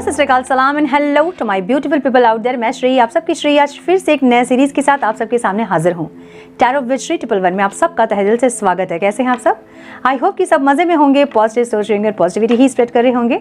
सत श्री अकाल, सलाम and hello to my beautiful people out there. मैं श्री, आप सबकी श्री आज फिर से एक नए सीरीज के साथ आप सबके सामने हाजिर हूँ। टैरो विद श्री 111 में आप सबका तहे दिल से स्वागत है। कैसे हैं आप सब? आई होप कि सब मजे में होंगे, पॉजिटिव सोच रहे होंगे, पॉजिटिविटी ही स्प्रेड कर रहे होंगे।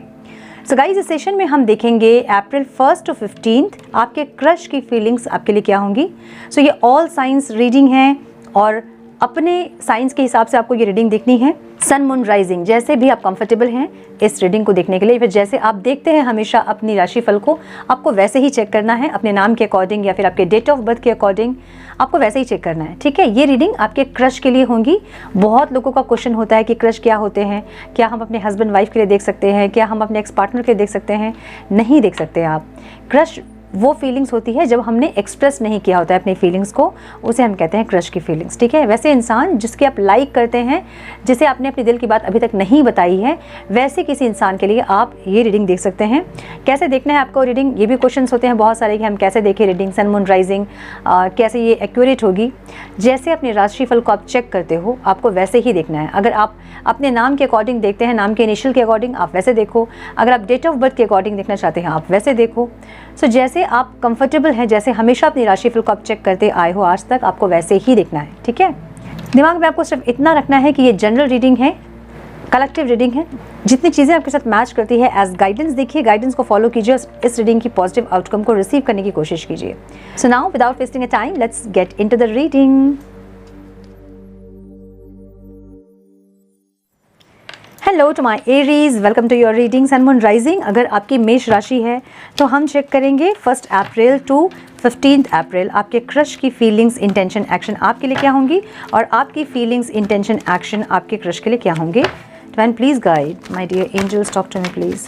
सो गाइस, इस सेशन में हम देखेंगे अप्रैल 1 to 15 आपके क्रश की फीलिंग्स आपके लिए क्या होंगी। सो ये ऑल साइंस रीडिंग है और अपने साइंस के हिसाब से आपको ये रीडिंग देखनी है। सन मून राइजिंग जैसे भी आप कंफर्टेबल हैं इस रीडिंग को देखने के लिए, फिर जैसे आप देखते हैं हमेशा अपनी राशिफल को, आपको वैसे ही चेक करना है अपने नाम के अकॉर्डिंग या फिर आपके डेट ऑफ बर्थ के अकॉर्डिंग, आपको वैसे ही चेक करना है। ठीक है, ये रीडिंग आपके क्रश के लिए होंगी। बहुत लोगों का क्वेश्चन होता है कि क्रश क्या होते हैं, क्या हम अपने हस्बैंड वाइफ के लिए देख सकते हैं, क्या हम अपने एक्स पार्टनर के लिए देख सकते हैं? नहीं देख सकते आप। क्रश वो फीलिंग्स होती है जब हमने एक्सप्रेस नहीं किया होता है अपनी फीलिंग्स को, उसे हम कहते हैं क्रश की फीलिंग्स। ठीक है, वैसे इंसान जिसके आप लाइक करते हैं, जिसे आपने अपने दिल की बात अभी तक नहीं बताई है, वैसे किसी इंसान के लिए आप ये रीडिंग देख सकते हैं। कैसे देखना है आपको रीडिंग, ये भी क्वेश्चंस होते हैं बहुत सारे कि हम कैसे देखें रीडिंग, सन मून राइजिंग कैसे ये एक्यूरेट होगी। जैसे अपने राशिफल को आप चेक करते हो आपको वैसे ही देखना है। अगर आप अपने नाम के अकॉर्डिंग देखते हैं, नाम के इनिशियल के अकॉर्डिंग, आप वैसे देखो। अगर आप डेट ऑफ बर्थ के अकॉर्डिंग देखना चाहते हैं आप वैसे देखो। सो जैसे आप कंफर्टेबल हैं, जैसे हमेशा अपनी राशिफल को आप चेक करते आए हो आज तक, आपको वैसे ही देखना है। ठीक है, दिमाग में आपको सिर्फ इतना रखना है कि ये जनरल रीडिंग है, कलेक्टिव रीडिंग है। जितनी चीज़ें आपके साथ मैच करती है एज गाइडेंस देखिए, गाइडेंस को फॉलो कीजिए, इस रीडिंग की पॉजिटिव आउटकम को रिसीव करने की कोशिश कीजिए। So now without wasting a time let's get into the reading. Hello to my Aries, welcome to your reading sun moon rising. अगर आपकी मेष राशि है तो हम चेक करेंगे 1 अप्रैल to 15 अप्रैल आपके क्रश की फीलिंग्स, इंटेंशन, एक्शन आपके लिए क्या होंगी और आपकी फीलिंग्स, इंटेंशन, एक्शन आपके क्रश के लिए क्या होंगे। Divine please guide my dear angels, talk to me please.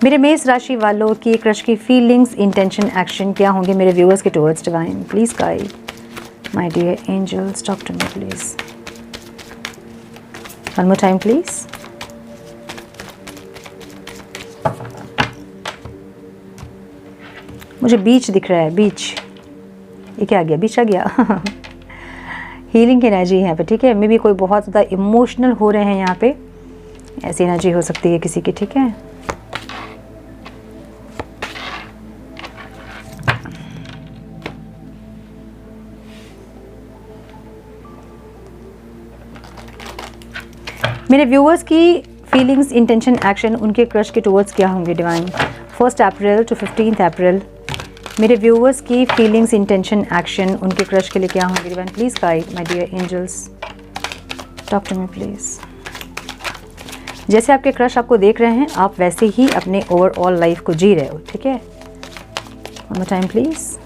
मेरे मेष राशि वालों की क्रश की फीलिंग्स, इंटेंशन, एक्शन क्या होंगे मेरे व्यूअर्स के towards. Divine please guide my dear angels, talk to me please. One more time please. मुझे बीच दिख रहा है, बीच। ये क्या आ गया? बीच आ गया। हीलिंग की एनर्जी है यहाँ पे। ठीक है, मे भी कोई बहुत ज़्यादा इमोशनल हो रहे हैं यहाँ पे, ऐसी एनर्जी हो सकती है किसी की। ठीक है, मेरे व्यूअर्स की फीलिंग्स, इंटेंशन, एक्शन उनके क्रश के टुवर्ड्स क्या होंगे। डिवाइन 1 अप्रैल to 15 अप्रैल मेरे व्यूअर्स की फीलिंग्स, इंटेंशन, एक्शन उनके क्रश के लिए क्या होंगे। Divine please guide my dear angels, talk to me please. जैसे आपके क्रश आपको देख रहे हैं आप वैसे ही अपने ओवरऑल लाइफ को जी रहे हो। ठीक है, one more time please.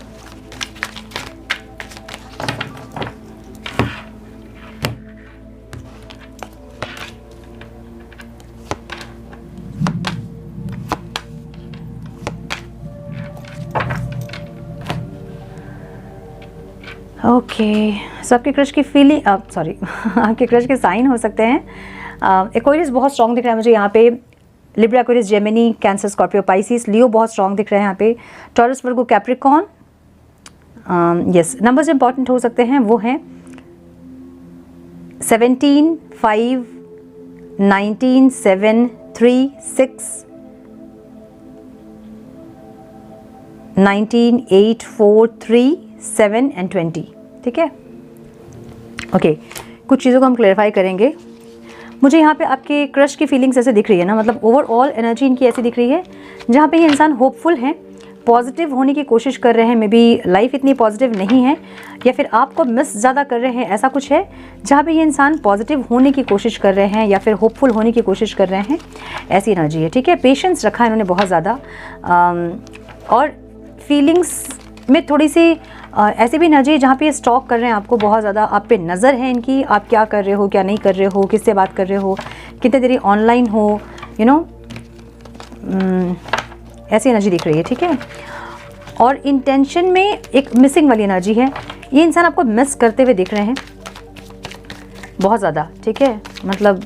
Okay, so आपके क्रश की फीलिंग, सॉरी आपके क्रश के साइन हो सकते हैं। एक्वेरियस बहुत स्ट्रॉन्ग दिख रहा है मुझे यहाँ पे, Libra, Aquarius, Gemini, Cancer, Scorpio, Pisces, Leo बहुत स्ट्रॉन्ग दिख रहे हैं यहाँ पे, Taurus, Virgo, Capricorn. Yes, numbers important हो सकते हैं, वो हैं 17, 5, 19, 7, 3, 6, 19, 8, 4, 3, 7 and 20। ठीक है, ओके, कुछ चीज़ों को हम क्लैरिफाई करेंगे। मुझे यहाँ पे आपके क्रश की फीलिंग्स ऐसे दिख रही है ना, मतलब ओवरऑल एनर्जी इनकी ऐसी दिख रही है जहाँ पे ये इंसान होपफुल हैं, पॉजिटिव होने की कोशिश कर रहे हैं। मे बी लाइफ इतनी पॉजिटिव नहीं है या फिर आपको मिस ज़्यादा कर रहे हैं, ऐसा कुछ है जहाँ पे ये इंसान पॉजिटिव होने की कोशिश कर रहे हैं या फिर होपफुल होने की कोशिश कर रहे हैं, ऐसी एनर्जी है। ठीक है, पेशेंस रखा है इन्होंने बहुत ज़्यादा, और फीलिंग्स में थोड़ी सी ऐसी भी एनर्जी है जहाँ पे ये स्टॉक कर रहे हैं आपको बहुत ज़्यादा, आप पे नज़र है इनकी, आप क्या कर रहे हो, क्या नहीं कर रहे हो, किससे बात कर रहे हो, कितने देरी ऑनलाइन हो, यू नो, ऐसी एनर्जी दिख रही है। ठीक है, और इंटेंशन में एक मिसिंग वाली एनर्जी है, ये इंसान आपको मिस करते हुए दिख रहे हैं बहुत ज़्यादा। ठीक है, मतलब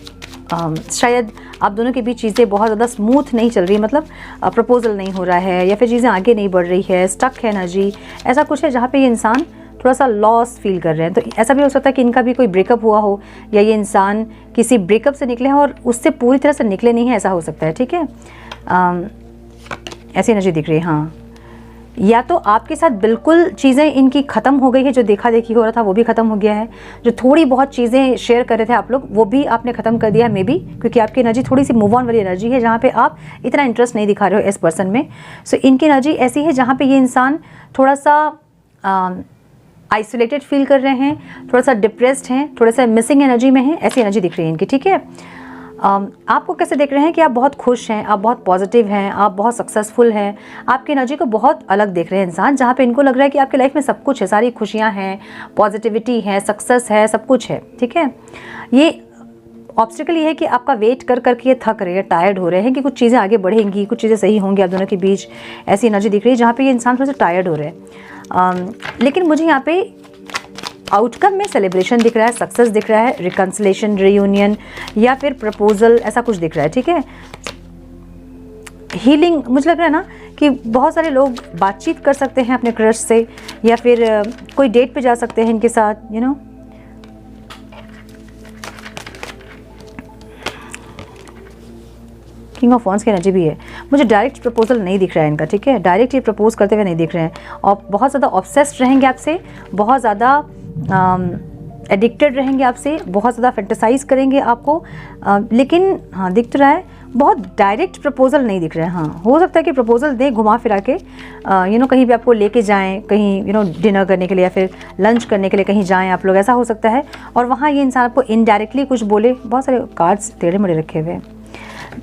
शायद आप दोनों के बीच चीज़ें बहुत ज़्यादा स्मूथ नहीं चल रही, मतलब प्रपोजल नहीं हो रहा है या फिर चीज़ें आगे नहीं बढ़ रही है, स्टक है एनर्जी, ऐसा कुछ है जहाँ पे ये इंसान थोड़ा सा लॉस फील कर रहे हैं। तो ऐसा भी हो सकता है कि इनका भी कोई ब्रेकअप हुआ हो या ये इंसान किसी ब्रेकअप से निकले हैं और उससे पूरी तरह से निकले नहीं हैं, ऐसा हो सकता है। ठीक है, ऐसी एनर्जी दिख रही है। हाँ, या तो आपके साथ बिल्कुल चीज़ें इनकी ख़त्म हो गई है, जो देखा देखी हो रहा था वो भी ख़त्म हो गया है, जो थोड़ी बहुत चीज़ें शेयर कर रहे थे आप लोग वो भी आपने ख़त्म कर दिया है मे बी, क्योंकि आपकी एनर्जी थोड़ी सी मूव ऑन वाली एनर्जी है जहाँ पे आप इतना इंटरेस्ट नहीं दिखा रहे हो इस पर्सन में। सो इनकी एनर्जी ऐसी है जहाँ पे ये इंसान थोड़ा सा आइसोलेटेड फील कर रहे हैं, थोड़ा सा डिप्रेस्ड हैं, थोड़ा सा मिसिंग एनर्जी में हैं, ऐसी एनर्जी दिख रही है इनकी। ठीक है, आपको कैसे देख रहे हैं कि आप बहुत खुश हैं, आप बहुत पॉजिटिव हैं, आप बहुत सक्सेसफुल हैं, आपकी एनर्जी को बहुत अलग देख रहे हैं इंसान, जहाँ पे इनको लग रहा है कि आपकी लाइफ में सब कुछ है, सारी खुशियाँ हैं, पॉजिटिविटी है, सक्सेस है, सब कुछ है। ठीक है, ये ऑब्स्टिकल ये है कि आपका वेट कर करके ये थक रहे हैं, टायर्ड हो रहे हैं कि कुछ चीज़ें आगे बढ़ेंगी, कुछ चीज़ें सही होंगी आप दोनों के बीच, ऐसी एनर्जी दिख रही है जहाँ पे ये इंसान थोड़ा सा टायर्ड हो रहे हैं। लेकिन मुझे यहाँ पे आउटकम में सेलिब्रेशन दिख रहा है, सक्सेस दिख रहा है, रिकन्सिलेशन, रियूनियन या फिर प्रपोजल, ऐसा कुछ दिख रहा है। ठीक है, हीलिंग, मुझे लग रहा है ना कि बहुत सारे लोग बातचीत कर सकते हैं अपने क्रश से, या फिर कोई डेट पे जा सकते हैं इनके साथ, you know. King of wands की एनर्जी भी है, मुझे डायरेक्ट प्रपोजल नहीं दिख रहा है इनका। ठीक है, डायरेक्ट ये प्रपोज करते हुए नहीं दिख रहे हैं, और बहुत ज़्यादा ऑब्सेस्ड रहेंगे आपसे, बहुत ज़्यादा एडिक्टेड रहेंगे आपसे, बहुत ज़्यादा फैंटेसाइज करेंगे आपको। लेकिन हाँ, दिख तो रहा है, बहुत डायरेक्ट प्रपोजल नहीं दिख रहा है। हाँ, हो सकता है कि प्रपोजल दें घुमा फिरा के, यू नो, कहीं भी आपको लेके जाएं, कहीं यू नो डिनर करने के लिए या फिर लंच करने के लिए कहीं जाएं आप लोग, ऐसा हो सकता है। और वहाँ ये इंसान आपको इनडायरेक्टली कुछ बोले, बहुत सारे कार्ड्स टेढ़े मेढ़े रखे हुए हैं,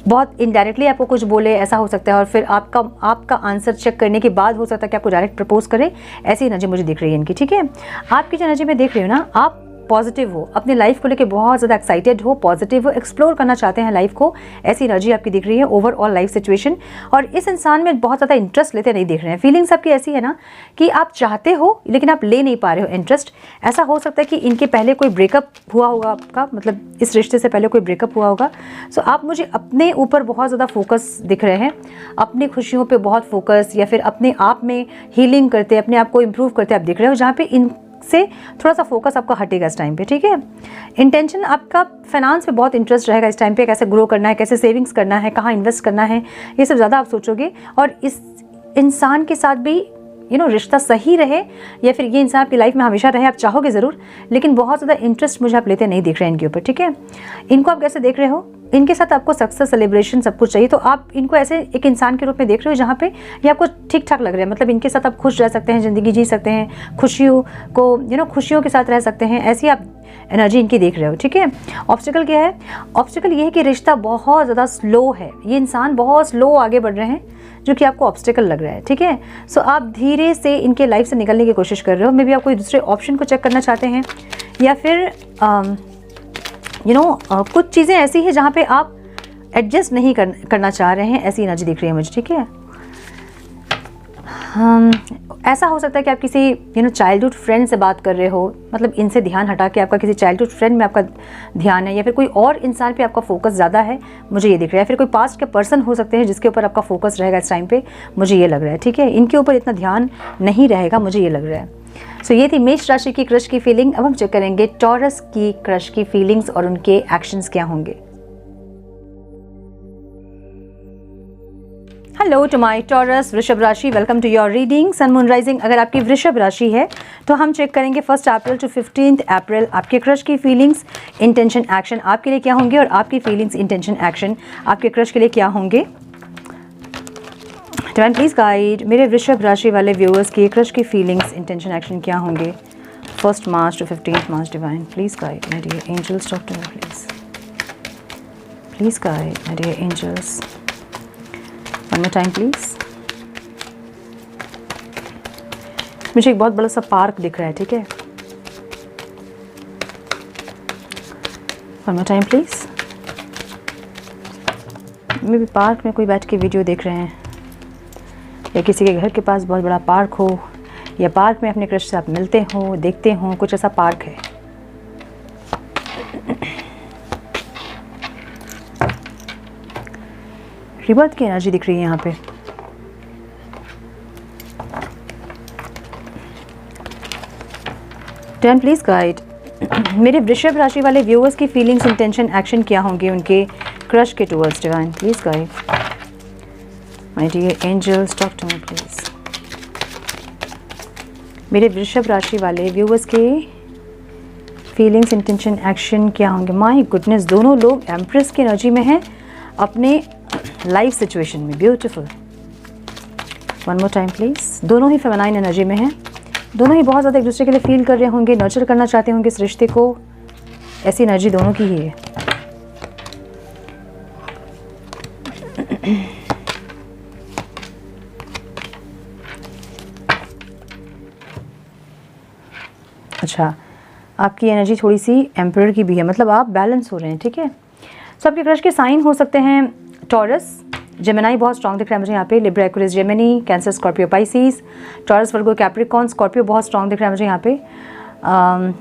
बहुत इनडायरेक्टली आपको कुछ बोले, ऐसा हो सकता है। और फिर आपका आंसर चेक करने के बाद हो सकता है कि आपको डायरेक्ट प्रपोज करे, ऐसी एनर्जी मुझे दिख रही है इनकी। ठीक है, आपकी जो एनर्जी मैं देख रही हूँ ना, आप पॉजिटिव हो, अपनी लाइफ को लेके बहुत ज़्यादा एक्साइटेड हो, पॉजिटिव हो, एक्सप्लोर करना चाहते हैं लाइफ को, ऐसी एनर्जी आपकी दिख रही है ओवरऑल लाइफ सिचुएशन। और इस इंसान में बहुत ज़्यादा इंटरेस्ट लेते नहीं दिख रहे हैं। फीलिंग्स आपकी ऐसी है ना कि आप चाहते हो लेकिन आप ले नहीं पा रहे हो इंटरेस्ट। ऐसा हो सकता है कि इनके पहले कोई ब्रेकअप हुआ होगा आपका, मतलब इस रिश्ते से पहले कोई ब्रेकअप हुआ होगा। सो आप मुझे अपने ऊपर बहुत ज़्यादा फोकस दिख रहे हैं, अपनी खुशियों पर बहुत फोकस, या फिर अपने आप में हीलिंग करते, अपने आप को इम्प्रूव करते आप दिख रहे हो, जहाँ पे इन से थोड़ा सा फोकस आपका हटेगा इस टाइम पे। ठीक है, इंटेंशन आपका फाइनेंस पे बहुत इंटरेस्ट रहेगा इस टाइम पे, कैसे ग्रो करना है, कैसे सेविंग्स करना है, कहाँ इन्वेस्ट करना है, ये सब ज़्यादा आप सोचोगे। और इस इंसान के साथ भी यू नो रिश्ता सही रहे, या फिर ये इंसान आपकी लाइफ में हमेशा रहे, आप चाहोगे ज़रूर, लेकिन बहुत ज़्यादा इंटरेस्ट मुझे आप लेते नहीं दिख रहे हैं इनके ऊपर। ठीक है, इनको आप कैसे देख रहे हो, इनके साथ आपको सक्सेस, सेलिब्रेशन, सब कुछ चाहिए, तो आप इनको ऐसे एक इंसान के रूप में देख रहे हो जहाँ पे ये आपको ठीक ठाक लग रहा है, मतलब इनके साथ आप खुश रह सकते हैं, ज़िंदगी जी सकते हैं, खुशियों को यू नो खुशियों के साथ रह सकते हैं, ऐसी आप एनर्जी इनकी देख रहे हो। ठीक है, ऑब्स्टिकल क्या है, ऑब्स्टिकल ये है कि रिश्ता बहुत ज़्यादा स्लो है, ये इंसान बहुत स्लो आगे बढ़ रहे हैं, जो कि आपको ऑब्स्टिकल लग रहा है। ठीक है, सो आप धीरे से इनके लाइफ से निकलने की कोशिश कर रहे हो, मे बी आप कोई दूसरे ऑप्शन को चेक करना चाहते हैं, या फिर यू नो कुछ चीज़ें ऐसी हैं जहाँ पे आप एडजस्ट नहीं करना चाह रहे हैं, ऐसी एनर्जी दिख रही है मुझे। ठीक है, ऐसा हो सकता है कि आप किसी यू नो चाइल्डहुड फ्रेंड से बात कर रहे हो, मतलब इनसे ध्यान हटा के आपका किसी चाइल्डहुड फ्रेंड में आपका ध्यान है, या फिर कोई और इंसान पे आपका फोकस ज़्यादा है, मुझे ये दिख रहा है। फिर कोई पास्ट के पर्सन हो सकते हैं जिसके ऊपर आपका फोकस रहेगा इस टाइम पे, मुझे ये लग रहा है। ठीक है, इनके ऊपर इतना ध्यान नहीं रहेगा, मुझे ये लग रहा है। सो ये थी मेष राशि की क्रश की फीलिंग। अब हम चेक करेंगे टॉरस की क्रश की फीलिंग्स और उनके एक्शंस क्या होंगे। हेलो टू माय टॉरस वृषभ राशि, welcome to your reading sun moon rising. अगर आपकी वृषभ राशि है तो हम चेक करेंगे 1 अप्रैल टू 15 अप्रैल आपके क्रश की फीलिंग्स, इंटेंशन, एक्शन आपके लिए क्या होंगे, और आपकी फीलिंग्स, इंटेंशन, एक्शन आपके क्रश के लिए क्या होंगे। डिवाइन प्लीज गाइड मेरे वृषभ राशि वाले व्यूअर्स की क्रश की फीलिंग्स, इंटेंशन, एक्शन क्या होंगे 1 March to 15 March. Divine please guide my dear angels, talk to me please guide my dear angels. One more time please. मुझे एक बहुत बड़ा सा पार्क दिख रहा है। ठीक है, वन मोर टाइम प्लीज। मे भी पार्क में कोई बैठ के वीडियो देख रहे हैं, या किसी के घर के पास बहुत बड़ा पार्क हो, या पार्क में अपने क्रश से आप मिलते हो, देखते हो, कुछ ऐसा पार्क है। रिबर्थ की एनर्जी दिख रही है यहाँ पे। टेन प्लीज गाइड मेरे वृषभ राशि वाले व्यूअर्स की फीलिंग्स, इंटेंशन, एक्शन क्या होंगे उनके क्रश के towards. Divine please guide my dear angels, talk to me please. मेरे वृषभ राशि वाले व्यूअर्स के फीलिंग्स, इंटेंशन, एक्शन क्या होंगे? माय गुडनेस, दोनों लोग एम्प्रेस की एनर्जी में हैं अपने लाइफ सिचुएशन में। Beautiful. One more time please. दोनों ही फेमिनाइन एनर्जी में हैं, दोनों ही बहुत ज़्यादा एक दूसरे के लिए फील कर रहे होंगे, नर्चर करना चाहते होंगे इस रिश्ते को। ऐसी एनर्जी दोनों की ही है। अच्छा, आपकी एनर्जी थोड़ी सी एम्परर की भी है, मतलब आप बैलेंस हो रहे हैं, ठीक है। सो आपके क्रश के साइन हो सकते हैं टॉरस, जेमिनी बहुत स्ट्रॉन्ग दिख रहा है मुझे यहाँ पे, Libra, Aquarius, Gemini, Cancer, Scorpio, Pisces, Taurus, Virgo, Capricorn, Scorpio बहुत स्ट्रॉन्ग दिख रहा है मुझे यहाँ पे।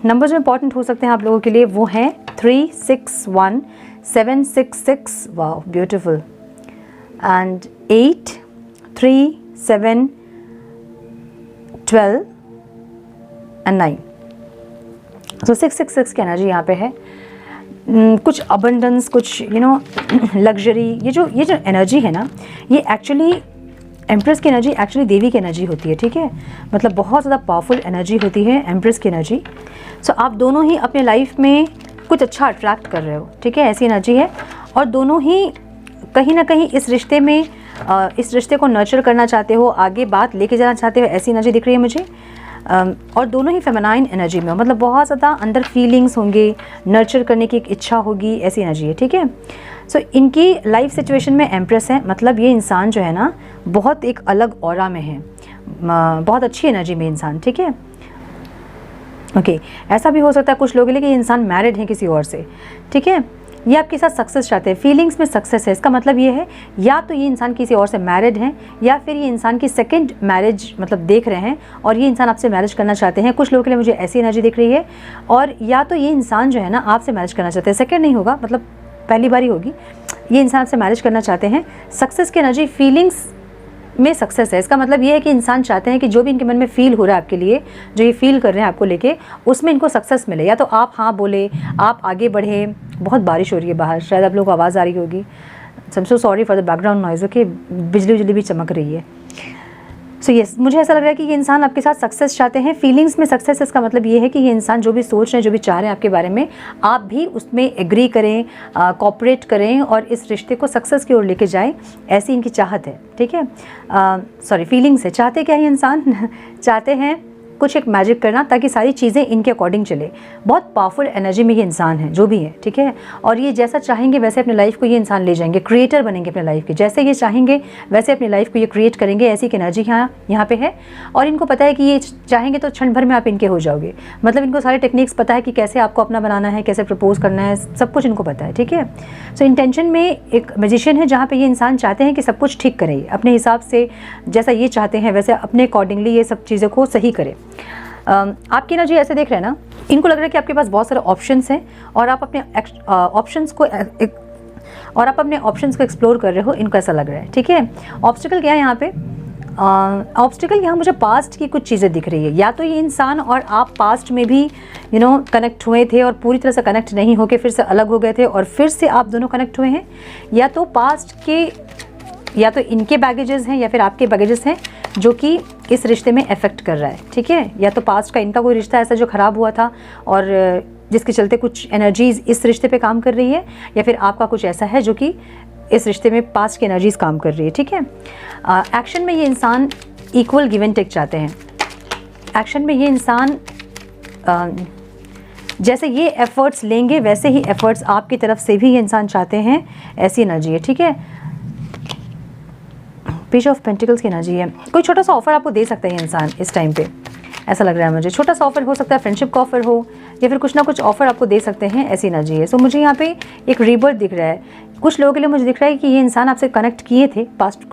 नंबर्स जो इंपॉर्टेंट हो सकते हैं आप लोगों के लिए वो हैं 3, 6, 1, 7, 6, 6, वाओ ब्यूटिफुल, एंड 8, 3, 7, 12 एंड 9। सो 666 की एनर्जी यहाँ पे है। कुछ अबंडेंस, कुछ लग्जरी, ये जो एनर्जी है ना, ये एक्चुअली एम्प्रेस की एनर्जी एक्चुअली देवी की एनर्जी होती है, ठीक है। मतलब बहुत ज़्यादा पावरफुल एनर्जी होती है एम्प्रेस की एनर्जी। सो आप दोनों ही अपने लाइफ में कुछ अच्छा अट्रैक्ट कर रहे हो, ठीक है, ऐसी एनर्जी है। और दोनों ही कहीं ना कहीं इस रिश्ते में इस रिश्ते को नर्चर करना चाहते हो, आगे बात लेके जाना चाहते हो, ऐसी एनर्जी दिख रही है मुझे। और दोनों ही फेमिनाइन एनर्जी में हो, मतलब बहुत ज़्यादा अंदर फीलिंग्स होंगे, नर्चर करने की एक इच्छा होगी, ऐसी एनर्जी है, ठीक है। सो इनकी लाइफ सिचुएशन में एम्प्रेस है, मतलब ये इंसान जो है ना बहुत एक अलग ऑरा में है, बहुत अच्छी एनर्जी में इंसान, ठीक है। ओके, ऐसा भी हो सकता है कुछ लोगों के लिए कि इंसान मैरिड है किसी और से, ठीक है। ये आपके साथ सक्सेस चाहते हैं, फीलिंग्स में सक्सेस है। इसका मतलब ये है या तो ये इंसान किसी और से मैरिड हैं, या फिर ये इंसान की सेकंड मैरिज मतलब देख रहे हैं और ये इंसान आपसे मैरिज करना चाहते हैं। कुछ लोगों के लिए मुझे ऐसी एनर्जी दिख रही है। और या तो ये इंसान जो है ना आपसे मैरिज करना चाहते हैं, सेकंड नहीं होगा, मतलब पहली बार ही होगी, ये इंसान आपसे मैरिज करना चाहते हैं। सक्सेस की एनर्जी, फीलिंग्स में सक्सेस है। इसका मतलब ये है कि इंसान चाहते हैं कि जो भी इनके मन में फील हो रहा है आपके लिए, जो ये फील कर रहे हैं आपको लेके, उसमें इनको सक्सेस मिले। या तो आप हाँ बोले, आप आगे बढ़े। बहुत बारिश हो रही है बाहर, शायद आप लोगों को आवाज़ आ रही होगी। I am so sorry for the background noise. Okay, बिजली उजली भी चमक रही है। सो यस, मुझे ऐसा लग रहा है कि ये इंसान आपके साथ सक्सेस चाहते हैं, फीलिंग्स में सक्सेस। इसका मतलब ये है कि ये इंसान जो भी सोच रहे हैं, जो भी चाह रहे हैं आपके बारे में, आप भी उसमें एग्री करें, कोऑपरेट करें और इस रिश्ते को सक्सेस की ओर लेके जाएं, ऐसी इनकी चाहत है, ठीक है। सॉरी, फीलिंग्स है। चाहते क्या है इंसान चाहते हैं कुछ एक मैजिक करना ताकि सारी चीज़ें इनके अकॉर्डिंग चले। बहुत पावरफुल एनर्जी में ये इंसान है जो भी है, ठीक है। और ये जैसा चाहेंगे वैसे अपने लाइफ को ये इंसान ले जाएंगे, क्रिएटर बनेंगे अपने लाइफ के। जैसे ये चाहेंगे वैसे अपनी लाइफ को ये क्रिएट करेंगे, ऐसी एक एनर्जी यहाँ पे है। और इनको पता है कि ये चाहेंगे तो क्षण भर में आप इनके हो जाओगे। मतलब इनको सारे टेक्निक्स पता है कि कैसे आपको अपना बनाना है, कैसे प्रपोज करना है, सब कुछ इनको पता है, ठीक है। सो इंटेंशन में एक मैजिशियन है जहाँ पर ये इंसान चाहते हैं कि सब कुछ ठीक करें अपने हिसाब से, जैसा ये चाहते हैं वैसे अपने अकॉर्डिंगली ये सब चीज़ों को सही करें। आपकी एनर्जी ऐसे देख रहे हैं ना, इनको लग रहा है कि आपके पास बहुत सारे ऑप्शंस हैं और आप अपने ऑप्शंस को एक्सप्लोर कर रहे हो, इनको ऐसा लग रहा है, ठीक है। ऑब्स्टिकल क्या है यहाँ पे? ऑब्स्टिकल यहाँ मुझे पास्ट की कुछ चीज़ें दिख रही है। या तो ये इंसान और आप पास्ट में भी कनेक्ट हुए थे और पूरी तरह से कनेक्ट नहीं होके फिर से अलग हो गए थे और फिर से आप दोनों कनेक्ट हुए हैं, या तो पास्ट के, या तो इनके बैगेजेस हैं या फिर आपके बैगेजेस हैं जो कि इस रिश्ते में इफेक्ट कर रहा है, ठीक है। या तो पास्ट का इनका कोई रिश्ता ऐसा जो ख़राब हुआ था और जिसके चलते कुछ एनर्जीज़ इस रिश्ते पे काम कर रही है, या फिर आपका कुछ ऐसा है जो कि इस रिश्ते में पास्ट की एनर्जीज़ काम कर रही है, ठीक है। एक्शन में ये इंसान इक्वल गिव एंड टेक चाहते हैं। एक्शन में ये इंसान जैसे ये एफर्ट्स लेंगे वैसे ही एफर्ट्स आपकी तरफ से भी ये इंसान चाहते हैं, ऐसी एनर्जी है, ठीक है। पेज ऑफ पेंटिकल्स की एनर्जी है। कोई छोटा सा ऑफर आपको दे सकता है ये इंसान इस टाइम पे, ऐसा लग रहा है मुझे। छोटा सा ऑफर हो सकता है, फ्रेंडशिप का ऑफर हो या फिर कुछ ना कुछ ऑफर आपको दे सकते हैं, ऐसी एनर्जी है। सो मुझे यहाँ पे एक रीबर्थ दिख रहा है। कुछ लोगों के लिए मुझे दिख रहा है कि ये इंसान आपसे कनेक्ट किए थे पास्ट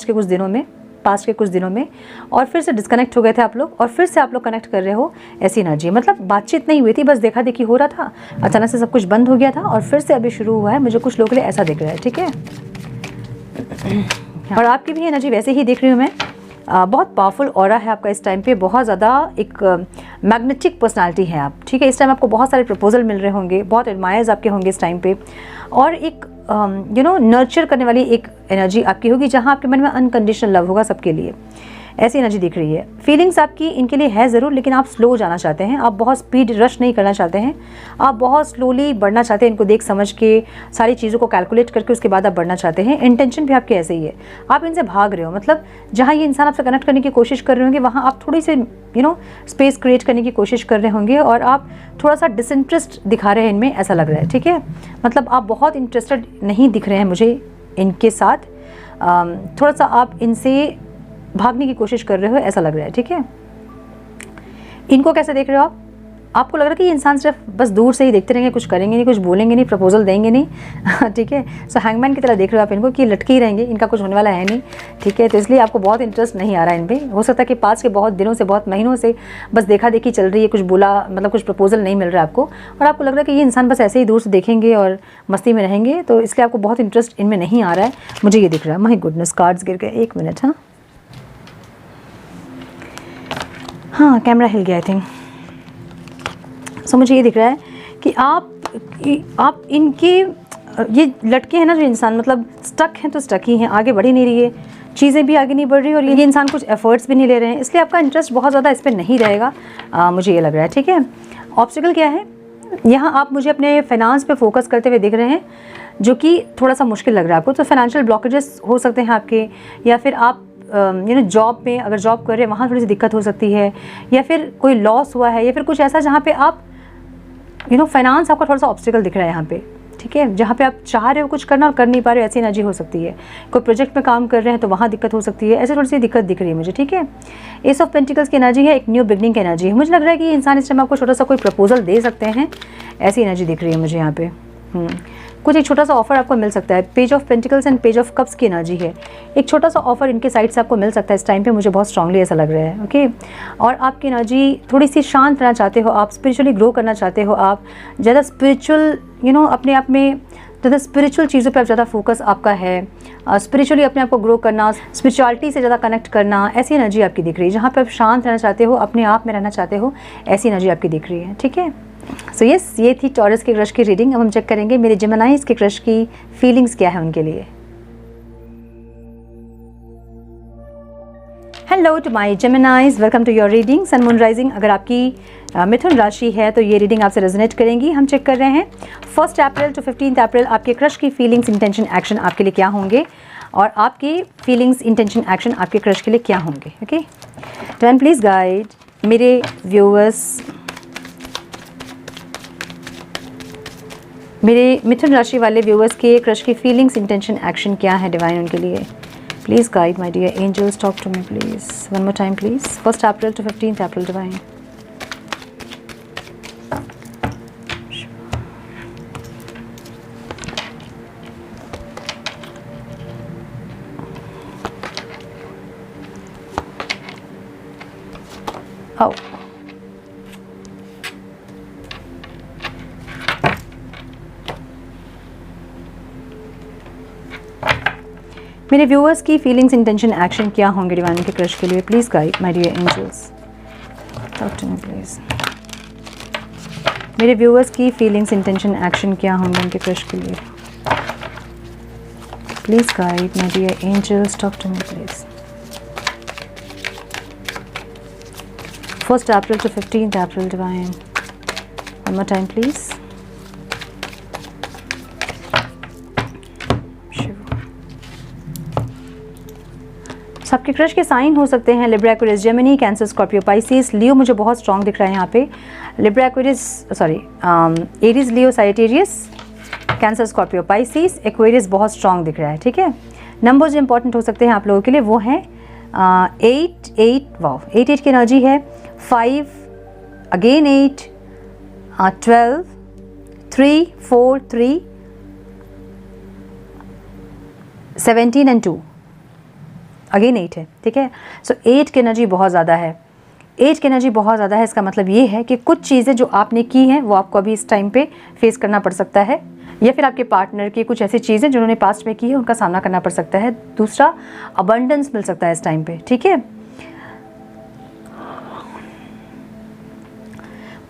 के कुछ दिनों में और फिर से डिस्कनेक्ट हो गए थे आप लोग और फिर से आप लोग कनेक्ट कर रहे हो, ऐसी एनर्जी। मतलब बातचीत नहीं हुई थी, बस देखा देखी हो रहा था, अचानक से सब कुछ बंद हो गया था और फिर से अभी शुरू हुआ है। मुझे कुछ लोगों के लिए ऐसा दिख रहा है, ठीक है। और आपकी भी एनर्जी वैसे ही देख रही हूँ मैं। बहुत पावरफुल ऑरा है आपका इस टाइम पे, बहुत ज़्यादा एक मैग्नेटिक पर्सनालिटी है आप, ठीक है। इस टाइम आपको बहुत सारे प्रपोजल मिल रहे होंगे, बहुत एडमायर्स आपके होंगे इस टाइम पे, और एक नर्चर करने वाली एक एनर्जी आपकी होगी, जहाँ आपके मन में अनकंडीशनल लव होगा सबके लिए, ऐसी एनर्जी दिख रही है। फीलिंग्स आपकी इनके लिए है ज़रूर, लेकिन आप स्लो जाना चाहते हैं, आप बहुत स्पीड रश नहीं करना चाहते हैं, आप बहुत स्लोली बढ़ना चाहते हैं, इनको देख समझ के सारी चीज़ों को कैलकुलेट करके उसके बाद आप बढ़ना चाहते हैं। इंटेंशन भी आपके ऐसे ही है, आप इनसे भाग रहे हो, मतलब जहाँ ये इंसान आपसे कनेक्ट करने की कोशिश कर रहे होंगे वहाँ आप थोड़ी सी स्पेस क्रिएट करने की कोशिश कर रहे होंगे, और आप थोड़ा सा डिसइंटरेस्ट दिखा रहे हैं इनमें, ऐसा लग रहा है, ठीक है। मतलब आप बहुत इंटरेस्टेड नहीं दिख रहे हैं मुझे इनके साथ, थोड़ा सा आप इनसे भागने की कोशिश कर रहे हो, ऐसा लग रहा है, ठीक है। इनको कैसे देख रहे हो आप? आपको लग रहा है कि ये इंसान सिर्फ बस दूर से ही देखते रहेंगे, कुछ करेंगे नहीं, कुछ बोलेंगे नहीं, प्रपोजल देंगे नहीं, ठीक है। सो हैंगमैन की तरह देख रहे हो आप इनको कि लटके ही रहेंगे, इनका कुछ होने वाला है नहीं, ठीक है। तो इसलिए आपको बहुत इंटरेस्ट नहीं आ रहा है इन पर। हो सकता है कि पास के बहुत दिनों से, बहुत महीनों से बस देखा देखी चल रही है, कुछ बोला मतलब कुछ प्रपोजल नहीं मिल रहा है आपको, और आपको लग रहा है कि ये इंसान बस ऐसे ही दूर से देखेंगे और मस्ती में रहेंगे, तो इसलिए आपको बहुत इंटरेस्ट इनमें नहीं आ रहा है, मुझे ये दिख रहा है। माय गुडनेस, कार्ड्स गिर गए, 1 मिनट। हाँ, कैमरा हिल गया आई थिंक। सो मुझे ये दिख रहा है कि आप इनके ये लटके हैं ना जो इंसान, मतलब स्टक हैं तो स्टक ही हैं, आगे बढ़ ही नहीं रही है, चीज़ें भी आगे नहीं बढ़ रही, और ये इंसान कुछ एफर्ट्स भी नहीं ले रहे हैं, इसलिए आपका इंटरेस्ट बहुत ज़्यादा इस पर नहीं रहेगा, मुझे ये लग रहा है, ठीक है। ऑब्स्टिकल क्या है यहाँ? आप मुझे अपने फाइनेंस पे फोकस करते हुए दिख रहे हैं, जो कि थोड़ा सा मुश्किल लग रहा है आपको। तो फाइनेंशियल ब्लॉकेजेस हो सकते हैं आपके, या फिर आप जॉब में अगर जॉब कर रहे हैं वहाँ थोड़ी सी दिक्कत हो सकती है, या फिर कोई लॉस हुआ है, या फिर कुछ ऐसा जहाँ पे आप फाइनेंस आपका थोड़ा सा ऑब्स्टिकल दिख रहा है यहाँ पे, ठीक है। जहाँ पे आप चाह रहे हो कुछ करना और कर नहीं पा रहे हो, ऐसी एनर्जी हो सकती है। कोई प्रोजेक्ट में काम कर रहे हैं तो वहाँ दिक्कत हो सकती है, ऐसे थोड़ी सी दिक्कत दिख रही है मुझे, ठीक है। एस ऑफ पेंटिकल्स की एनर्जी है, एक न्यू बिगनिंग की एनर्जी है। मुझे लग रहा है कि इंसान इस टाइम आपको छोटा सा कोई प्रपोजल दे सकते हैं, ऐसी एनर्जी दिख रही है मुझे यहाँ पे। कुछ एक छोटा सा ऑफर आपको मिल सकता है। Page of pentacles and page of cups की एनर्जी है, एक छोटा सा ऑफर इनके साइड से आपको मिल सकता है इस टाइम पे, मुझे बहुत स्ट्रांगली ऐसा लग रहा है, ओके। और आपकी एनर्जी थोड़ी सी शांत रहना चाहते हो, आप स्पिरिचुअली ग्रो करना चाहते हो, आप ज़्यादा स्पिरिचुअल अपने आप में ज़्यादा स्पिरिचुअल चीज़ों पर ज़्यादा फोकस आपका है, स्पिरिचुअली अपने आप को ग्रो करना, स्पिरिचुअलिटी से ज़्यादा कनेक्ट करना, ऐसी एनर्जी आपकी दिख रही है। जहाँ पर आप शांत रहना चाहते हो, अपने आप में रहना चाहते हो, ऐसी एनर्जी आपकी दिख रही है, ठीक है। सो यस, ये थी टॉरस के क्रश की रीडिंग। अब हम चेक करेंगे मेरे जेमिनाइज के क्रश की फीलिंग्स क्या है उनके लिए। Hello to my Geminis, welcome to your reading sun moon rising. अगर आपकी मिथुन राशि है तो ये रीडिंग आपसे रेजोनेट करेंगी। हम चेक कर रहे हैं 1 अप्रैल टू 15 अप्रैल आपके क्रश की फीलिंग्स, इंटेंशन, एक्शन आपके लिए क्या होंगे, और आपकी फीलिंग्स, इंटेंशन, एक्शन आपके क्रश के लिए क्या होंगे, ओके। तो प्लीज़ गाइड मेरे व्यूअर्स, मेरे मिथुन राशि वाले व्यूअर्स के क्रश की फीलिंग्स, इंटेंशन, एक्शन क्या है डिवाइन उनके लिए। Please guide my dear angels, talk to me please, one more time please. 1 April to 15 April divine. Oh. मेरे व्यूअर्स की फीलिंग्स, इंटेंशन, एक्शन क्या होंगे डिवाइन के क्रश के लिए। Please guide my dear angels, talk to me please. मेरे viewers की feelings, intention, action क्या होंगे उनके क्रश के लिए। Please guide my dear angels, talk to me please. 1 April to 15 April divine, one more time please। सबके crush के sign हो सकते हैं Libra, Aquarius, Gemini, Cancer, Scorpio, Pisces, Leo मुझे बहुत स्ट्रॉन्ग दिख रहा है यहाँ पे। Libra, Aquarius, sorry Aries, Leo, Sagittarius, Cancer, Scorpio, Pisces, Aquarius बहुत स्ट्रॉन्ग दिख रहा है, ठीक है। नंबर्स जो इंपॉर्टेंट हो सकते हैं आप लोगों के लिए वो हैं 8 वाओ, 8 की एनर्जी है, 5 अगेन 8, 12, 3 4 3, 17 एंड 2 अगेन 8 है, ठीक है। सो 8 की एनर्जी बहुत ज़्यादा है, 8 की एनर्जी बहुत ज़्यादा है। इसका मतलब ये है कि कुछ चीज़ें जो आपने की हैं वो आपको अभी इस टाइम पे फेस करना पड़ सकता है, या फिर आपके पार्टनर की कुछ ऐसी चीज़ें जिन्होंने पास्ट में की है उनका सामना करना पड़ सकता है। दूसरा, अबंडेंस मिल सकता है इस टाइम पे, ठीक है।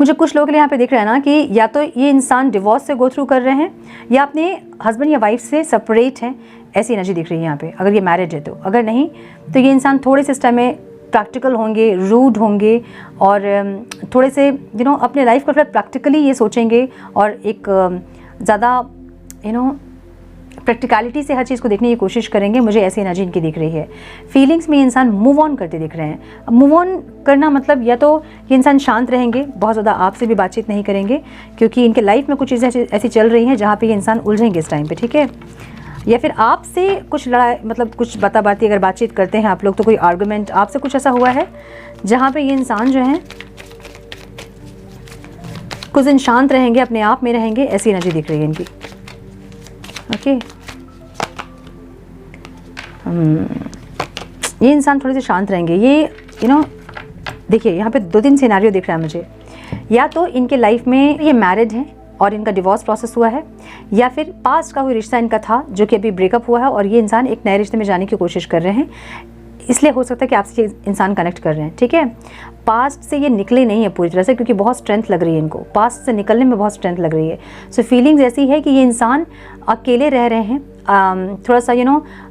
मुझे कुछ लोगों के लिए यहाँ पे दिख रहा है ना कि या तो ये इंसान डिवोर्स से गो थ्रू कर रहे हैं या अपने हस्बैंड या वाइफ से सेपरेट हैं, ऐसी एनर्जी दिख रही है यहाँ पे, अगर ये मैरिज है तो। अगर नहीं तो ये इंसान थोड़े से इस टाइम में प्रैक्टिकल होंगे, रूड होंगे और थोड़े से अपने लाइफ को थोड़ा प्रैक्टिकली ये सोचेंगे और एक ज़्यादा प्रैक्टिकलिटी से हर चीज़ को देखने की कोशिश करेंगे। मुझे ऐसी एनर्जी इनकी दिख रही है। फीलिंग्स में इंसान मूव ऑन करते दिख रहे हैं। अब मूव ऑन करना मतलब या तो ये इंसान शांत रहेंगे, बहुत ज़्यादा आपसे भी बातचीत नहीं करेंगे क्योंकि इनके लाइफ में कुछ चीज़ें ऐसी चल रही हैं जहाँ पे ये इंसान उलझेंगे इस टाइम पे, ठीक है। या फिर आपसे कुछ लड़ाई, मतलब कुछ बाती अगर बातचीत करते हैं आप लोग तो कोई आर्गूमेंट आपसे कुछ ऐसा हुआ है जहाँ पे ये इंसान जो है कुछ दिन शांत रहेंगे, अपने आप में रहेंगे, ऐसी एनर्जी दिख रही है इनकी। ओके ये इंसान थोड़े से शांत रहेंगे। ये देखिए यहाँ पे 2-3 सिनेरियो दिख रहा है मुझे। या तो इनके लाइफ में ये मैरिड हैं और इनका डिवोर्स प्रोसेस हुआ है, या फिर पास्ट का कोई रिश्ता इनका था जो कि अभी ब्रेकअप हुआ है और ये इंसान एक नए रिश्ते में जाने की कोशिश कर रहे हैं। इसलिए हो सकता है कि आपसे इंसान कनेक्ट कर रहे हैं, ठीक है। पास्ट से ये निकले नहीं है पूरी तरह से क्योंकि बहुत स्ट्रेंथ लग रही है इनको, पास्ट से निकलने में बहुत स्ट्रेंथ लग रही है। सो फीलिंग्स ऐसी है कि ये इंसान अकेले रह रहे हैं, थोड़ा सा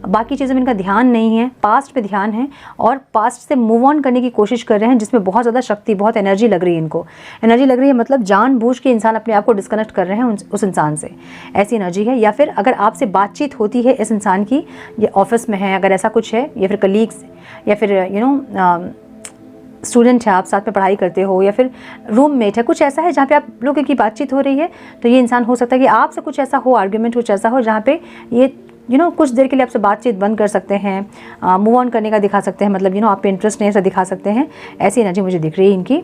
बाकी चीज़ों में इनका ध्यान नहीं है, पास्ट पे ध्यान है और पास्ट से मूव ऑन करने की कोशिश कर रहे हैं जिसमें बहुत ज़्यादा शक्ति, बहुत एनर्जी लग रही है इनको। एनर्जी लग रही है मतलब जानबूझ के इंसान अपने आप को डिस्कनेक्ट कर रहे हैं उस इंसान से, ऐसी एनर्जी है। या फिर अगर आपसे बातचीत होती है इस इंसान की, ये ऑफिस में है अगर ऐसा कुछ है, या फिर कलीग्स, या फिर स्टूडेंट है, आप साथ में पढ़ाई करते हो, या फिर रूममेट है, कुछ ऐसा है जहाँ पे आप लोगों की बातचीत हो रही है, तो ये इंसान हो सकता है कि आपसे कुछ ऐसा हो, आर्ग्यूमेंट कुछ ऐसा हो जहाँ पे ये कुछ देर के लिए आपसे बातचीत बंद कर सकते हैं, मूव ऑन करने का दिखा सकते हैं, मतलब आप पे इंटरेस्ट नहीं ऐसा दिखा सकते हैं। ऐसी एनर्जी मुझे दिख रही है इनकी।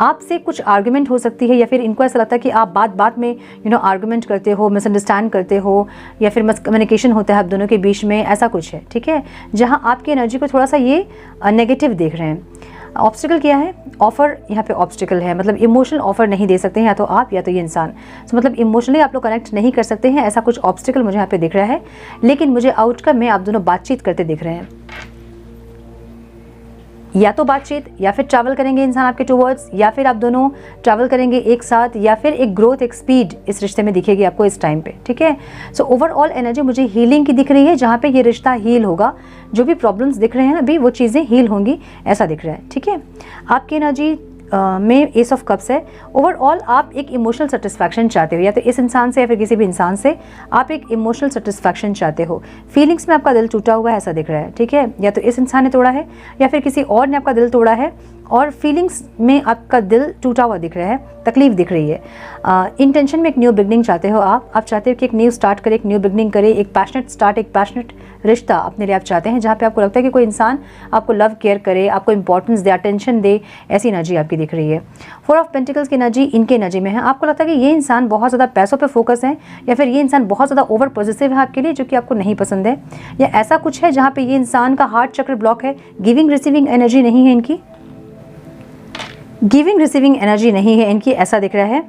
आपसे कुछ आर्ग्यूमेंट हो सकती है या फिर इनको ऐसा लगता है कि आप बात में आर्ग्यूमेंट करते हो, मिसअंडरस्टैंड करते हो, या फिर मिसकम्युनिकेशन होता है आप दोनों के बीच में, ऐसा कुछ है, ठीक है, जहाँ आपकी एनर्जी को थोड़ा सा ये नेगेटिव देख रहे हैं। ऑब्स्टिकल क्या है? ऑफ़र, यहाँ पे ऑब्स्टिकल है, मतलब इमोशनल ऑफ़र नहीं दे सकते हैं या तो आप या तो ये इंसान। तो मतलब इमोशनली आप लोग कनेक्ट नहीं कर सकते हैं, ऐसा कुछ ऑब्स्टिकल मुझे यहाँ पे दिख रहा है। लेकिन मुझे आउटकम में आप दोनों बातचीत करते दिख रहे हैं, या तो बातचीत, या फिर ट्रैवल करेंगे इंसान आपके टुवर्ड्स, या फिर आप दोनों ट्रैवल करेंगे एक साथ, या फिर एक ग्रोथ, एक स्पीड इस रिश्ते में दिखेगी आपको इस टाइम पे, ठीक है। सो ओवरऑल एनर्जी मुझे हीलिंग की दिख रही है, जहाँ पे ये रिश्ता हील होगा, जो भी प्रॉब्लम्स दिख रहे हैं अभी वो चीज़ें हील होंगी, ऐसा दिख रहा है, ठीक है। आपकी एनर्जी में एस ऑफ कप्स है। ओवरऑल आप एक इमोशनल सेटिस्फैक्शन चाहते हो, या तो इस इंसान से या फिर किसी भी इंसान से आप एक इमोशनल सेटिस्फैक्शन चाहते हो। फीलिंग्स में आपका दिल टूटा हुआ है, ऐसा दिख रहा है, ठीक है। या तो इस इंसान ने तोड़ा है या फिर किसी और ने आपका दिल तोड़ा है और फीलिंग्स में आपका दिल टूटा हुआ दिख रहा है, तकलीफ दिख रही है। इंटेंशन में एक न्यू बिगनिंग चाहते हो आप चाहते हो कि एक न्यू स्टार्ट करे, एक न्यू बिगनिंग करे, एक पैशनेट स्टार्ट, एक पैशनेट रिश्ता अपने लिए आप चाहते हैं, जहाँ पे आपको लगता है कि कोई इंसान आपको लव केयर करे, आपको इंपॉर्टेंस दे, अटेंशन दे, ऐसी एनर्जी आपकी दिख रही है। 4 ऑफ पेंटिकल्स की एनर्जी इनके एनर्जी में है। आपको लगता है कि ये इंसान बहुत ज़्यादा पैसों पे फोकस है, या फिर ये इंसान बहुत ज़्यादा ओवर पॉजिटिव है आपके लिए, जो कि आपको नहीं पसंद है, या ऐसा कुछ है जहाँ पे ये इंसान का हार्ट चक्र ब्लॉक है। गिविंग रिसीविंग एनर्जी नहीं है इनकी, गिविंग रिसीविंग एनर्जी नहीं है इनकी, ऐसा दिख रहा है।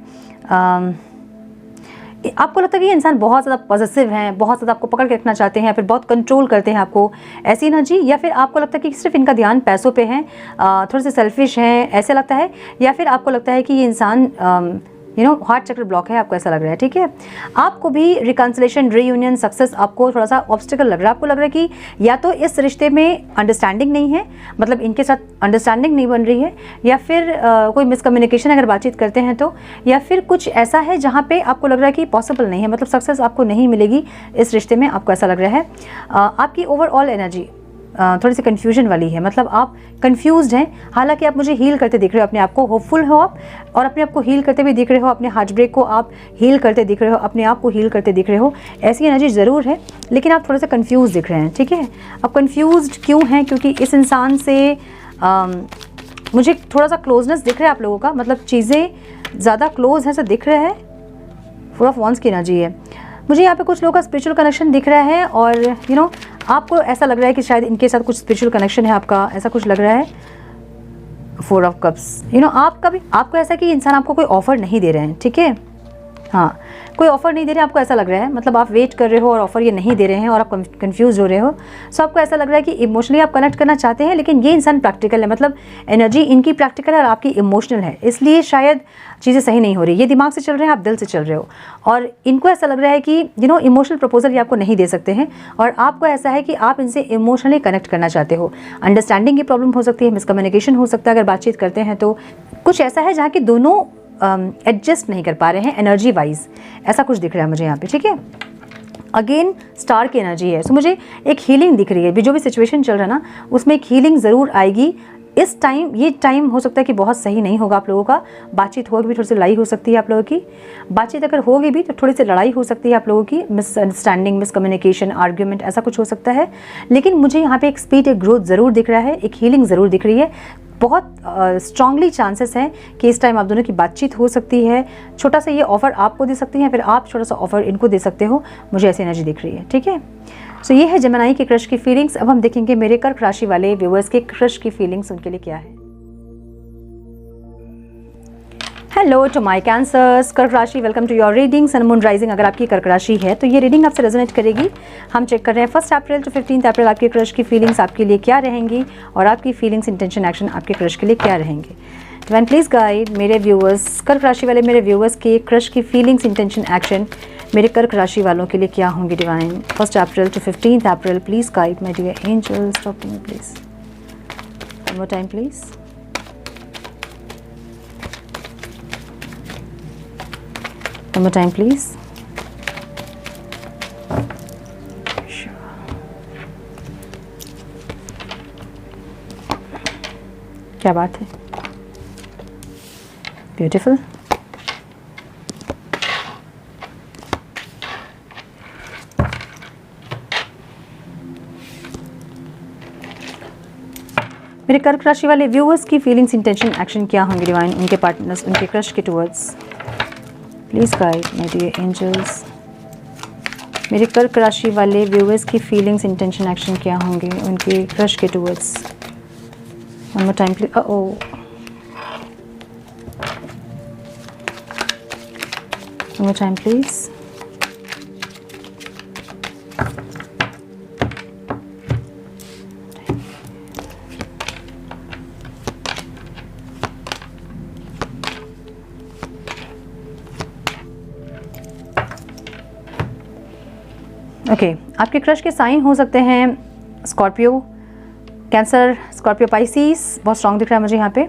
आपको लगता है कि ये इंसान बहुत ज़्यादा पॉजिटिव हैं, बहुत ज़्यादा आपको पकड़ के रखना चाहते हैं, या फिर बहुत कंट्रोल करते हैं आपको, ऐसी एनर्जी। या फिर आपको लगता है कि सिर्फ इनका ध्यान पैसों पे है, थोड़े से सेल्फिश हैं, ऐसे लगता है। या फिर आपको लगता है कि ये इंसान हार्ट चक्र ब्लॉक है, आपको ऐसा लग रहा है, ठीक है। आपको भी रिकन्सिलेशन, रीयूनियन, सक्सेस आपको थोड़ा सा ऑब्स्टिकल लग रहा है। आपको लग रहा है कि या तो इस रिश्ते में अंडरस्टैंडिंग नहीं है, मतलब इनके साथ अंडरस्टैंडिंग नहीं बन रही है, या फिर कोई मिसकम्युनिकेशन अगर बातचीत करते हैं तो, या फिर कुछ ऐसा है जहाँ पे आपको लग रहा है कि पॉसिबल नहीं है, मतलब सक्सेस आपको नहीं मिलेगी इस रिश्ते में, आपको ऐसा लग रहा है। आपकी ओवरऑल एनर्जी थोड़ी सी कन्फ्यूजन वाली है, मतलब आप कंफ्यूज्ड हैं। हालांकि आप मुझे हील करते दिख रहे हो अपने आप को, होपफुल हो आप, और अपने आप को हील करते भी दिख रहे हो, अपने हार्ट ब्रेक को आप हील करते दिख रहे हो, अपने आप को हील करते दिख रहे हो, ऐसी एनर्जी ज़रूर है। लेकिन आप थोड़े से कंफ्यूज दिख रहे हैं, ठीक है। आप कंफ्यूज्ड क्यों हैं? क्योंकि इस इंसान से मुझे थोड़ा सा क्लोजनेस दिख रहा है आप लोगों का, मतलब चीज़ें ज़्यादा क्लोज है ऐसा दिख रहा है। 4 ऑफ वॉन्ड्स की एनर्जी है। मुझे यहाँ पे कुछ लोगों का स्पिरिचुअल कनेक्शन दिख रहा है, और आपको ऐसा लग रहा है कि शायद इनके साथ कुछ स्पिरिचुअल कनेक्शन है आपका, ऐसा कुछ लग रहा है। 4 ऑफ कप्स, आपका भी, आपको ऐसा कि इंसान आपको कोई ऑफर नहीं दे रहे हैं, ठीक है। हाँ, कोई ऑफर नहीं दे रहे, आपको ऐसा लग रहा है, मतलब आप वेट कर रहे हो और ऑफर ये नहीं दे रहे हैं और आप कंफ्यूज हो रहे हो। सो आपको ऐसा लग रहा है कि इमोशनली आप कनेक्ट करना चाहते हैं, लेकिन ये इंसान प्रैक्टिकल है, मतलब एनर्जी इनकी प्रैक्टिकल है और आपकी इमोशनल है, इसलिए शायद चीज़ें सही नहीं हो रही। ये दिमाग से चल रहे हैं, आप दिल से चल रहे हो, और इनको ऐसा लग रहा है कि इमोशनल प्रपोजल ये आपको नहीं दे सकते हैं, और आपको ऐसा है कि आप इनसे इमोशनली कनेक्ट करना चाहते हो। अंडरस्टैंडिंग की प्रॉब्लम हो सकती है, मिसकम्युनिकेशन हो सकता है अगर बातचीत करते हैं तो। कुछ ऐसा है जहाँ कि दोनों एडजस्ट नहीं कर पा रहे हैं एनर्जी वाइज, ऐसा कुछ दिख रहा है मुझे यहाँ पे, ठीक है। अगेन स्टार की एनर्जी है, सो मुझे एक हीलिंग दिख रही है, जो भी सिचुएशन चल रहा है ना उसमें एक हीलिंग ज़रूर आएगी। इस टाइम, ये टाइम हो सकता है कि बहुत सही नहीं होगा आप लोगों का, बातचीत होगी भी, थोड़ी सी लड़ाई हो सकती है आप लोगों की, बातचीत अगर होगी भी तो थोड़ी सी लड़ाई हो सकती है आप लोगों की, मिसअंडरस्टैंडिंग, मिसकम्युनिकेशन, आर्ग्यूमेंट, ऐसा कुछ हो सकता है। लेकिन मुझे यहाँ पे एक स्पीड, एक ग्रोथ ज़रूर दिख रहा है, एक हीलिंग ज़रूर दिख रही है। बहुत स्ट्रांगली चांसेस हैं कि इस टाइम आप दोनों की बातचीत हो सकती है। छोटा सा ये ऑफर आपको दे सकती हैं, फिर आप छोटा सा ऑफर इनको दे सकते हो, मुझे ऐसी एनर्जी दिख रही है, ठीक है। सो ये है जेमिनी के क्रश की फीलिंग्स। अब हम देखेंगे मेरे कर्क राशि वाले व्यूअर्स के क्रश की फीलिंग्स उनके लिए क्या है। हेलो टू माय कैंसर्स, कर्क राशि, welcome to your reading. Sun moon rising अगर आपकी कर्क राशि है तो ये रीडिंग आपसे रेजोनेट करेगी। हम चेक कर रहे हैं 1 अप्रैल टू 15 अप्रैल आपके क्रश की फीलिंग्स आपके लिए क्या रहेंगी, और आपकी फीलिंग्स, इंटेंशन, एक्शन आपके क्रश के लिए क्या रहेंगे। डिवाइन प्लीज गाइड मेरे व्यूअर्स, कर्क राशि वाले मेरे व्यूअर्स के क्रश की फीलिंग्स, इंटेंशन, एक्शन मेरे कर्क राशि वालों के लिए क्या होंगे। Divine 1 April to 15 April please guide my dear angels, talk to me please, one more time please. One more time, please. Sure. क्या बात है, ब्यूटीफुल। मेरे कर्क राशि वाले व्यूअर्स की फीलिंग्स, इंटेंशन, एक्शन क्या होंगे डिवाइन उनके पार्टनर्स, उनके क्रश के towards. Please guide my dear angels, मेरे कर्क राशि वाले व्यूअर्स की फीलिंग्स, इंटेंशन, एक्शन क्या होंगे उनके क्रश के towards. One more time please. One more time please. Okay, आपके क्रश के साइन हो सकते हैं स्कॉर्पियो, कैंसर, स्कॉर्पियो, पाइसिस, बहुत स्ट्रॉन्ग दिख रहा है मुझे यहाँ पे,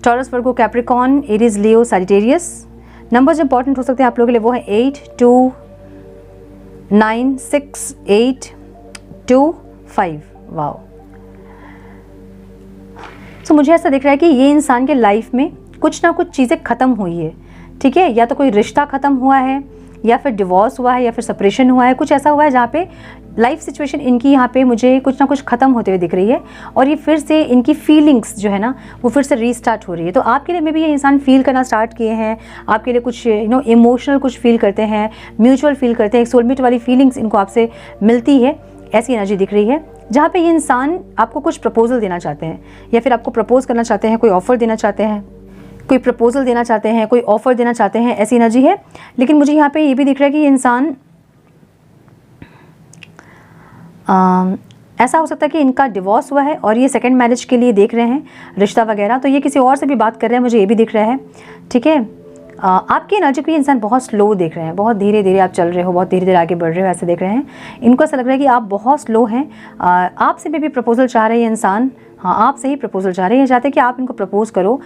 Taurus, Virgo, Capricorn, Aries, Leo, Sagittarius. Numbers important हो सकते हैं आप लोगों के लिए, वो है 8, 2, 9, 6, 8, 2, 5। वाओ। सो मुझे ऐसा दिख रहा है कि ये इंसान के लाइफ में कुछ ना कुछ चीज़ें ख़त्म हुई है, ठीक है। या तो कोई रिश्ता ख़त्म हुआ है, या फिर डिवोर्स हुआ है, या फिर सेपरेशन हुआ है, कुछ ऐसा हुआ है जहाँ पे लाइफ सिचुएशन इनकी यहाँ पे मुझे कुछ ना कुछ ख़त्म होते हुए दिख रही है, और ये फिर से इनकी फीलिंग्स जो है ना वो फिर से रीस्टार्ट हो रही है। तो आपके लिए मे भी ये इंसान फील करना स्टार्ट किए हैं, आपके लिए कुछ इमोशनल कुछ फील करते हैं, म्यूचुअल फील करते हैं, एक सोलमेट वाली फीलिंग्स इनको आपसे मिलती है, ऐसी एनर्जी दिख रही है। जहाँ पे ये इंसान आपको कुछ प्रपोजल देना चाहते हैं, या फिर आपको प्रपोज करना चाहते हैं, कोई ऑफर देना चाहते हैं, कोई प्रपोजल देना चाहते हैं, कोई ऑफर देना चाहते हैं, ऐसी एनर्जी है। लेकिन मुझे यहाँ पे ये भी दिख रहा है कि ये इंसान ऐसा हो सकता है कि इनका डिवोर्स हुआ है और ये सेकंड मैरिज के लिए देख रहे हैं रिश्ता वगैरह, तो ये किसी और से भी बात कर रहे हैं, मुझे ये भी दिख रहा है, ठीक है। आपकी एनर्जी को ये इंसान बहुत स्लो देख रहे हैं, बहुत धीरे धीरे आप चल रहे हो, बहुत धीरे धीरे आगे बढ़ रहे हो, ऐसे देख रहे हैं। इनको ऐसा लग रहा है कि आप बहुत स्लो हैं, आपसे भी प्रपोजल चाह रहे हैं इंसान, हाँ आपसे ही प्रपोजल चाह रहे हैं, चाहते हैं कि आप इनको प्रपोज करो,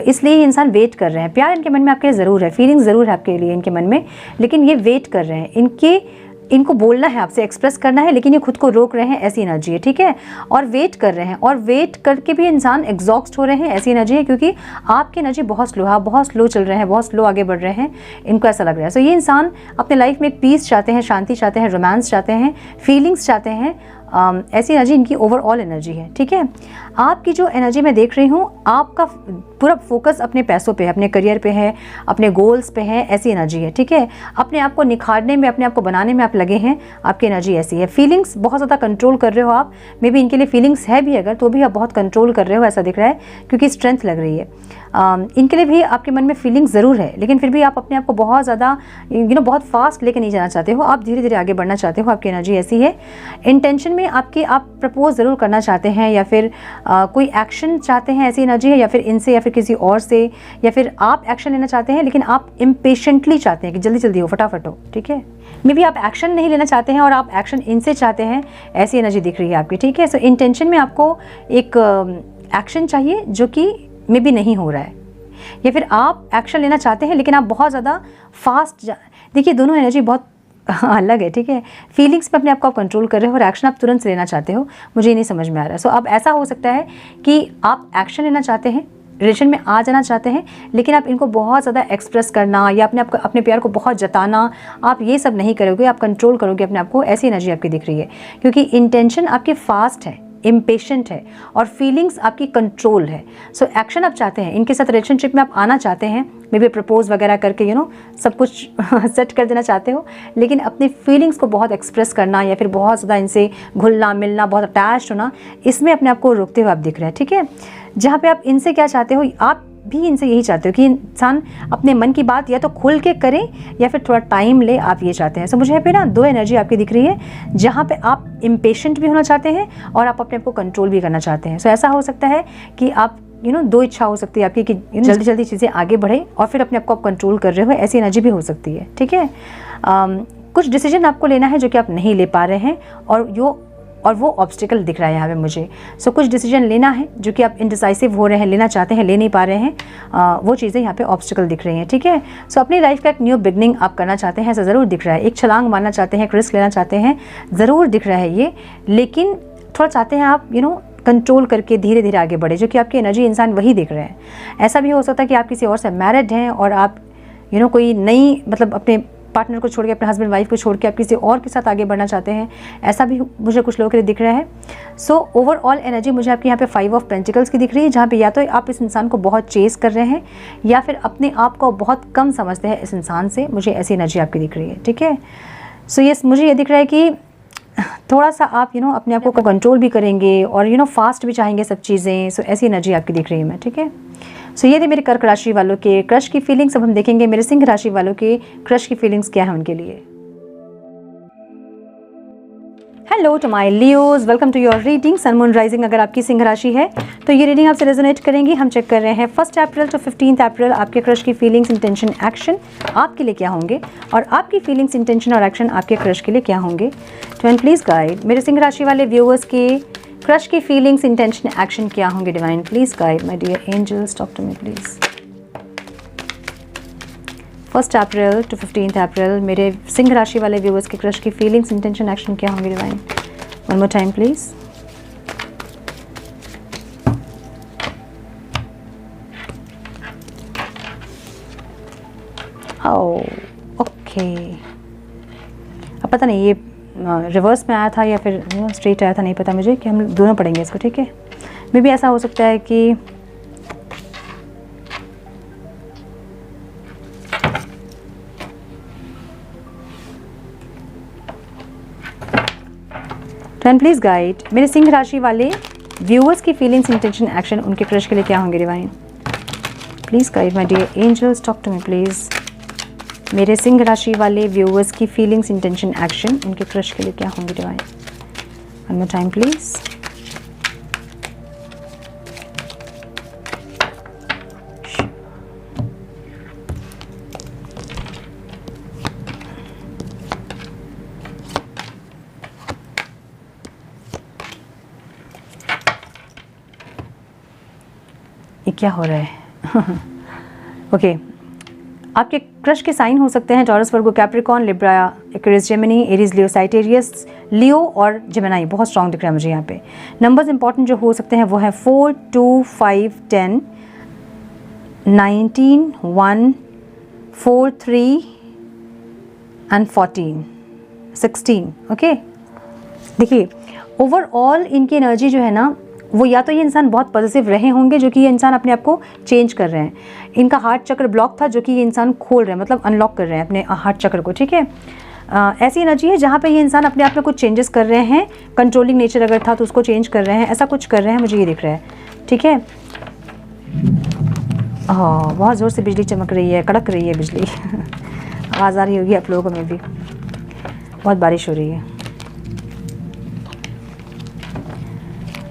इसलिए ये इंसान वेट कर रहे हैं। प्यार इनके मन में आपके लिए ज़रूर है, फीलिंग ज़रूर है आपके लिए इनके मन में, लेकिन ये वेट कर रहे हैं। इनको बोलना है, आपसे एक्सप्रेस करना है, लेकिन ये खुद को रोक रहे हैं, ऐसी एनर्जी है, ठीक है। और वेट कर रहे हैं, और वेट करके भी इंसान एग्जॉस्ट हो रहे हैं, ऐसी एनर्जी है, क्योंकि आपकी एनर्जी बहुत स्लो है, आप बहुत स्लो चल रहे हैं, बहुत स्लो आगे बढ़ रहे हैं, इनको ऐसा लग रहा है। सो ये इंसान अपने लाइफ में एक पीस चाहते हैं, शांति चाहते हैं, रोमांस चाहते हैं, फीलिंग्स चाहते हैं, ऐसी एनर्जी इनकी ओवरऑल एनर्जी है, ठीक है। आपकी जो एनर्जी मैं देख रही हूँ, आपका पूरा फोकस अपने पैसों पे है, अपने करियर पे है, अपने गोल्स पे है, ऐसी एनर्जी है, ठीक है। अपने आप को निखारने में, अपने आप को बनाने में आप लगे हैं, आपकी एनर्जी ऐसी है। फीलिंग्स बहुत ज़्यादा कंट्रोल कर रहे हो आप, मे बी इनके लिए फीलिंग्स है भी अगर, तो भी आप बहुत कंट्रोल कर रहे हो, ऐसा दिख रहा है, क्योंकि स्ट्रेंथ लग रही है। इनके लिए भी आपके मन में फीलिंग ज़रूर है, लेकिन फिर भी आप अपने आप को बहुत ज़्यादा बहुत फास्ट लेके नहीं जाना चाहते हो, आप धीरे धीरे आगे बढ़ना चाहते हो। आपकी एनर्जी ऐसी है। इंटेंशन में आपकी आप प्रपोज ज़रूर करना चाहते हैं या फिर कोई एक्शन चाहते हैं, ऐसी एनर्जी है, या फिर इनसे या फिर किसी और से, या फिर आप एक्शन लेना चाहते हैं लेकिन आप इम्पेशेंटली चाहते हैं कि जल्दी जल्दी हो, फटाफट हो। ठीक है, मे बी आप एक्शन नहीं लेना चाहते हैं और आप एक्शन इनसे चाहते हैं, ऐसी एनर्जी दिख रही है आपकी। ठीक है, सो इंटेंशन में आपको एक एक्शन चाहिए जो कि मे बी नहीं हो रहा है, या फिर आप एक्शन लेना चाहते हैं लेकिन आप बहुत ज़्यादा फास्ट देखिए, दोनों एनर्जी बहुत अलग है। ठीक है, फीलिंग्स में अपने आप को आप कंट्रोल कर रहे हो और एक्शन आप तुरंत लेना चाहते हो, मुझे ये नहीं समझ में आ रहा है। सो अब ऐसा हो सकता है कि आप एक्शन लेना चाहते हैं, रिलेशन में आ जाना चाहते हैं, लेकिन आप इनको बहुत ज़्यादा एक्सप्रेस करना या अपने प्यार को बहुत जताना, आप ये सब नहीं करोगे, आप कंट्रोल करोगे अपने आप को, ऐसी एनर्जी आपकी दिख रही है। क्योंकि इंटेंशन आपकी फास्ट है, इम्पेशेंट है और फीलिंग्स आपकी कंट्रोल है। सो एक्शन आप चाहते हैं, इनके साथ रिलेशनशिप में आप आना चाहते हैं, मे बी प्रपोज वगैरह करके सब कुछ सेट कर देना चाहते हो, लेकिन अपनी फीलिंग्स को बहुत एक्सप्रेस करना या फिर बहुत ज़्यादा इनसे घुलना मिलना, बहुत अटैच्ड होना, इसमें अपने आप को रोकते हुए आप दिख रहे हैं। ठीक है, जहाँ पे आप इनसे क्या चाहते हो, आप भी इनसे यही चाहते हो कि इंसान अपने मन की बात या तो खुल के करे या फिर थोड़ा टाइम ले, आप ये चाहते हैं। सो मुझे यहाँ पे ना दो एनर्जी आपकी दिख रही है, जहाँ पे आप इम्पेशेंट भी होना चाहते हैं और आप अपने आप को कंट्रोल भी करना चाहते हैं। सो ऐसा हो सकता है कि आप दो इच्छा हो सकती है आपकी कि जल्दी जल्दी चीज़ें आगे बढ़े और फिर अपने आप को आप कंट्रोल कर रहे हो, ऐसी एनर्जी भी हो सकती है। ठीक है, कुछ डिसीजन आपको लेना है जो कि आप नहीं ले पा रहे हैं और वो ऑब्स्टिकल दिख रहा है यहाँ पे मुझे। सो कुछ डिसीजन लेना है जो कि आप इनडिसाइसिव हो रहे हैं, लेना चाहते हैं, ले नहीं पा रहे हैं, वो चीज़ें यहाँ पे ऑब्स्टिकल दिख रही हैं। ठीक है, सो अपनी लाइफ का एक न्यू बिगनिंग आप करना चाहते हैं, ऐसा ज़रूर दिख रहा है। एक छलांग मारना चाहते हैं, एक रिस्क लेना चाहते हैं, ज़रूर दिख रहा है ये, लेकिन थोड़ा चाहते हैं आप कंट्रोल करके धीरे धीरे आगे बढ़े, जो कि आपकी एनर्जी इंसान वही देख रहे हैं। ऐसा भी हो सकता है कि आप किसी और से मैरिड हैं और आप कोई नई अपने पार्टनर को छोड़ के, अपने हस्बैंड वाइफ को छोड़ के आप किसी और के साथ आगे बढ़ना चाहते हैं, ऐसा भी मुझे कुछ लोगों के लिए दिख रहा है। सो ओवरऑल एनर्जी मुझे आपके यहाँ पे 5 ऑफ पेंटिकल्स की दिख रही है, जहाँ पे या तो आप इस इंसान को बहुत चेस कर रहे हैं या फिर अपने आप को बहुत कम समझते हैं इस इंसान से, मुझे ऐसी एनर्जी आपकी दिख रही है। ठीक है, सो ये मुझे ये दिख रहा है कि थोड़ा सा आप अपने आप को कंट्रोल भी करेंगे और फास्ट भी चाहेंगे सब चीज़ें। सो ऐसी एनर्जी आपकी दिख रही है मैं। ठीक है, सो ये थे मेरे कर्क राशि वालों के क्रश की फीलिंग्स। अब हम देखेंगे मेरे सिंह राशि वालों के क्रश की फीलिंग्स क्या है उनके लिए। Hello to my Leos, welcome to your reading sun moon rising. अगर आपकी सिंह राशि है तो ये रीडिंग आपसे रेजोनेट करेंगी। हम चेक कर रहे हैं 1 अप्रैल टू 15 अप्रैल आपके क्रश की फीलिंग्स, इंटेंशन, एक्शन आपके लिए क्या होंगे और आपकी फीलिंग्स, इंटेंशन और एक्शन आपके क्रश के लिए क्या होंगे। डिवाइन प्लीज गाइड मेरे सिंह राशि वाले व्यूअर्स के क्रश की फीलिंग्स, इंटेंशन, एक्शन क्या होंगे। Divine please guide my dear angels, talk to me please. 1 April to 15 April मेरे सिंह राशि वाले व्यूअर्स के क्रश की फीलिंग्स, इंटेंशन, एक्शन क्या होंगे। Divine one more time please. Okay, अब पता नहीं ये रिवर्स में आया था या फिर स्ट्रेट आया था, नहीं पता मुझे, कि हम दोनों पढ़ेंगे इसको। ठीक है, मे भी ऐसा हो सकता है कि प्लीज गाइड मेरे सिंह राशि वाले व्यूअर्स की फीलिंग्स, इंटेंशन, एक्शन उनके क्रश के लिए क्या होंगे। Divine please guide my dear angels, talk to me please. मेरे सिंह राशि वाले व्यूअर्स की फीलिंग्स, इंटेंशन, एक्शन उनके क्रश के लिए क्या होंगे। Divine one more time please. ये क्या हो रहा है। ओके, आपके क्रश के साइन हो सकते हैं Taurus, Virgo, Capricorn, Libra, Aquarius, Gemini, Aries, Leo, Sagittarius, Leo और जेमिनी। बहुत स्ट्रॉन्ग दिख रहा है मुझे यहाँ पे। नंबर्स इंपॉर्टेंट जो हो सकते हैं वो है 4, 2, 5, 10, 19, 1, 4, 3 एंड 14, 16। ओके, देखिए ओवरऑल इनकी एनर्जी जो है ना, वो या तो ये इंसान बहुत पॉजिटिव रहे होंगे, जो कि ये इंसान अपने आप को चेंज कर रहे हैं। इनका हार्ट चक्र ब्लॉक था, जो कि ये इंसान खोल रहे हैं, मतलब अनलॉक कर रहे हैं अपने हार्ट चक्र को। ठीक है, ऐसी एनर्जी है जहाँ पे ये इंसान अपने आप में कुछ चेंजेस कर रहे हैं। कंट्रोलिंग नेचर अगर था तो उसको चेंज कर रहे हैं, ऐसा कुछ कर रहे हैं, मुझे ये दिख रहा है। ठीक है, बहुत ज़ोर से बिजली चमक रही है, कड़क रही है बिजली आवाज़ आ रही होगी आप लोगों को में भी, बहुत बारिश हो रही है।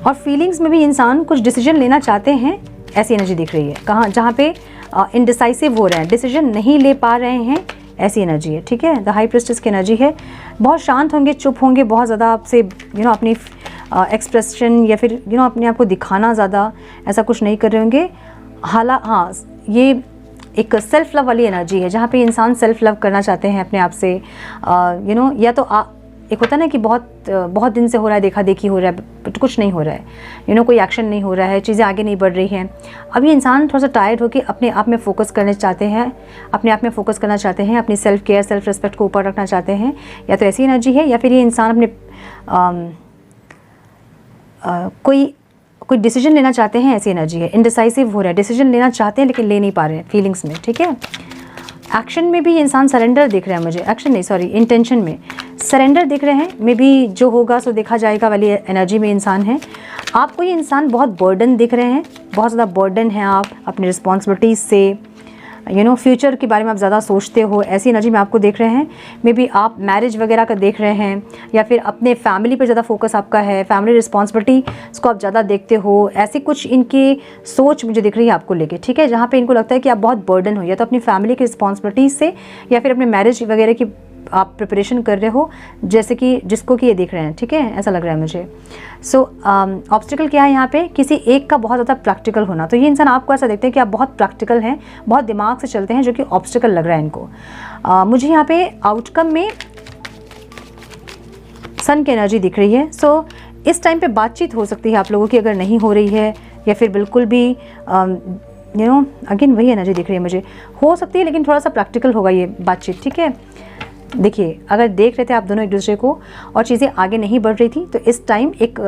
और फीलिंग्स में भी इंसान कुछ डिसीजन लेना चाहते हैं, ऐसी एनर्जी दिख रही है। कहाँ, जहाँ पे इनडिसाइसिव हो रहे हैं, डिसीजन नहीं ले पा रहे हैं, ऐसी एनर्जी है। ठीक है, द हाई प्रिस्टेस की एनर्जी है। बहुत शांत होंगे, चुप होंगे, बहुत ज़्यादा आपसे अपनी एक्सप्रेशन या फिर अपने आप को दिखाना ज़्यादा ऐसा कुछ नहीं कर रहे होंगे। हाँ, ये एक सेल्फ लव वाली एनर्जी है, जहाँ पे इंसान सेल्फ लव करना चाहते हैं अपने आप से। या तो एक होता है ना कि बहुत दिन से हो रहा है, देखा देखी हो रहा है, बट कुछ नहीं हो रहा है, कोई एक्शन नहीं हो रहा है, चीज़ें आगे नहीं बढ़ रही हैं। अभी इंसान थोड़ा सा टायर्ड होकर अपने आप में फोकस करना चाहते हैं, अपनी सेल्फ केयर, सेल्फ रिस्पेक्ट को ऊपर रखना चाहते हैं। या तो ऐसी एनर्जी है, या फिर ये इंसान अपने कोई डिसीजन लेना चाहते हैं, ऐसी एनर्जी है। इनडिसाइसिव हो रहा है, डिसीजन लेना चाहते हैं लेकिन ले नहीं पा रहे हैं फीलिंग्स में। ठीक है, एक्शन में भी इंसान सरेंडर दिख रहा है मुझे, एक्शन नहीं सॉरी इंटेंशन में सरेंडर दिख रहे हैं। मे बी जो होगा सो देखा जाएगा वाली एनर्जी में इंसान है। आपको ये इंसान बहुत बर्डन दिख रहे हैं, बहुत ज़्यादा बर्डन है आप अपनी रिस्पॉन्सिबिलिटीज़ से, फ्यूचर के बारे में आप ज़्यादा सोचते हो, ऐसी एनर्जी में आपको देख रहे हैं। मे बी आप मैरिज वगैरह का देख रहे हैं, या फिर अपने फैमिली पर ज़्यादा फोकस आपका है, फैमिली रिस्पॉन्सिबिलिटी को आप ज़्यादा देखते हो, ऐसी कुछ इनकी सोच मुझे दिख रही है आपको लेके। ठीक है, जहाँ पे इनको लगता है कि आप बहुत बर्डन हो, या तो अपनी फैमिली की रिस्पॉन्सिबिलिटीज़ से, या फिर अपने मैरिज वगैरह की आप प्रिपरेशन कर रहे हो, जैसे कि जिसको कि ये देख रहे हैं। ठीक है, ऐसा लग रहा है मुझे। सो ऑब्स्टिकल क्या है यहाँ पे, किसी एक का बहुत ज़्यादा प्रैक्टिकल होना। तो ये इंसान आपको ऐसा देखते हैं कि आप बहुत प्रैक्टिकल हैं, बहुत दिमाग से चलते हैं, जो कि ऑब्स्टिकल लग रहा है इनको। मुझे यहाँ पे आउटकम में सन की एनर्जी दिख रही है। सो इस टाइम पे बातचीत हो सकती है आप लोगों की, अगर नहीं हो रही है, या फिर बिल्कुल भी अगेन वही एनर्जी दिख रही है मुझे, हो सकती है लेकिन थोड़ा सा प्रैक्टिकल होगा ये बातचीत। ठीक है, देखिए अगर देख रहे थे आप दोनों एक दूसरे को और चीज़ें आगे नहीं बढ़ रही थी, तो इस टाइम एक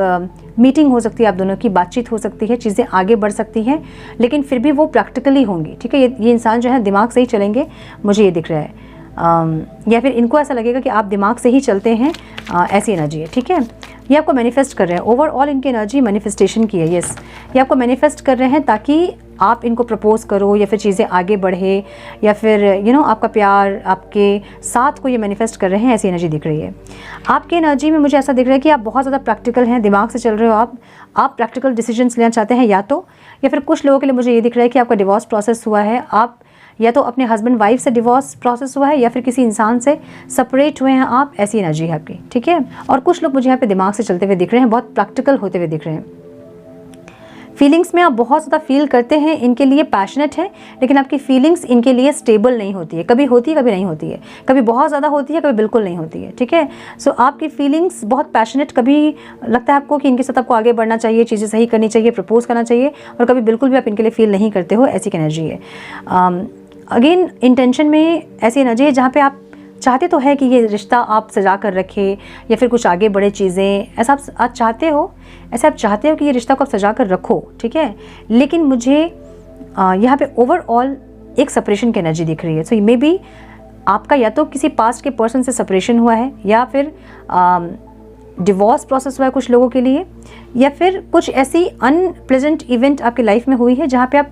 मीटिंग हो सकती है, आप दोनों की बातचीत हो सकती है, चीज़ें आगे बढ़ सकती हैं, लेकिन फिर भी वो प्रैक्टिकली होंगी। ठीक है, ये इंसान जो है दिमाग से ही चलेंगे, मुझे ये दिख रहा है। या फिर इनको ऐसा लगेगा कि आप दिमाग से ही चलते हैं, ऐसी एनर्जी है। ठीक है, ये आपको मैनिफेस्ट कर रहे हैं, ओवरऑल इनकी एनर्जी मैनिफेस्टेशन की है। यस, ये आपको मैनिफेस्ट कर रहे हैं ताकि आप इनको प्रपोज करो, या फिर चीज़ें आगे बढ़े, या फिर आपका प्यार आपके साथ को ये मैनिफेस्ट कर रहे हैं, ऐसी एनर्जी दिख रही है। आपकी एनर्जी में मुझे ऐसा दिख रहा है कि आप बहुत ज़्यादा प्रैक्टिकल हैं, दिमाग से चल रहे हो आप प्रैक्टिकल डिसीजंस लेना चाहते हैं, या फिर कुछ लोगों के लिए मुझे ये दिख रहा है कि आपका डिवोर्स प्रोसेस हुआ है, आप या तो अपने हस्बैंड वाइफ से डिवोर्स प्रोसेस हुआ है, या फिर किसी इंसान से सेपरेट हुए हैं आप, ऐसी एनर्जी है आपकी। ठीक है, और कुछ लोग मुझे यहाँ पे दिमाग से चलते हुए दिख रहे हैं, बहुत प्रैक्टिकल होते हुए दिख रहे हैं। फीलिंग्स में आप बहुत ज़्यादा फील करते हैं, इनके लिए पैशनेट है, लेकिन आपकी फीलिंग्स इनके लिए स्टेबल नहीं होती है, कभी होती है कभी नहीं होती है, कभी बहुत ज़्यादा होती है कभी बिल्कुल नहीं होती है। ठीक है, सो आपकी फीलिंग्स बहुत पैशनेट, कभी लगता है आपको कि इनके साथ आपको आगे बढ़ना चाहिए, चीज़ें सही करनी चाहिए, प्रपोज करना चाहिए, और कभी बिल्कुल भी आप इनके लिए फील नहीं करते हो, ऐसी एनर्जी है। अगेन इंटेंशन में ऐसी एनर्जी है जहाँ पे आप चाहते तो है कि ये रिश्ता आप सजा कर रखे, या फिर कुछ आगे बढ़े चीज़ें, ऐसा आप चाहते हो, ऐसा आप चाहते हो कि ये रिश्ता को आप सजा कर रखो। ठीक है, लेकिन मुझे यहाँ पे ओवरऑल एक सेपरेशन की एनर्जी दिख रही है। सो मे बी आपका या तो किसी पास्ट के पर्सन से सेपरेशन हुआ है, या फिर डिवोर्स प्रोसेस हुआ है कुछ लोगों के लिए, या फिर कुछ ऐसी अनप्लेजेंट इवेंट आपकी लाइफ में हुई है जहाँ पे आप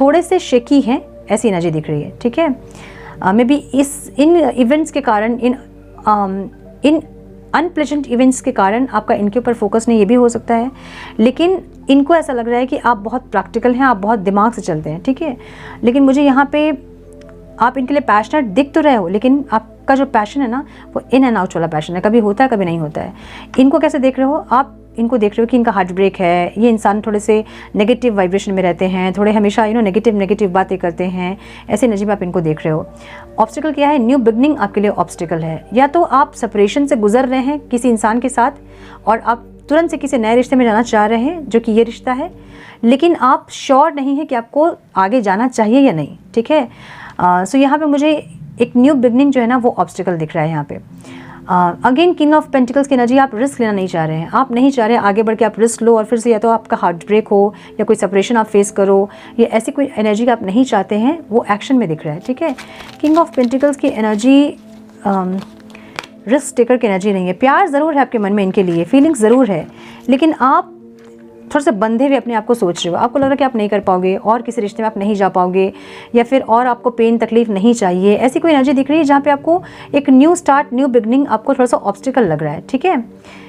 थोड़े से शेकी हैं, ऐसी एनर्जी दिख रही है। ठीक है, मे बी इन इवेंट्स के कारण, इन अनप्लेजेंट इवेंट्स के कारण आपका इनके ऊपर फोकस नहीं, ये भी हो सकता है, लेकिन इनको ऐसा लग रहा है कि आप बहुत प्रैक्टिकल हैं, आप बहुत दिमाग से चलते हैं। ठीक है, लेकिन मुझे यहाँ पे आप इनके लिए पैशनेट दिख तो रहे हो, लेकिन आपका जो पैशन है ना, वो इन एंड आउट वाला पैशन है, कभी होता है कभी नहीं होता है। इनको कैसे देख रहे हो आप, इनको देख रहे हो कि इनका हार्ट ब्रेक है, ये इंसान थोड़े से नेगेटिव वाइब्रेशन में रहते हैं, थोड़े हमेशा नेगेटिव बातें करते हैं, ऐसे एनर्जी में आप इनको देख रहे हो। ऑब्स्टिकल क्या है, न्यू बिगनिंग आपके लिए ऑब्स्टिकल है। या तो आप सेपरेशन से गुजर रहे हैं किसी इंसान के साथ, और आप तुरंत से किसी नए रिश्ते में जाना चाह रहे हैं, जो कि ये रिश्ता है, लेकिन आप श्योर नहीं है कि आपको आगे जाना चाहिए या नहीं। ठीक है, सो यहाँ पे मुझे एक न्यू बिगनिंग जो है ना, वो ऑब्स्टिकल दिख रहा है यहाँ पे। अगेन किंग ऑफ पेंटिकल्स की एनर्जी, आप रिस्क लेना नहीं चाह रहे हैं, आप नहीं चाह रहे आगे बढ़ के आप रिस्क लो, और फिर से या तो आपका हार्ट ब्रेक हो, या कोई सेपरेशन आप फेस करो, ये ऐसी कोई एनर्जी आप नहीं चाहते हैं, वो एक्शन में दिख रहा है। ठीक है, किंग ऑफ पेंटिकल्स की एनर्जी रिस्क टेकर की एनर्जी नहीं है। प्यार ज़रूर है आपके मन में इनके लिए, फीलिंग्स ज़रूर है, लेकिन आप थोड़ा सा बंधे हुए अपने आप को सोच रहे हो, आपको लग रहा है कि आप नहीं कर पाओगे और किसी रिश्ते में आप नहीं जा पाओगे, या फिर और आपको पेन तकलीफ नहीं चाहिए, ऐसी कोई एनर्जी दिख रही है जहाँ पे आपको एक न्यू स्टार्ट, न्यू बिगनिंग, आपको थोड़ा सा ऑब्स्टिकल लग रहा है, ठीक है।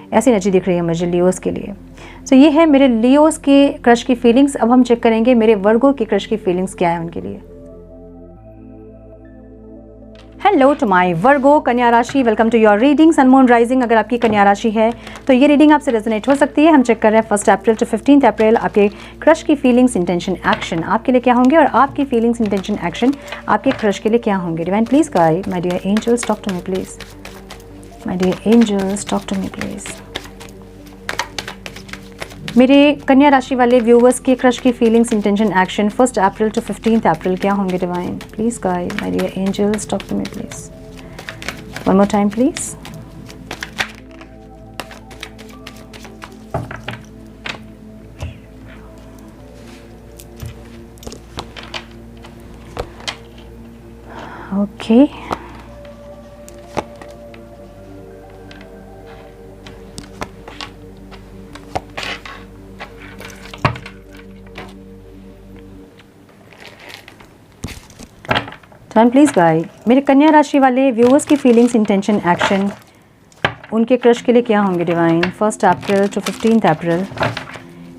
ऐसी एनर्जी दिख रही है मुझे लियोस के लिए। तो ये है मेरे लियोस के क्रश की फीलिंग्स। अब हम चेक करेंगे मेरे वर्गो की क्रश की फीलिंग्स क्या है उनके लिए। हेलो टू माय वर्गो कन्या राशि, welcome to your reading sun moon rising. अगर आपकी कन्या राशि है तो ये रीडिंग आपसे रेजोनेट हो सकती है। हम चेक कर रहे हैं 1 अप्रैल टू 15 अप्रैल आपके क्रश की फीलिंग्स, इंटेंशन, एक्शन आपके लिए क्या होंगे, और आपकी फीलिंग्स, इंटेंशन, एक्शन आपके क्रश के लिए क्या होंगे। Divine please guide my dear angels, talk to me please. My dear angels, talk to me please. मेरे कन्या राशि वाले व्यूवर्स के क्रश की feelings, intention, action 1 April to 15 April क्या होंगे। Divine please guide my dear angels, talk to me please. One more time please. Okay, please guide मेरे कन्या राशि वाले व्यूअर्स की फीलिंग्स, इंटेंशन, एक्शन उनके क्रश के लिए क्या होंगे। डिवाइन 1 अप्रैल टू 15 अप्रैल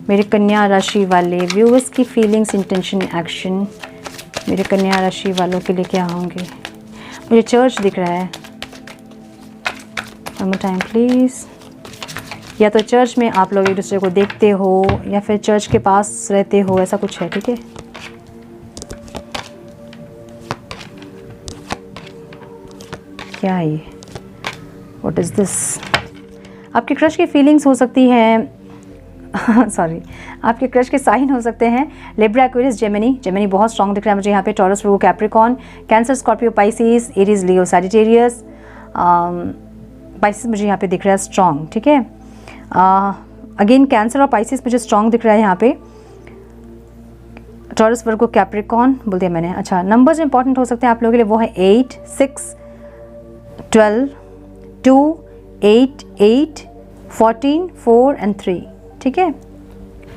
मेरे कन्या राशि वाले व्यूअर्स की फीलिंग्स, इंटेंशन, एक्शन मेरे कन्या राशि वालों के लिए क्या होंगे। मुझे चर्च दिख रहा है। One more time please. या तो चर्च में आप लोग एक दूसरे को देखते हो या फिर चर्च के पास रहते हो, ऐसा कुछ है, ठीक है। क्या है ये, व्हाट इज़ दिस। आपके क्रश की फीलिंग्स हो सकती हैं सॉरी आपके क्रश के साइन हो सकते हैं लिब्रा, एक्वेरियस, जेमिनी। जेमिनी बहुत स्ट्रॉन्ग दिख रहा है मुझे यहाँ पे। Taurus, Virgo, Capricorn, Cancer, Scorpio, Pisces, Aries, Leo, Sagittarius. Pisces मुझे यहाँ पे दिख रहा है स्ट्रॉन्ग, ठीक है। अगेन कैंसर और पाइसिस मुझे स्ट्रॉन्ग दिख रहा है यहाँ पे। टॉरस, वर्गो, कैप्रिकॉर्न बोल दिया मैंने। अच्छा, नंबर्स इंपॉर्टेंट हो सकते हैं आप लोगों के लिए, वो है 8, 6, 12, 2, 8, 8, 14, 4 एंड 3, ठीक है।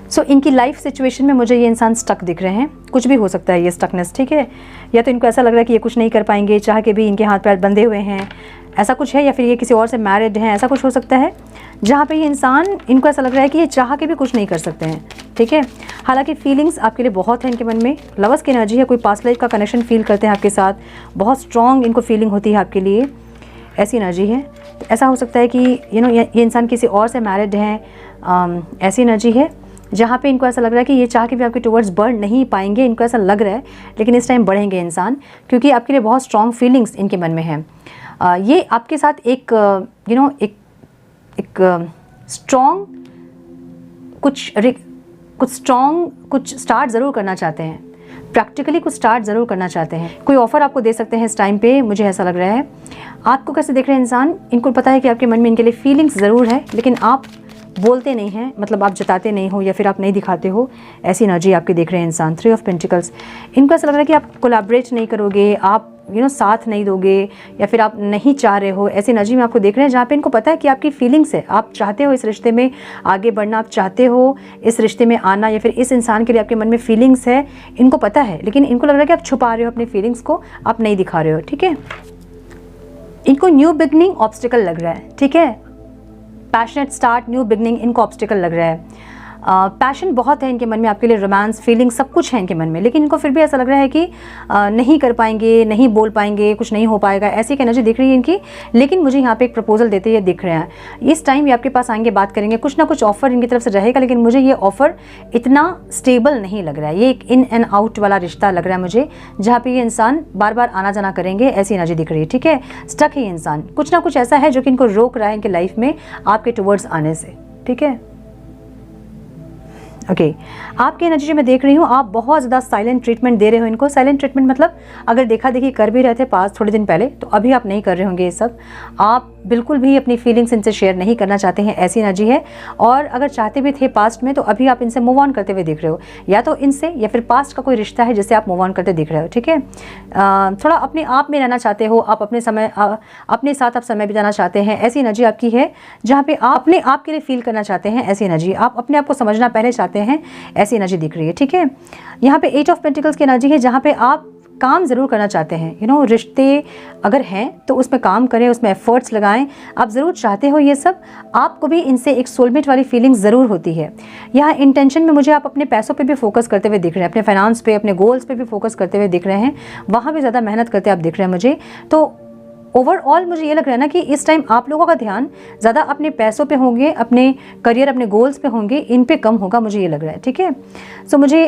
सो इनकी लाइफ सिचुएशन में मुझे ये इंसान स्टक दिख रहे हैं। कुछ भी हो सकता है ये स्टकनेस, ठीक है। या तो इनको ऐसा लग रहा है कि ये कुछ नहीं कर पाएंगे, चाह के भी इनके हाथ पैर बंधे हुए हैं, ऐसा कुछ है। या फिर ये किसी और से मैरिड हैं, ऐसा कुछ हो सकता है जहाँ पे ये इंसान, इनको ऐसा लग रहा है कि ये चाह के भी कुछ नहीं कर सकते हैं, ठीक है। हालांकि फीलिंग्स आपके लिए बहुत है इनके मन में। लवर्स की एनर्जी है, कोई पास्ट लाइफ का कनेक्शन फील करते हैं आपके साथ, बहुत स्ट्रॉन्ग इनको फीलिंग होती है आपके लिए, ऐसी एनर्जी है। ऐसा हो सकता है कि ये इंसान किसी और से मैरिड हैं, ऐसी एनर्जी है जहाँ पे इनको ऐसा लग रहा है कि ये चाह के भी आपके टुवर्ड्स बढ़ नहीं पाएंगे, इनको ऐसा लग रहा है, लेकिन इस टाइम बढ़ेंगे इंसान, क्योंकि आपके लिए बहुत स्ट्रॉन्ग फीलिंग्स इनके मन में हैं। ये आपके साथ एक स्ट्रॉन्ग कुछ स्टार्ट ज़रूर करना चाहते हैं, प्रैक्टिकली कुछ स्टार्ट ज़रूर करना चाहते हैं। कोई ऑफ़र आपको दे सकते हैं इस टाइम पे, मुझे ऐसा लग रहा है। आपको कैसे देख रहे हैं इंसान, इनको पता है कि आपके मन में इनके लिए फीलिंग्स ज़रूर है, लेकिन आप बोलते नहीं हैं, मतलब आप जताते नहीं हो या फिर आप नहीं दिखाते हो, ऐसी एनर्जी आपके देख रहे हैं इंसान। 3 ऑफ पेंटिकल्स, इनको ऐसा लग रहा है कि आप कोलैबोरेट नहीं करोगे, आप साथ नहीं दोगे, या फिर आप नहीं चाह रहे हो, ऐसी एनर्जी में आपको देख रहे हैं, जहाँ पे इनको पता है कि आपकी फीलिंग्स है, आप चाहते हो इस रिश्ते में आगे बढ़ना, आप चाहते हो इस रिश्ते में आना, या फिर इस इंसान के लिए आपके मन में फीलिंग्स है, इनको पता है, लेकिन इनको लग रहा है कि आप छुपा रहे हो अपनी फीलिंग्स को, आप नहीं दिखा रहे हो, ठीक है। इनको न्यू बिगनिंग ऑब्स्टिकल लग रहा है, ठीक है। पैशनेट स्टार्ट, न्यू बिगनिंग इनको ऑब्स्टिकल लग रहा है। पैशन बहुत है इनके मन में आपके लिए, रोमांस, फीलिंग सब कुछ है इनके मन में, लेकिन इनको फिर भी ऐसा लग रहा है कि नहीं कर पाएंगे, नहीं बोल पाएंगे, कुछ नहीं हो पाएगा, ऐसी एक एनर्जी दिख रही है इनकी। लेकिन मुझे यहाँ पे एक प्रपोजल देते हुए दिख रहे हैं। इस टाइम ये आपके पास आएंगे, बात करेंगे, कुछ ना कुछ ऑफर इनकी तरफ से रहेगा, लेकिन मुझे ये ऑफर इतना स्टेबल नहीं लग रहा है। ये एक इन एंड आउट वाला रिश्ता लग रहा है मुझे, जहाँ पे ये इंसान बार बार आना जाना करेंगे, ऐसी एनर्जी दिख रही है, ठीक है। स्टक है ये इंसान, कुछ ना कुछ ऐसा है जो कि इनको रोक रहा है इनके लाइफ में आपके टुवर्ड्स आने से, ठीक है। ओके आपकी एनर्जी जो मैं देख रही हूँ, आप बहुत ज़्यादा साइलेंट ट्रीटमेंट दे रहे हो इनको। साइलेंट ट्रीटमेंट मतलब अगर देखा देखी कर भी रहे थे पास थोड़े दिन पहले, तो अभी आप नहीं कर रहे होंगे ये सब। आप बिल्कुल भी अपनी फीलिंग्स इनसे शेयर नहीं करना चाहते हैं, ऐसी एनर्जी है। और अगर चाहते भी थे पास्ट में, तो अभी आप इनसे मूव ऑन करते हुए दिख रहे हो, या तो इनसे या फिर पास्ट का कोई रिश्ता है जिससे आप मूव ऑन करते दिख रहे हो। ठीक है, थोड़ा अपने आप में रहना चाहते हो आप, अपने साथ आप समय बिताना चाहते हैं, ऐसी एनर्जी आपकी है। जहाँ पे आप अपने आप के लिए फील करना चाहते हैं, ऐसी एनर्जी। आप अपने आप को समझना पहले चाहते हैं, ऐसी एनर्जी दिख रही है। ठीक है, यहाँ पे 8 ऑफ पेंटिकल्स की एनर्जी है, जहाँ पे आप काम ज़रूर करना चाहते हैं। रिश्ते अगर हैं तो उसमें काम करें, उसमें एफर्ट्स लगाएं। आप ज़रूर चाहते हो ये सब। आपको भी इनसे एक सोलमेट वाली फीलिंग ज़रूर होती है। यहाँ इंटेंशन में मुझे आप अपने पैसों पे भी फोकस करते हुए दिख रहे हैं, अपने फाइनेंस पे, अपने गोल्स पे भी फोकस करते हुए दिख रहे हैं। वहाँ भी ज़्यादा मेहनत करते आप दिख रहे हैं मुझे। तो ओवरऑल मुझे ये लग रहा है ना कि इस टाइम आप लोगों का ध्यान ज़्यादा अपने पैसों पे होंगे, अपने करियर, अपने गोल्स पे होंगे, इन पे कम होगा, मुझे ये लग रहा है। ठीक है, सो मुझे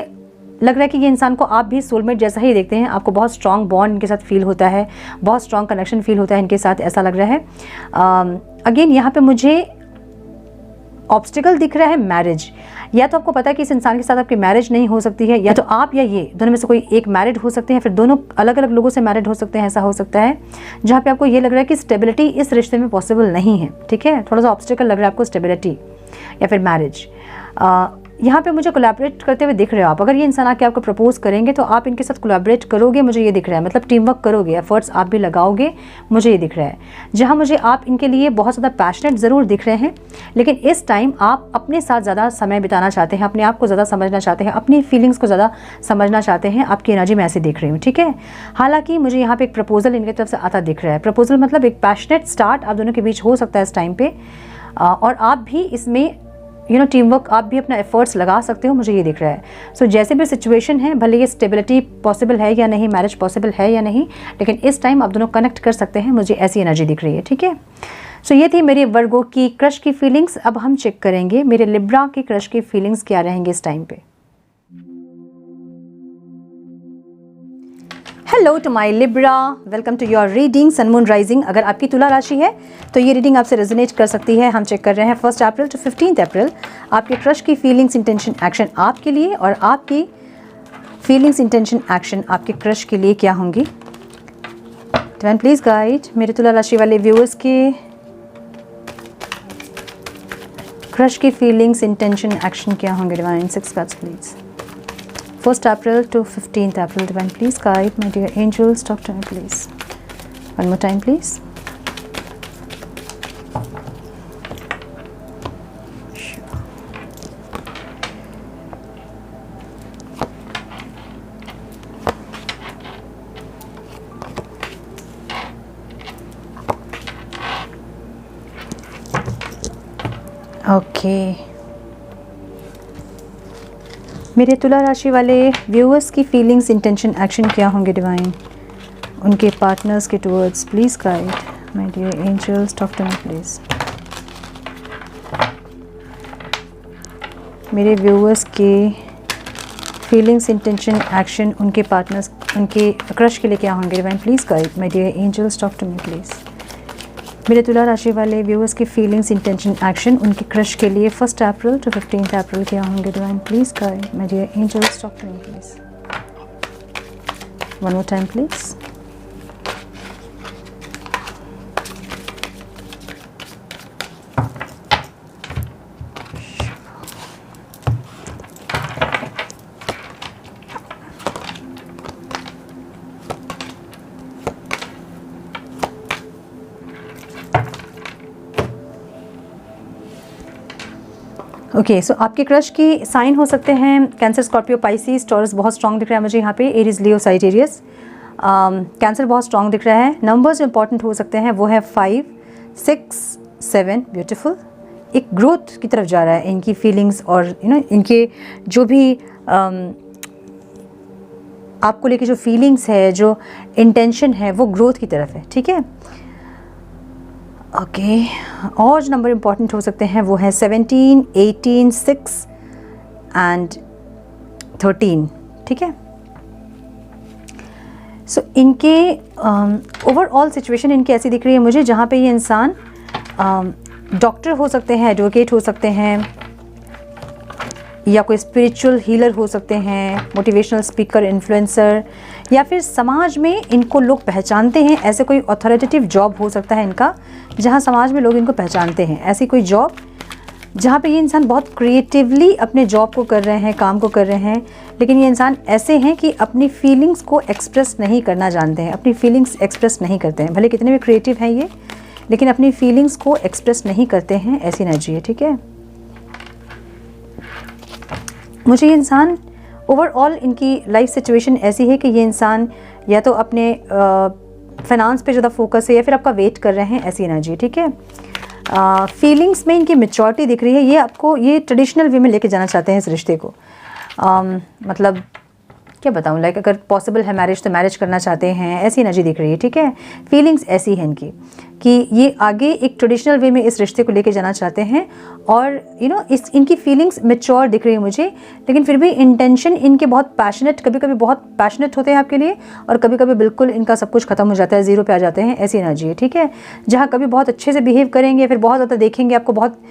लग रहा है कि ये इंसान को आप भी सोलमेट जैसा ही देखते हैं। आपको बहुत स्ट्रॉन्ग बॉन्ड इनके साथ फील होता है, बहुत स्ट्रॉन्ग कनेक्शन फील होता है इनके साथ, ऐसा लग रहा है। अगेन यहाँ पे मुझे ऑब्स्टिकल दिख रहा है मैरिज। या तो आपको पता है कि इस इंसान के साथ आपकी मैरिज नहीं हो सकती है, या तो आप या ये दोनों में से कोई एक मैरिड हो सकते हैं, फिर दोनों अलग अलग लोगों से मैरिड हो सकते हैं, ऐसा हो सकता है। जहाँ पे आपको ये लग रहा है कि स्टेबिलिटी इस रिश्ते में पॉसिबल नहीं है। ठीक है, थोड़ा सा ऑब्स्टिकल लग रहा है आपको, स्टेबिलिटी या फिर मैरिज। यहाँ पे मुझे कोलैबोरेट करते हुए दिख रहे हो आप। अगर ये इंसान आके आपको प्रपोज करेंगे तो आप इनके साथ कोलैबोरेट करोगे, मुझे ये दिख रहा है। मतलब टीम वर्क करोगे, एफर्ट्स आप भी लगाओगे, मुझे ये दिख रहा है। जहाँ मुझे आप इनके लिए बहुत ज़्यादा पैशनेट ज़रूर दिख रहे हैं, लेकिन इस टाइम आप अपने साथ ज़्यादा समय बिताना चाहते हैं, अपने आप को ज़्यादा समझना चाहते हैं, अपनी फीलिंग्स को ज़्यादा समझना चाहते हैं। आपकी एनर्जी मैं ऐसे देख रही हूँ। ठीक है, हालांकि मुझे यहाँ पे एक प्रपोजल इनकी तरफ से आता दिख रहा है। प्रपोजल मतलब एक पैशनेट स्टार्ट आप दोनों के बीच हो सकता है इस टाइम पे, और आप भी इसमें टीम वर्क, आप भी अपना एफर्ट्स लगा सकते हो, मुझे ये दिख रहा है। सो जैसे भी सिचुएशन है, भले ये स्टेबिलिटी पॉसिबल है या नहीं, मैरिज पॉसिबल है या नहीं, लेकिन इस टाइम आप दोनों कनेक्ट कर सकते हैं, मुझे ऐसी एनर्जी दिख रही है। ठीक है, सो ये थी मेरी वर्गो की क्रश की फीलिंग्स। अब हम चेक करेंगे मेरे लिब्रा की क्रश की फीलिंग्स क्या रहेंगे इस टाइम पे। Hello to my Libra, welcome to your reading sun moon rising. अगर आपकी तुला राशि है तो ये रीडिंग आपसे रेजोनेट कर सकती है। हम चेक कर रहे हैं 1 अप्रैल टू 15 अप्रैल आपके क्रश की फीलिंग्स, इंटेंशन, एक्शन आपके लिए, और आपकी फीलिंग्स, इंटेंशन, एक्शन आपके क्रश के लिए क्या होंगी। डिवाइन प्लीज गाइड मेरे तुला राशि वाले व्यूअर्स के क्रश की फीलिंग्स, इंटेंशन, एक्शन क्या होंगे। Divine 6 cards please. 1 April to 15th April, Divine, please guide my dear angels, talk to me please. One more time please. Sure. Okay. मेरे तुला राशि वाले व्यूअर्स की फीलिंग्स, इंटेंशन, एक्शन क्या होंगे डिवाइन उनके पार्टनर्स के towards. Please guide my dear angels, talk to me please. मेरे व्यूअर्स के फीलिंग्स, इंटेंशन, एक्शन उनके पार्टनर्स, उनके क्रश के लिए क्या होंगे divine. Please guide my dear angels, talk to me please. मेरे तुला राशि वाले व्यूअर्स की फीलिंग्स, इंटेंशन, एक्शन उनके क्रश के लिए 1 अप्रैल टू 15 अप्रैल क्या होंगे divine. Please guide my dear angels, talk to me please. One more time please. Okay, so आपके क्रश की साइन हो सकते हैं कैंसर, स्कॉर्पियो, पाइसिस, टॉरस बहुत स्ट्रॉन्ग दिख रहा है मुझे यहाँ पे, एरीज, लियो, साजिटेरियस। कैंसर बहुत स्ट्रॉन्ग दिख रहा है। नंबर्स जो इंपॉर्टेंट हो सकते हैं वो है 5, 6, 7। ब्यूटीफुल, एक ग्रोथ की तरफ जा रहा है इनकी फीलिंग्स, और इनके जो भी आपको लेके जो फीलिंग्स है, जो इंटेंशन है, वो ग्रोथ की तरफ है। ठीक है, ओके। और जो नंबर इंपॉर्टेंट हो सकते हैं वो है 17, 18, 6 एंड 13। ठीक है, सो इनके ओवरऑल सिचुएशन इनकी ऐसी दिख रही है मुझे, जहाँ पे ये इंसान डॉक्टर हो सकते हैं, एडवोकेट हो सकते हैं, या कोई स्पिरिचुअल हीलर हो सकते हैं, मोटिवेशनल स्पीकर, इन्फ्लुएंसर, या फिर समाज में इनको लोग पहचानते हैं, ऐसे कोई अथॉरिटेटिव जॉब हो सकता है इनका, जहां समाज में लोग इनको पहचानते हैं। ऐसी कोई जॉब जहाँ पे ये इंसान बहुत क्रिएटिवली अपने जॉब को कर रहे हैं, काम को कर रहे हैं, लेकिन ये इंसान ऐसे हैं कि अपनी फीलिंग्स को एक्सप्रेस नहीं करना जानते हैं, अपनी फीलिंग्स एक्सप्रेस नहीं करते हैं। भले कितने भी क्रिएटिव हैं ये, लेकिन अपनी फीलिंग्स को एक्सप्रेस नहीं करते हैं। ऐसी एनर्जी है, ठीक है। मुझे ये इंसान ओवरऑल इनकी लाइफ सिचुएशन ऐसी है कि ये इंसान या तो अपने फाइनेंस पे ज़्यादा फोकस है या फिर आपका वेट कर रहे हैं। ऐसी एनर्जी, ठीक है। फीलिंग्स में इनकी मैच्योरिटी दिख रही है। ये आपको ये ट्रेडिशनल वे में लेके जाना चाहते हैं इस रिश्ते को। मतलब क्या बताऊँ, लाइक अगर पॉसिबल है मैरिज तो मैरिज करना चाहते हैं। ऐसी एनर्जी दिख रही है, ठीक है। फीलिंग्स ऐसी है इनकी कि ये आगे एक ट्रेडिशनल वे में इस रिश्ते को लेके जाना चाहते हैं। और इस इनकी फीलिंग्स मैच्योर दिख रही है मुझे, लेकिन फिर भी इंटेंशन इनके बहुत पैशनेट, कभी कभी बहुत पैशनेट होते हैं आपके लिए, और कभी कभी बिल्कुल इनका सब कुछ खत्म हो जाता है, ज़ीरो पे आ जाते हैं। ऐसी एनर्जी है, ठीक है। जहाँ कभी बहुत अच्छे से बिहेव करेंगे, फिर बहुत ज़्यादा देखेंगे आपको, बहुत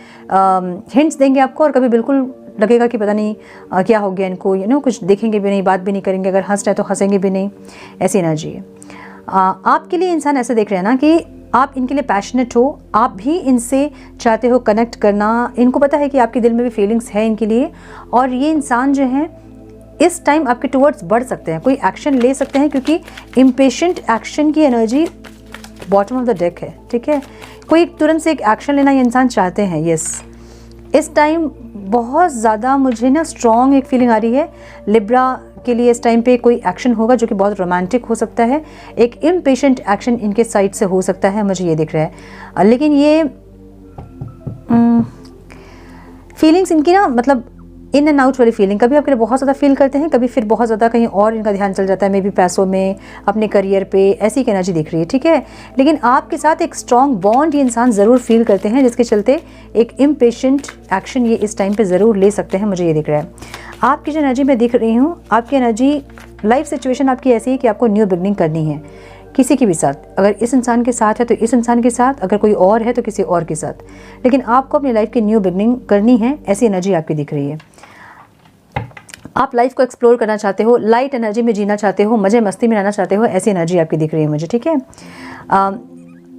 हिंट्स देंगे आपको, और कभी बिल्कुल लगेगा कि पता नहीं क्या हो गया इनको, कुछ देखेंगे भी नहीं, बात भी नहीं करेंगे, अगर हंस रहे तो हंसेंगे भी नहीं। ऐसी एनर्जी है। आपके लिए इंसान ऐसे देख रहे हैं ना कि आप इनके लिए पैशनेट हो, आप भी इनसे चाहते हो कनेक्ट करना। इनको पता है कि आपके दिल में भी फीलिंग्स है इनके लिए, और ये इंसान जो है इस टाइम आपके टुवर्ड्स बढ़ सकते हैं, कोई एक्शन ले सकते हैं, क्योंकि इम्पेशेंट एक्शन की energy bottom of the deck है, ठीक है। कोई तुरंत से एक एक्शन लेना ये इंसान चाहते हैं। यस, इस टाइम बहुत ज़्यादा मुझे ना स्ट्रॉन्ग एक फीलिंग आ रही है लिब्रा के लिए। इस टाइम पे कोई एक्शन होगा जो कि बहुत रोमांटिक हो सकता है, एक इम्पेशेंट एक्शन इनके साइड से हो सकता है, मुझे ये दिख रहा है। लेकिन ये फीलिंग्स इनकी ना, मतलब इन एंड आउट वाली फीलिंग, कभी आपके लिए बहुत ज़्यादा फील करते हैं, कभी फिर बहुत ज़्यादा कहीं और इनका ध्यान चल जाता है, मे बी पैसों में, अपने करियर पे। ऐसी एक एनर्जी दिख रही है, ठीक है। लेकिन आपके साथ एक स्ट्रॉन्ग बॉन्ड ये इंसान ज़रूर फील करते हैं, जिसके चलते एक इम्पेशेंट एक्शन ये इस टाइम पे ज़रूर ले सकते हैं, मुझे ये दिख रहा है। आपकी जो एनर्जी मैं दिख रही हूँ, आपकी एनर्जी, लाइफ सिचुएशन आपकी ऐसी है कि आपको न्यू बिगनिंग करनी है किसी के भी साथ। अगर इस इंसान के साथ है तो इस इंसान के साथ, अगर कोई और है तो किसी और के साथ, लेकिन आपको अपनी लाइफ की न्यू बिगनिंग करनी है। ऐसी एनर्जी आपकी दिख रही है। आप लाइफ को एक्सप्लोर करना चाहते हो, लाइट एनर्जी में जीना चाहते हो, मज़े मस्ती में रहना चाहते हो। ऐसी एनर्जी आपकी दिख रही है मुझे, ठीक है।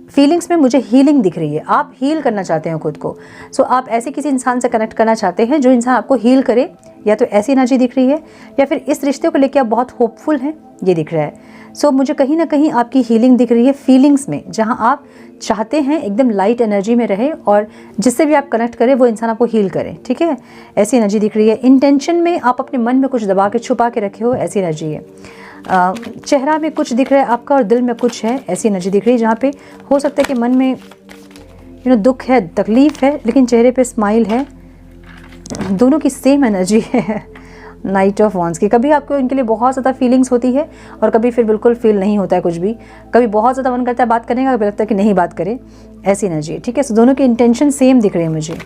फीलिंग्स में मुझे हीलिंग दिख रही है, आप हील करना चाहते हैं खुद को। सो आप ऐसे किसी इंसान से कनेक्ट करना चाहते हैं जो इंसान आपको हील करे, या तो ऐसी एनर्जी दिख रही है, या फिर इस रिश्ते को लेकर आप बहुत होपफुल हैं, ये दिख रहा है। सो मुझे कहीं ना कहीं आपकी हीलिंग दिख रही है फीलिंग्स में, जहां आप चाहते हैं एकदम लाइट एनर्जी में रहे, और जिससे भी आप कनेक्ट करें वो इंसान आपको हील करे, ठीक है। ऐसी एनर्जी दिख रही है। इंटेंशन में आप अपने मन में कुछ दबा के छुपा के रखे हो, ऐसी एनर्जी है। चेहरा में कुछ दिख रहा है आपका और दिल में कुछ है, ऐसी एनर्जी दिख रही है। जहाँ पे हो सकता है कि मन में दुख है, तकलीफ़ है, लेकिन चेहरे पे स्माइल है। दोनों की सेम एनर्जी है नाइट ऑफ वॉन्ड्स की। कभी आपको इनके लिए बहुत ज़्यादा फीलिंग्स होती है, और कभी फिर बिल्कुल फील नहीं होता है कुछ भी। कभी बहुत ज़्यादा मन करता है बात करने का, कभी लगता है कि नहीं बात करें। ऐसी एनर्जी है, ठीक है। सो दोनों की इंटेंशन सेम दिख रही है मुझे।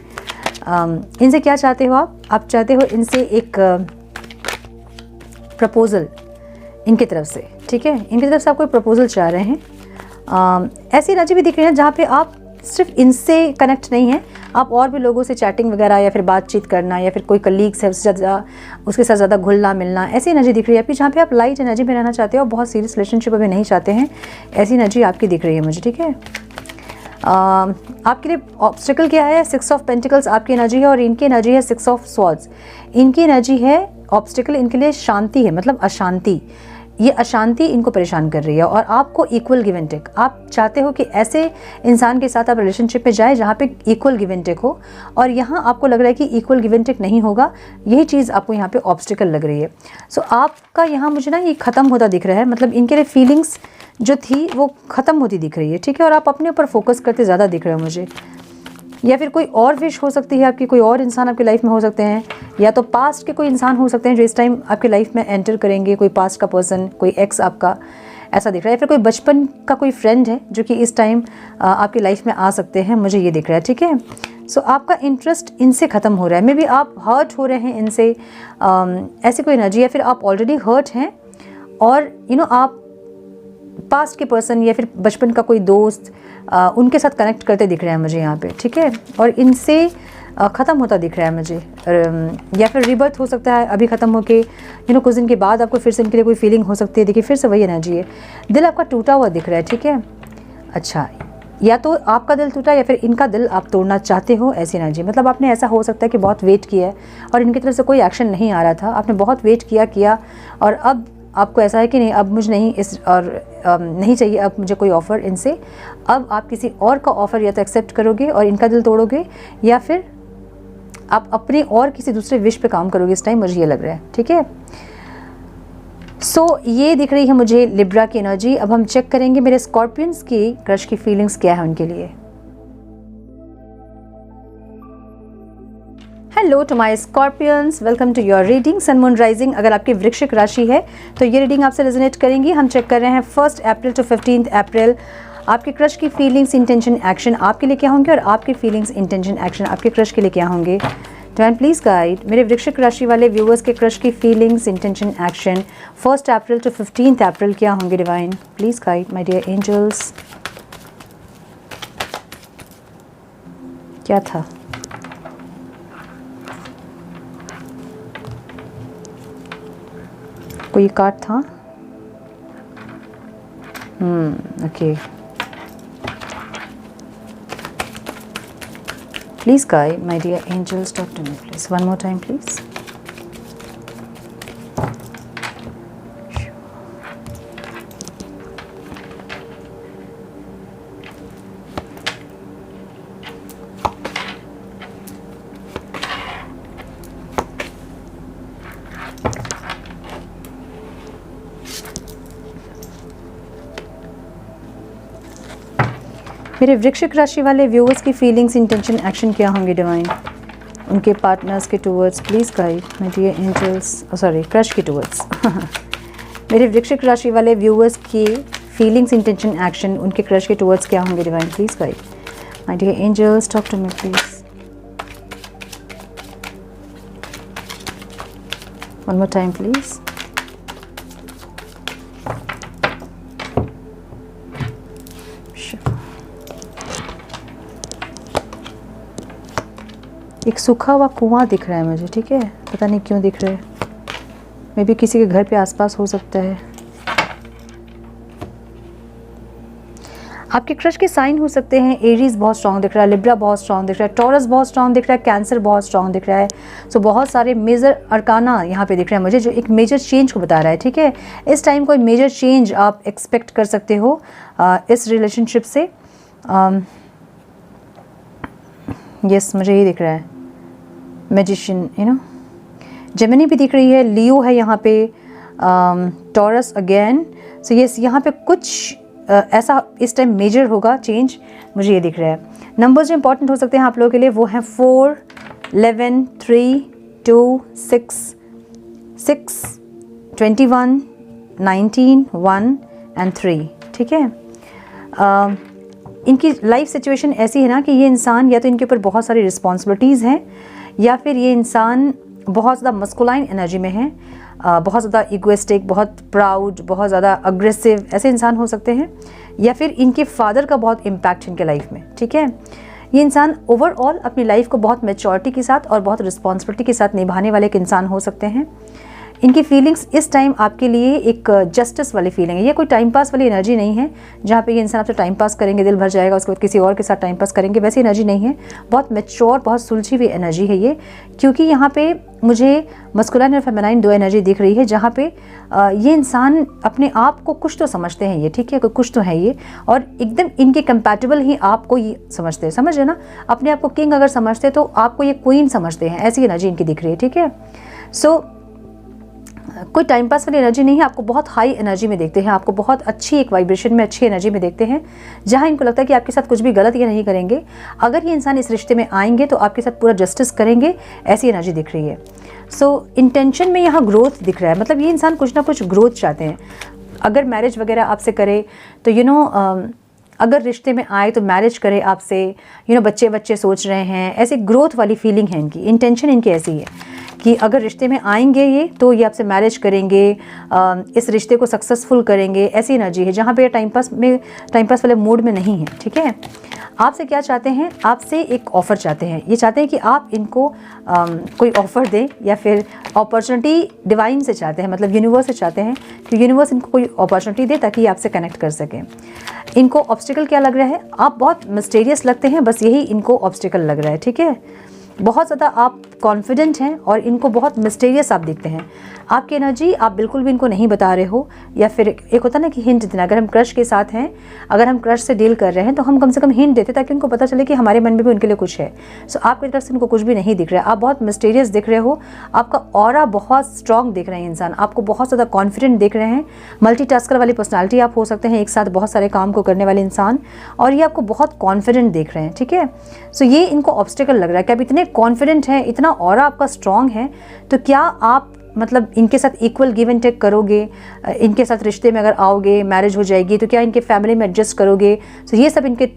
इनसे क्या चाहते हो आप चाहते हो इनसे एक प्रपोज़ल इनकी तरफ से, ठीक है। इनकी तरफ से आप कोई प्रपोज़ल चाह रहे हैं। ऐसी एनर्जी भी दिख रही है जहाँ पे आप सिर्फ इनसे कनेक्ट नहीं है, आप और भी लोगों से चैटिंग वगैरह या फिर बातचीत करना, या फिर कोई कलीग्स है उसके साथ ज़्यादा घुलना मिलना। ऐसी एनर्जी दिख रही है आपकी, जहाँ पे आप लाइट एनर्जी में रहना चाहते हो, बहुत सीरियस रिलेशनशिप अभी नहीं चाहते हैं। ऐसी एनर्जी आपकी दिख रही है मुझे, ठीक है। आपके लिए ऑब्स्टिकल क्या है? 6 ऑफ पेंटिकल्स आपकी एनर्जी है, और इनकी एनर्जी है 6 ऑफ स्वॉर्ड्स। इनकी एनर्जी है ऑब्स्टिकल, इनके लिए शांति है, मतलब अशांति। ये अशांति इनको परेशान कर रही है, और आपको इक्वल गिव एंड टेक। आप चाहते हो कि ऐसे इंसान के साथ आप रिलेशनशिप में जाए जहाँ पे इक्वल गिव एंड टेक हो, और यहाँ आपको लग रहा है कि इक्वल गिव एंड टेक नहीं होगा। यही चीज़ आपको यहाँ पे ऑब्स्टिकल लग रही है। सो आपका यहाँ मुझे ना ये ख़त्म होता दिख रहा है, मतलब इनके लिए फीलिंग्स जो थी वो ख़त्म होती दिख रही है, ठीक है। और आप अपने ऊपर फोकस करते ज़्यादा दिख रहे हो मुझे। या फिर कोई और विश हो सकती है आपकी, कोई और इंसान आपकी लाइफ में हो सकते हैं, या तो पास्ट के कोई इंसान हो सकते हैं जो इस टाइम आपकी लाइफ में एंटर करेंगे। कोई पास्ट का पर्सन, कोई एक्स आपका, ऐसा दिख रहा है। या फिर कोई बचपन का कोई फ्रेंड है जो कि इस टाइम आपकी लाइफ में आ सकते हैं, मुझे ये दिख रहा है, ठीक है। सो आपका इंटरेस्ट इनसे ख़त्म हो रहा है। मे बी आप हर्ट हो रहे हैं इनसे, ऐसी कोई एनर्जी, या फिर आप ऑलरेडी हर्ट हैं, और आप पास्ट के पर्सन या फिर बचपन का कोई दोस्त उनके साथ कनेक्ट करते दिख रहे हैं मुझे यहाँ पे, ठीक है। और इनसे ख़त्म होता दिख रहा है मुझे, या फिर रिबर्थ हो सकता है अभी ख़त्म होके कुछ दिन के बाद आपको फिर से इनके लिए कोई फीलिंग हो सकती है। देखिए फिर से वही एनर्जी है, दिल आपका टूटा हुआ दिख रहा है, ठीक है। अच्छा, या तो आपका दिल टूटा या फिर इनका दिल आप तोड़ना चाहते हो, ऐसी एनर्जी। मतलब आपने ऐसा हो सकता है कि बहुत वेट किया है और इनकी तरफ से कोई एक्शन नहीं आ रहा था, आपने बहुत वेट किया और अब आपको ऐसा है कि नहीं, अब मुझे नहीं नहीं चाहिए अब मुझे कोई ऑफ़र इनसे। अब आप किसी और का ऑफ़र या तो एक्सेप्ट करोगे और इनका दिल तोड़ोगे, या फिर आप अपने और किसी दूसरे विश पे काम करोगे इस टाइम, मुझे ये लग रहा है, ठीक है। सो ये दिख रही है मुझे लिब्रा की एनर्जी। अब हम चेक करेंगे मेरे स्कॉर्पियंस की क्रश की फीलिंग्स क्या है उनके लिए। Hello to my Scorpions, welcome to your reading sun moon rising. अगर आपकी वृश्चिक राशि है तो ये रीडिंग आपसे रेजोनेट करेंगी। हम चेक कर रहे हैं 1 अप्रैल टू 15 अप्रैल आपके क्रश की फीलिंग्स, इंटेंशन, एक्शन आपके लिए क्या होंगे और आपके फीलिंग्स, इंटेंशन, एक्शन आपके क्रश के लिए क्या होंगे। डिवाइन प्लीज गाइड मेरे वृश्चिक राशि वाले व्यूअर्स के क्रश की feelings, intention, action 1 April to 15 April क्या होंगे। Divine please guide my dear angels. क्या था? कोई कार्ड था? Okay, please guide my dear angels, talk to me please, one more time please. मेरे वृश्चिक राशि वाले व्यूअर्स की फीलिंग्स, इंटेंशन, एक्शन क्या होंगे डिवाइन उनके पार्टनर्स के towards. Please guide my dear angels, sorry crush के टूवर्ड्स। मेरे वृश्चिक राशि वाले व्यूअर्स की फीलिंग्स, इंटेंशन, एक्शन उनके क्रश के टूवर्ड्स क्या होंगे divine please guide my dear angels, talk to me please, one more time please. एक सूखा हुआ कुआं दिख रहा है मुझे, ठीक है, पता नहीं क्यों दिख रहा है, मे बी किसी के घर पे आसपास हो सकता है। आपके क्रश के साइन हो सकते हैं एरीज बहुत स्ट्रांग दिख रहा है, लिब्रा बहुत स्ट्रांग दिख रहा है, टॉरस बहुत स्ट्रांग दिख रहा है, कैंसर बहुत स्ट्रांग दिख रहा है। सो बहुत सारे मेजर अरकाना यहाँ पे दिख रहे हैं मुझे जो एक मेजर चेंज को बता रहा है, ठीक है। इस टाइम कोई मेजर चेंज आप एक्सपेक्ट कर सकते हो इस रिलेशनशिप से। यस, मुझे ये दिख रहा है मैजिशियन, जेमिनी भी दिख रही है, लियो है यहाँ पे, टॉरस अगेन। सो यस, यहाँ पे कुछ ऐसा इस टाइम मेजर होगा चेंज, मुझे ये दिख रहा है। नंबर्स जो इंपॉर्टेंट हो सकते हैं आप लोगों के लिए वो हैं 4, 11, 3, 2, 6, 21, 19, 1 एंड 3, ठीक है। इनकी लाइफ सिचुएशन ऐसी है ना कि ये इंसान या तो इनके ऊपर बहुत सारी रिस्पॉन्सिबिलिटीज़ हैं, या फिर ये इंसान बहुत ज़्यादा मस्कुलाइन एनर्जी में है, बहुत ज़्यादा इगोइस्टिक, बहुत प्राउड, बहुत ज़्यादा अग्रेसिव ऐसे इंसान हो सकते हैं, या फिर इनके फादर का बहुत इम्पैक्ट इनके लाइफ में, ठीक है। ये इंसान ओवरऑल अपनी लाइफ को बहुत मैच्योरिटी के साथ और बहुत रिस्पॉन्सिबिलिटी के साथ निभाने वाले एक इंसान हो सकते हैं। इनकी फीलिंग्स इस टाइम आपके लिए एक जस्टिस वाली फीलिंग है, ये कोई टाइम पास वाली एनर्जी नहीं है जहाँ पे ये इंसान आपसे टाइम पास करेंगे, दिल भर जाएगा, उसके बाद किसी और के साथ टाइम पास करेंगे, वैसी एनर्जी नहीं है। बहुत मैच्योर, बहुत सुलझी हुई एनर्जी है ये, क्योंकि यहाँ पे मुझे मस्कुलाइन और फेमिनाइन दो एनर्जी दिख रही है जहाँ पे ये इंसान अपने आप को कुछ तो समझते हैं ये, ठीक है, कुछ तो है ये, और एकदम इनके कंपैटिबल ही आपको ये समझते हैं, समझ रहे ना। अपने आप को किंग अगर समझते तो आपको ये क्वीन समझते हैं, ऐसी एनर्जी इनकी दिख रही है, ठीक है। सो कोई टाइम पास वाली एनर्जी नहीं है, आपको बहुत हाई एनर्जी में देखते हैं, आपको बहुत अच्छी एक वाइब्रेशन में, अच्छी एनर्जी में देखते हैं, जहां इनको लगता है कि आपके साथ कुछ भी गलत ये नहीं करेंगे। अगर ये इंसान इस रिश्ते में आएंगे तो आपके साथ पूरा जस्टिस करेंगे, ऐसी एनर्जी दिख रही है। सो इंटेंशन में यहाँ ग्रोथ दिख रहा है, मतलब ये इंसान कुछ ना कुछ ग्रोथ चाहते हैं। अगर मैरिज वगैरह आपसे करे तो अगर रिश्ते में आए तो मैरिज करे आपसे, बच्चे बच्चे सोच रहे हैं, ऐसे ग्रोथ वाली फीलिंग है इनकी। इंटेंशन इनकी ऐसी है कि अगर रिश्ते में आएंगे ये तो ये आपसे मैरिज करेंगे, इस रिश्ते को सक्सेसफुल करेंगे, ऐसी एनर्जी है जहाँ पे टाइम पास वाले मूड में नहीं है, ठीक है। आपसे क्या चाहते हैं, आपसे एक ऑफ़र चाहते हैं। ये चाहते हैं कि आप इनको कोई ऑफ़र दें या फिर अपॉर्चुनिटी डिवाइन से चाहते हैं, मतलब यूनिवर्स से चाहते हैं कि यूनिवर्स इनको कोई अपॉर्चुनिटी दे ताकि ये आपसे कनेक्ट कर सकें। इनको ऑब्स्टिकल क्या लग रहा है, आप बहुत मिस्टीरियस लगते हैं, बस यही इनको ऑब्स्टिकल लग रहा है, ठीक है। बहुत ज़्यादा आप कॉन्फिडेंट हैं और इनको बहुत मिस्टीरियस आप दिखते हैं। आपकी एनर्जी आप बिल्कुल भी इनको नहीं बता रहे हो, या फिर एक होता ना कि हिंट देना। अगर हम क्रश के साथ हैं, अगर हम क्रश से डील कर रहे हैं तो हम कम से कम हिंट देते ताकि उनको पता चले कि हमारे मन में भी उनके लिए कुछ है। सो आपकी तरफ से उनको कुछ भी नहीं दिख रहा है, आप बहुत मिस्टीरियस दिख रहे हो, आपका ऑरा बहुत स्ट्रॉन्ग दिख रहे हैं इंसान, आपको बहुत ज़्यादा कॉन्फिडेंट दिख रहे हैं। मल्टीटास्कर वाली पर्सनालिटी आप हो सकते हैं, एक साथ बहुत सारे काम को करने वाले इंसान, और ये आपको बहुत कॉन्फिडेंट देख रहे हैं, ठीक है। सो ये इनको ऑब्स्टिकल लग रहा है कि आप इतने कॉन्फिडेंट हैं, इतना ऑरा आपका स्ट्रॉन्ग है, तो क्या आप मतलब इनके साथ इक्वल गिव एंड टेक करोगे, इनके साथ रिश्ते में अगर आओगे, मैरिज हो जाएगी तो क्या इनके फैमिली में एडजस्ट करोगे। तो ये सब इनके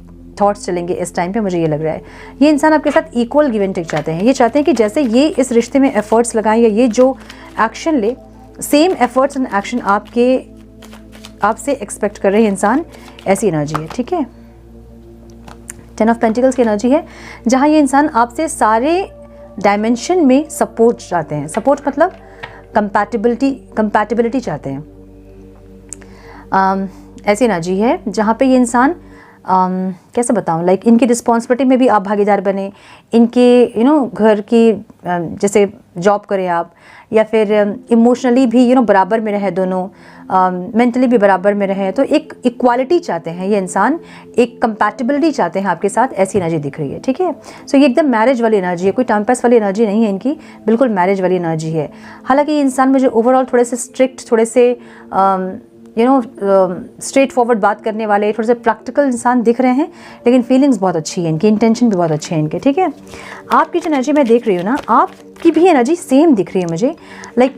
थॉट्स चलेंगे इस टाइम पे, मुझे ये लग रहा है। ये इंसान आपके साथ इक्वल गिव एंड टेक चाहते हैं। ये चाहते हैं कि जैसे ये इस रिश्ते में एफर्ट्स लगाएं या ये जो एक्शन ले, सेम एफर्ट्स एंड एक्शन आपसे एक्सपेक्ट कर रहे हैं इंसान। ऐसी एनर्जी है, ठीक है। 10 ऑफ पेंटिकल्स की एनर्जी है, जहाँ ये इंसान आपसे सारे डायमेंशन में सपोर्ट चाहते हैं। सपोर्ट मतलब कंपैटिबिलिटी चाहते हैं। ऐसी एनर्जी है जहाँ पे ये इंसान कैसे बताऊँ, लाइक इनकी रिस्पॉन्सिबिलिटी में भी आप भागीदार बने, इनके घर की जैसे जॉब करें आप, या फिर इमोशनली भी बराबर में रहे दोनों, मेंटली भी बराबर में रहे। तो एक इक्वालिटी चाहते हैं ये इंसान, एक कंपैटिबिलिटी चाहते हैं आपके साथ। ऐसी एनर्जी दिख रही है, ठीक है। सो ये एकदम मैरिज वाली एनर्जी है, कोई टाइम पास वाली एनर्जी नहीं है इनकी, बिल्कुल मैरिज वाली एनर्जी है। हालांकि ये इंसान मुझे ओवरऑल थोड़े से स्ट्रिक्ट, थोड़े से स्ट्रेट फॉरवर्ड बात करने वाले, थोड़े से प्रैक्टिकल इंसान दिख रहे हैं, लेकिन फीलिंग्स बहुत अच्छी है इनकी, इंटेंशन भी बहुत अच्छे हैं इनके, ठीक है। आपकी जो एनर्जी मैं देख रही हूँ ना, आपकी भी एनर्जी सेम दिख रही है मुझे, लाइक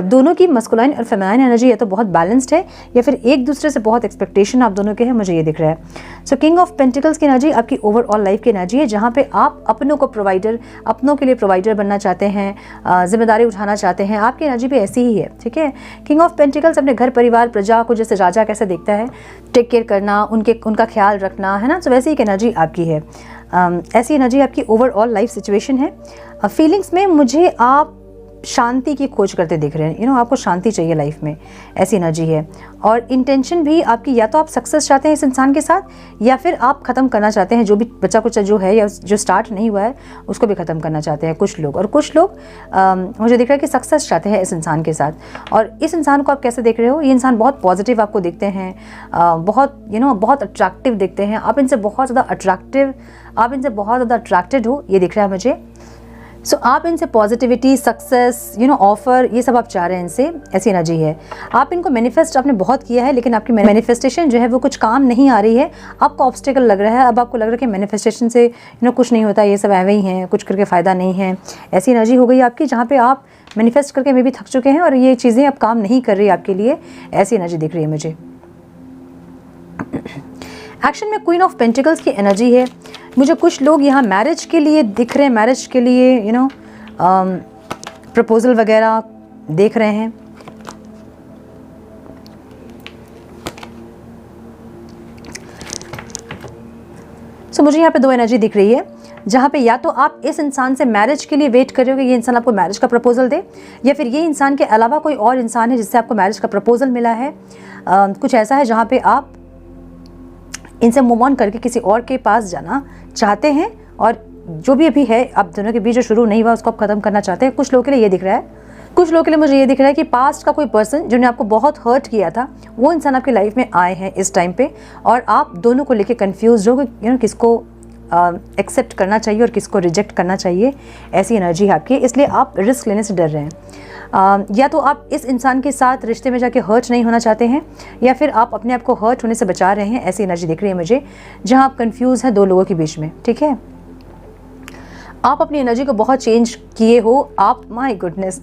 दोनों की मस्कुलाइन और फेमिनाइन एनर्जी या तो बहुत बैलेंस्ड है, या फिर एक दूसरे से बहुत एक्सपेक्टेशन आप दोनों के हैं, मुझे ये दिख रहा है। सो किंग ऑफ पेंटिकल्स की एनर्जी आपकी ओवरऑल लाइफ की एनर्जी है, जहाँ पे आप अपनों के लिए प्रोवाइडर बनना चाहते हैं, जिम्मेदारी उठाना चाहते हैं। आपकी एनर्जी भी ऐसी ही है, ठीक है। किंग ऑफ पेंटिकल्स अपने घर परिवार प्रजा को जैसे राजा कैसे देखता है, टेक केयर करना, उनका ख्याल रखना, है ना। तो वैसे ही एनर्जी आपकी है। ऐसी एनर्जी आपकी ओवरऑल लाइफ सिचुएशन है। फीलिंग्स में मुझे आप शांति की खोज करते दिख रहे हैं, आपको शांति चाहिए लाइफ में, ऐसी एनर्जी है। और इंटेंशन भी आपकी, या तो आप सक्सेस चाहते हैं इस इंसान के साथ, या फिर आप ख़त्म करना चाहते हैं जो भी बचा कुचा जो है, या जो स्टार्ट नहीं हुआ है उसको भी ख़त्म करना चाहते हैं कुछ लोग। और कुछ लोग मुझे दिख रहा है कि सक्सेस चाहते हैं इस इंसान के साथ। और इस इंसान को आप कैसे देख रहे हो, ये इंसान बहुत पॉजिटिव आपको दिखते हैं, बहुत अट्रैक्टिव दिखते हैं, आप इनसे बहुत ज़्यादा अट्रैक्टेड हो, ये दिख रहा है मुझे। सो आप इनसे पॉजिटिविटी, सक्सेस, ऑफर, ये सब आप चाह रहे हैं इनसे, ऐसी एनर्जी है। आप इनको मैनिफेस्ट आपने बहुत किया है, लेकिन आपकी मैनिफेस्टेशन जो है वो कुछ काम नहीं आ रही है, आपको ऑब्स्टिकल लग रहा है। अब आपको लग रहा है कि मैनिफेस्टेशन से कुछ नहीं होता, ये सब ऐवे ही हैं, कुछ करके फ़ायदा नहीं है। ऐसी एनर्जी हो गई आपकी, जहाँ पे आप मैनिफेस्ट करके मे भी थक चुके हैं और ये चीज़ें अब काम नहीं कर रही आपके लिए, ऐसी एनर्जी दिख रही है मुझे। एक्शन में क्वीन ऑफ पेंटिकल्स की एनर्जी है। मुझे कुछ लोग यहाँ मैरिज के लिए दिख रहे हैं, मैरिज के लिए प्रपोजल वगैरह देख रहे हैं। सो मुझे यहाँ पे दो एनर्जी दिख रही है, जहाँ पे या तो आप इस इंसान से मैरिज के लिए वेट कर रहे हो कि ये इंसान आपको मैरिज का प्रपोजल दे, या फिर ये इंसान के अलावा कोई और इंसान है जिससे आपको मैरिज का प्रपोजल मिला है। कुछ ऐसा है जहाँ पे आप इनसे मूव ऑन करके किसी और के पास जाना चाहते हैं, और जो भी अभी है आप दोनों के बीच जो शुरू नहीं हुआ उसको आप ख़त्म करना चाहते हैं। कुछ लोगों के लिए ये दिख रहा है, कुछ लोगों के लिए मुझे ये दिख रहा है कि पास्ट का कोई पर्सन जिन्होंने आपको बहुत हर्ट किया था, वो इंसान आपकी लाइफ में आए हैं इस टाइम पे, और आप दोनों को लेके कंफ्यूज हो कि किसको एक्सेप्ट करना चाहिए और किसको रिजेक्ट करना चाहिए। ऐसी एनर्जी है आपकी, इसलिए आप रिस्क लेने से डर रहे हैं। या तो आप इस इंसान के साथ रिश्ते में जाके हर्ट नहीं होना चाहते हैं, या फिर आप अपने आप को हर्ट होने से बचा रहे हैं। ऐसी एनर्जी दिख रही है मुझे, जहां आप कंफ्यूज हैं दो लोगों के बीच में, ठीक है। आप अपनी एनर्जी को बहुत चेंज किए हो, आप माय गुडनेस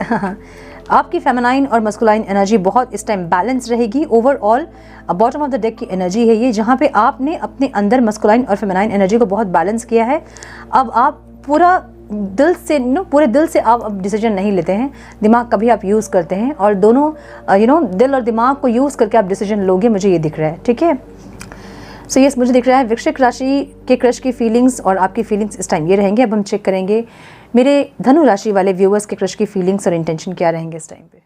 आपकी फेमिनाइन और मस्कुलाइन एनर्जी बहुत इस टाइम बैलेंस रहेगी। Overall bottom of the deck की एनर्जी है ये, जहाँ पे आपने अपने अंदर मस्कुलाइन और फेमिनाइन एनर्जी को बहुत बैलेंस किया है। अब आप पूरे दिल से आप अब डिसीजन नहीं लेते हैं, दिमाग कभी आप यूज़ करते हैं, और दोनों दिल और दिमाग को यूज़ करके आप डिसीजन लोगे, मुझे ये दिख रहा है, ठीक है। सो यस, मुझे दिख रहा है वृश्चिक राशि के क्रश की फीलिंग्स और आपकी फीलिंग्स इस टाइम ये रहेंगे। अब हम चेक करेंगे मेरे धनु राशि वाले व्यूअर्स के क्रश की फीलिंग्स और इंटेंशन क्या रहेंगे इस टाइम पे।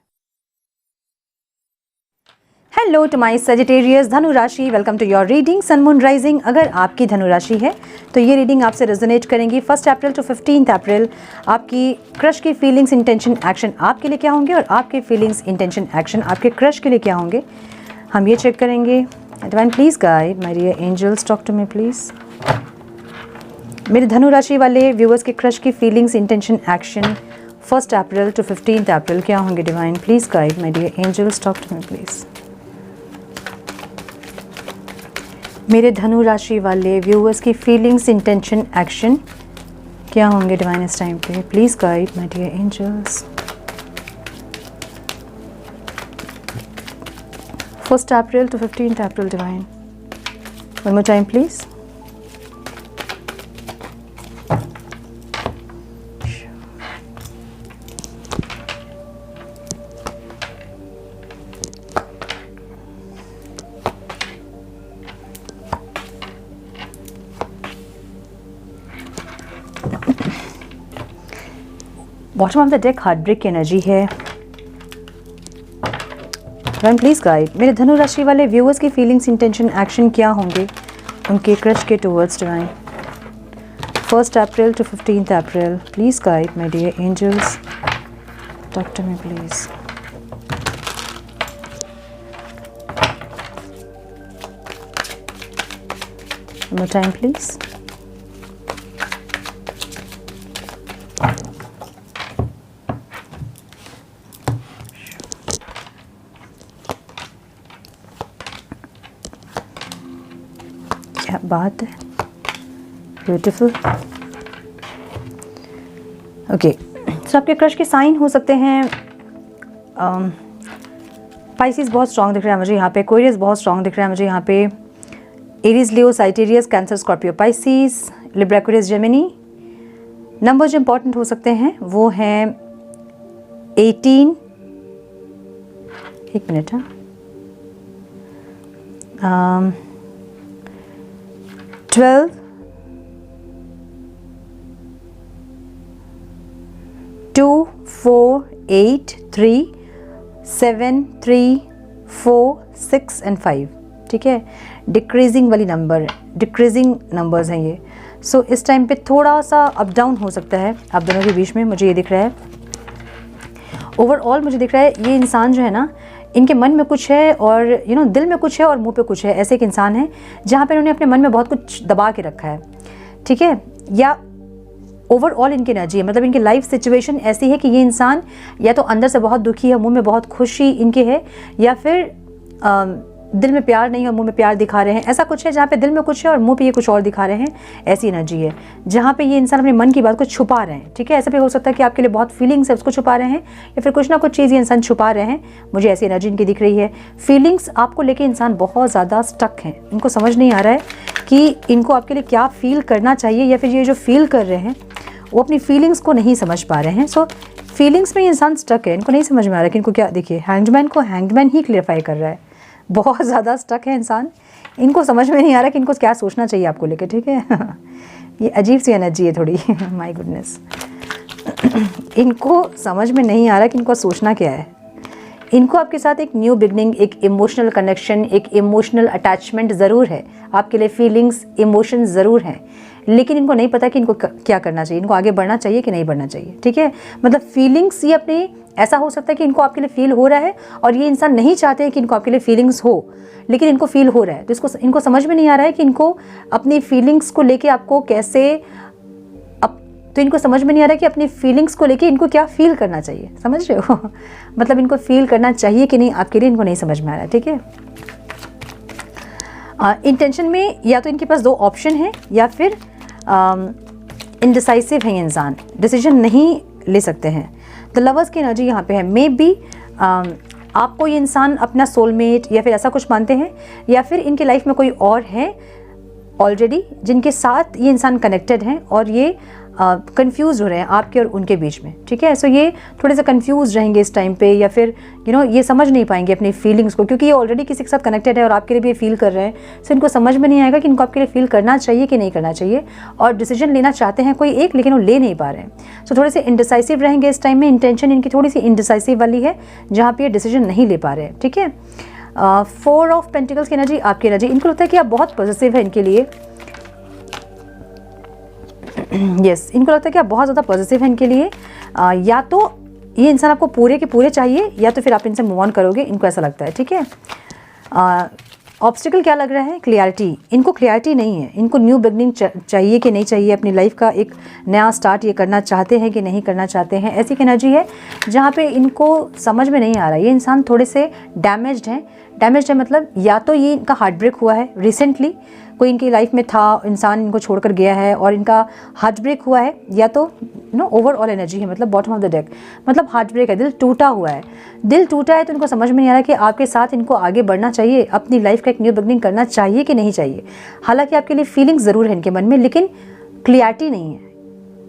हेलो टू माय सजिटेरियस धनु राशि, welcome to your reading sun moon rising. अगर आपकी धनु राशि है तो ये रीडिंग आपसे रेजोनेट करेंगी। 1 अप्रैल टू 15 अप्रैल आपकी क्रश की फीलिंग्स, इंटेंशन, एक्शन आपके लिए क्या होंगे और आपके फीलिंग्स, इंटेंशन, एक्शन आपके क्रश के लिए क्या होंगे, हम ये चेक करेंगे। Divine please guide my dear angels, talk to me please. मेरे धनु राशि वाले व्यूअर्स के क्रश की feelings, intention, action 1 April to 15 April क्या होंगे। Divine please guide my dear angels, talk to me please. मेरे धनु राशि वाले व्यूअर्स की फीलिंग्स, इंटेंशन, एक्शन क्या होंगे डिवाइन इस टाइम पे। Please guide my dear angels. 1 April to 15 April divine, one more time please. Bottom of the deck heart break की एनर्जी है। प्लीज गाइड मेरे धनु राशि वाले व्यूअर्स की फीलिंग्स, इंटेंशन, एक्शन क्या होंगे उनके क्रश के towards divine. 1 April to 15 April please guide my dear angels, talk to me please. One more time please। क्या बात है, ब्यूटीफुल। ओके, सो आपके क्रश के साइन हो सकते हैं पाइसिस बहुत स्ट्रॉन्ग दिख रहा है मुझे यहाँ पे, एक्वेरियस बहुत स्ट्रॉन्ग दिख रहा है मुझे यहाँ पे, Aries, Leo, Sagittarius, Cancer, Scorpio, Pisces, Libra, Aquarius, Gemini. Number जो इंपॉर्टेंट हो सकते हैं वो हैं 18, एक मिनट, 12, 2, 4, 8, 3, 7, 3, 4, 6 एंड 5। ठीक है, डिक्रीजिंग वाली नंबर, डिक्रीजिंग नंबर्स हैं ये। सो इस टाइम पे थोड़ा सा अप डाउन हो सकता है आप दोनों के बीच में, मुझे ये दिख रहा है। ओवरऑल मुझे दिख रहा है ये इंसान जो है ना, इनके मन में कुछ है और दिल में कुछ है और मुंह पे कुछ है। ऐसे एक इंसान है जहाँ पे उन्होंने अपने मन में बहुत कुछ दबा के रखा है। ठीक है, या ओवरऑल इनकी एनर्जी है, मतलब इनकी लाइफ सिचुएशन ऐसी है कि ये इंसान या तो अंदर से बहुत दुखी है, मुंह में बहुत खुशी इनके है, या फिर दिल में प्यार नहीं है और मुंह में प्यार दिखा रहे हैं। ऐसा कुछ है जहाँ पे दिल में कुछ है और मुंह पे ये कुछ और दिखा रहे हैं। ऐसी एनर्जी है जहाँ पे ये इंसान अपने मन की बात को छुपा रहे हैं। ठीक है, ऐसा भी हो सकता है कि आपके लिए बहुत फीलिंग्स है उसको छुपा रहे हैं, या फिर कुछ ना कुछ चीज़ ये इंसान छुपा रहे हैं। मुझे ऐसी एनर्जी इनकी दिख रही है। फीलिंग्स आपको लेके इंसान बहुत ज़्यादा स्टक हैं, इनको समझ नहीं आ रहा है कि इनको आपके लिए क्या फील करना चाहिए, या फिर ये जो फील कर रहे हैं वो अपनी फीलिंग्स को नहीं समझ पा रहे हैं। सो फीलिंग्स में ये इंसान स्टक है, इनको नहीं समझ में आ रहा है कि इनको क्या। देखिए, हैंगमैन को हैंगमैन ही क्लियरफाई कर रहा है, बहुत ज़्यादा स्टक है इंसान, इनको समझ में नहीं आ रहा कि इनको क्या सोचना चाहिए आपको लेके। ठीक है ये अजीब सी एनर्जी है थोड़ी माय गुडनेस इनको समझ में नहीं आ रहा कि इनको सोचना क्या है। इनको आपके साथ एक न्यू बिगनिंग, एक इमोशनल कनेक्शन, एक इमोशनल अटैचमेंट ज़रूर है आपके लिए, फीलिंग्स, इमोशन ज़रूर हैं, लेकिन इनको नहीं पता कि इनको क्या करना चाहिए, इनको आगे बढ़ना चाहिए कि नहीं बढ़ना चाहिए। ठीक है, मतलब फीलिंग्स ये अपने, ऐसा हो सकता है कि इनको आपके लिए फील हो रहा है और ये इंसान नहीं चाहते कि इनको आपके लिए फीलिंग्स हो, लेकिन इनको फील हो रहा है। तो इनको समझ में नहीं आ रहा है कि इनको अपनी फीलिंग्स को लेके आपको कैसे, तो इनको समझ में नहीं आ रहा है कि अपनी फीलिंग्स को लेके इनको क्या फील करना चाहिए। समझ रहे हो मतलब इनको फील करना चाहिए कि नहीं आपके लिए, इनको नहीं समझ में आ रहा है। ठीक है, इंटेंशन में या तो इनके पास 2 ऑप्शन हैं, या फिर इनडिसाइसिव है ये इंसान, डिसीजन नहीं ले सकते हैं। द लवर्स की एनर्जी यहाँ पे है। मे बी आपको ये इंसान अपना सोलमेट या फिर ऐसा कुछ मानते हैं, या फिर इनकी लाइफ में कोई और है ऑलरेडी जिनके साथ ये इंसान कनेक्टेड हैं और ये कंफ्यूज हो रहे हैं आपके और उनके बीच में, ठीक है। सो ये थोड़े से कंफ्यूज रहेंगे इस टाइम पे, या फिर ये समझ नहीं पाएंगे अपनी फीलिंग्स को, क्योंकि ये ऑलरेडी किसी के साथ कनेक्टेड है और आपके लिए भी ये फील कर रहे हैं। सो इनको समझ में नहीं आएगा कि इनको आपके लिए फील करना चाहिए कि नहीं करना चाहिए, और डिसीजन लेना चाहते हैं कोई एक, लेकिन वो ले नहीं पा रहे हैं। सो थोड़े से इंडिसाइसिव रहेंगे इस टाइम में। इंटेंशन इनकी थोड़ी सी इंडिसाइसिव वाली है, जहाँ पे ये डिसीजन नहीं ले पा रहे हैं, ठीक है। 4 ऑफ पेंटिकल्स की एनर्जी, आपकी एनर्जी, इनको लगता है कि आप बहुत पॉजिटिव है इनके लिए। यस, इनको लगता है कि आप बहुत ज़्यादा पॉजिटिव हैं इनके लिए। या तो ये इंसान आपको पूरे के पूरे चाहिए, या तो फिर आप इनसे मूव ऑन करोगे, इनको ऐसा लगता है, ठीक है। ऑब्स्टिकल क्या लग रहा है? क्लियरिटी। इनको क्लियरिटी नहीं है, इनको न्यू बिगनिंग चाहिए कि नहीं चाहिए, अपनी लाइफ का एक नया स्टार्ट ये करना चाहते हैं कि नहीं करना चाहते हैं। ऐसी एक एनर्जी है जहाँ पे इनको समझ में नहीं आ रहा। ये इंसान थोड़े से डैमेज्ड हैं। डैमेज्ड है मतलब या तो ये इनका हार्ट ब्रेक हुआ है रिसेंटली, कोई इनकी लाइफ में था, इंसान इनको छोड़कर गया है और इनका हार्ट ब्रेक हुआ है, या तो ओवरऑल एनर्जी है, मतलब बॉटम ऑफ द डेक, मतलब हार्ट ब्रेक है, दिल टूटा हुआ है। दिल टूटा है तो इनको समझ में नहीं आ रहा कि आपके साथ इनको आगे बढ़ना चाहिए, अपनी लाइफ का एक न्यू बिगनिंग करना चाहिए कि नहीं चाहिए। हालांकि आपके लिए फीलिंग्स ज़रूर है इनके मन में, लेकिन क्लियरिटी नहीं है।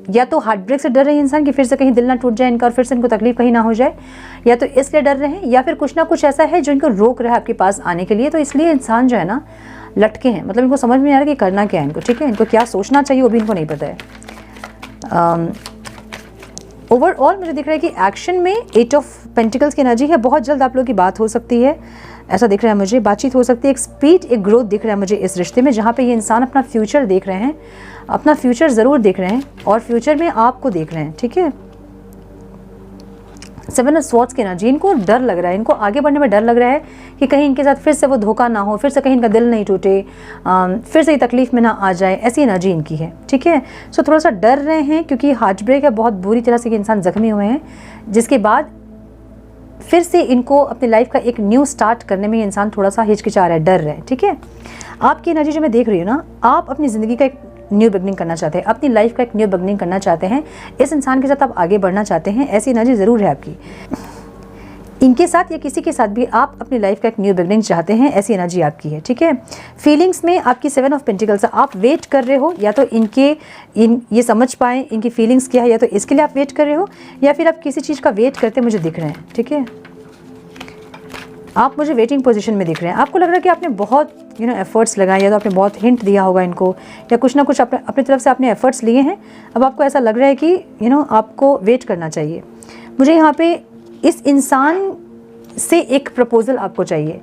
या तो हार्ट ब्रेक से डर रहे हैं इंसान कि फिर से कहीं दिल ना टूट जाए इनका और फिर से इनको तकलीफ कहीं ना हो जाए, या तो इसलिए डर रहे हैं, या फिर कुछ ना कुछ ऐसा है जो इनको रोक रहा है आपके पास आने के लिए। तो इसलिए इंसान जो है ना लटके हैं, मतलब इनको समझ में नहीं आ रहा कि करना क्या है इनको, ठीक है। इनको क्या सोचना चाहिए वो भी इनको नहीं पता है। ओवरऑल मुझे दिख रहा है कि एक्शन में 8 ऑफ पेंटिकल्स की एनर्जी है। बहुत जल्द आप लोगों की बात हो सकती है, ऐसा दिख रहा है मुझे, बातचीत हो सकती है। एक स्पीड, एक ग्रोथ दिख रहा है मुझे इस रिश्ते में, जहाँ पे ये इंसान अपना फ्यूचर देख रहे हैं, अपना फ्यूचर ज़रूर देख रहे हैं और फ्यूचर में आपको देख रहे हैं, ठीक है। 7 ऑफ स्वॉर्ड्स की एनर्जी, इनको डर लग रहा है, इनको आगे बढ़ने में डर लग रहा है कि कहीं इनके साथ फिर से वो धोखा ना हो, फिर से कहीं इनका दिल नहीं टूटे, फिर से ये तकलीफ में ना आ जाए, ऐसी एनर्जी इनकी है, ठीक है। सो थोड़ा सा डर रहे हैं क्योंकि हार्ट ब्रेक है, बहुत बुरी तरह से ये इंसान जख्मी हुए हैं, जिसके बाद फिर से इनको अपनी लाइफ का एक न्यू स्टार्ट करने में ये इंसान थोड़ा सा हिचकिचा रहा है, डर रहे हैं, ठीक है। आपकी एनर्जी जो मैं देख रही हूँ ना, आप अपनी ज़िंदगी का एक न्यू बिगनिंग करना चाहते हैं, अपनी लाइफ का एक न्यू बिगनिंग करना चाहते हैं, इस इंसान के साथ आप आगे बढ़ना चाहते हैं, ऐसी एनर्जी ज़रूर है आपकी। इनके साथ या किसी के साथ भी आप अपनी लाइफ का एक न्यू बिगनिंग चाहते हैं, ऐसी एनर्जी आपकी है, ठीक है। फीलिंग्स में आपकी 7 ऑफ पेंटिकल्स, आप वेट कर रहे हो, या तो ये समझ पाएँ इनकी फीलिंग्स क्या है, या तो इसके लिए आप वेट कर रहे हो, या फिर आप किसी चीज़ का वेट करते मुझे दिख रहे हैं, ठीक है। आप मुझे वेटिंग पोजीशन में दिख रहे हैं। आपको लग रहा है कि आपने बहुत एफर्ट्स लगाए, या तो आपने बहुत हिंट दिया होगा इनको, या कुछ ना कुछ अपनी तरफ से आपने एफर्ट्स लिए हैं। अब आपको ऐसा लग रहा है कि आपको वेट करना चाहिए। मुझे यहाँ पे इस इंसान से एक प्रपोज़ल आपको चाहिए,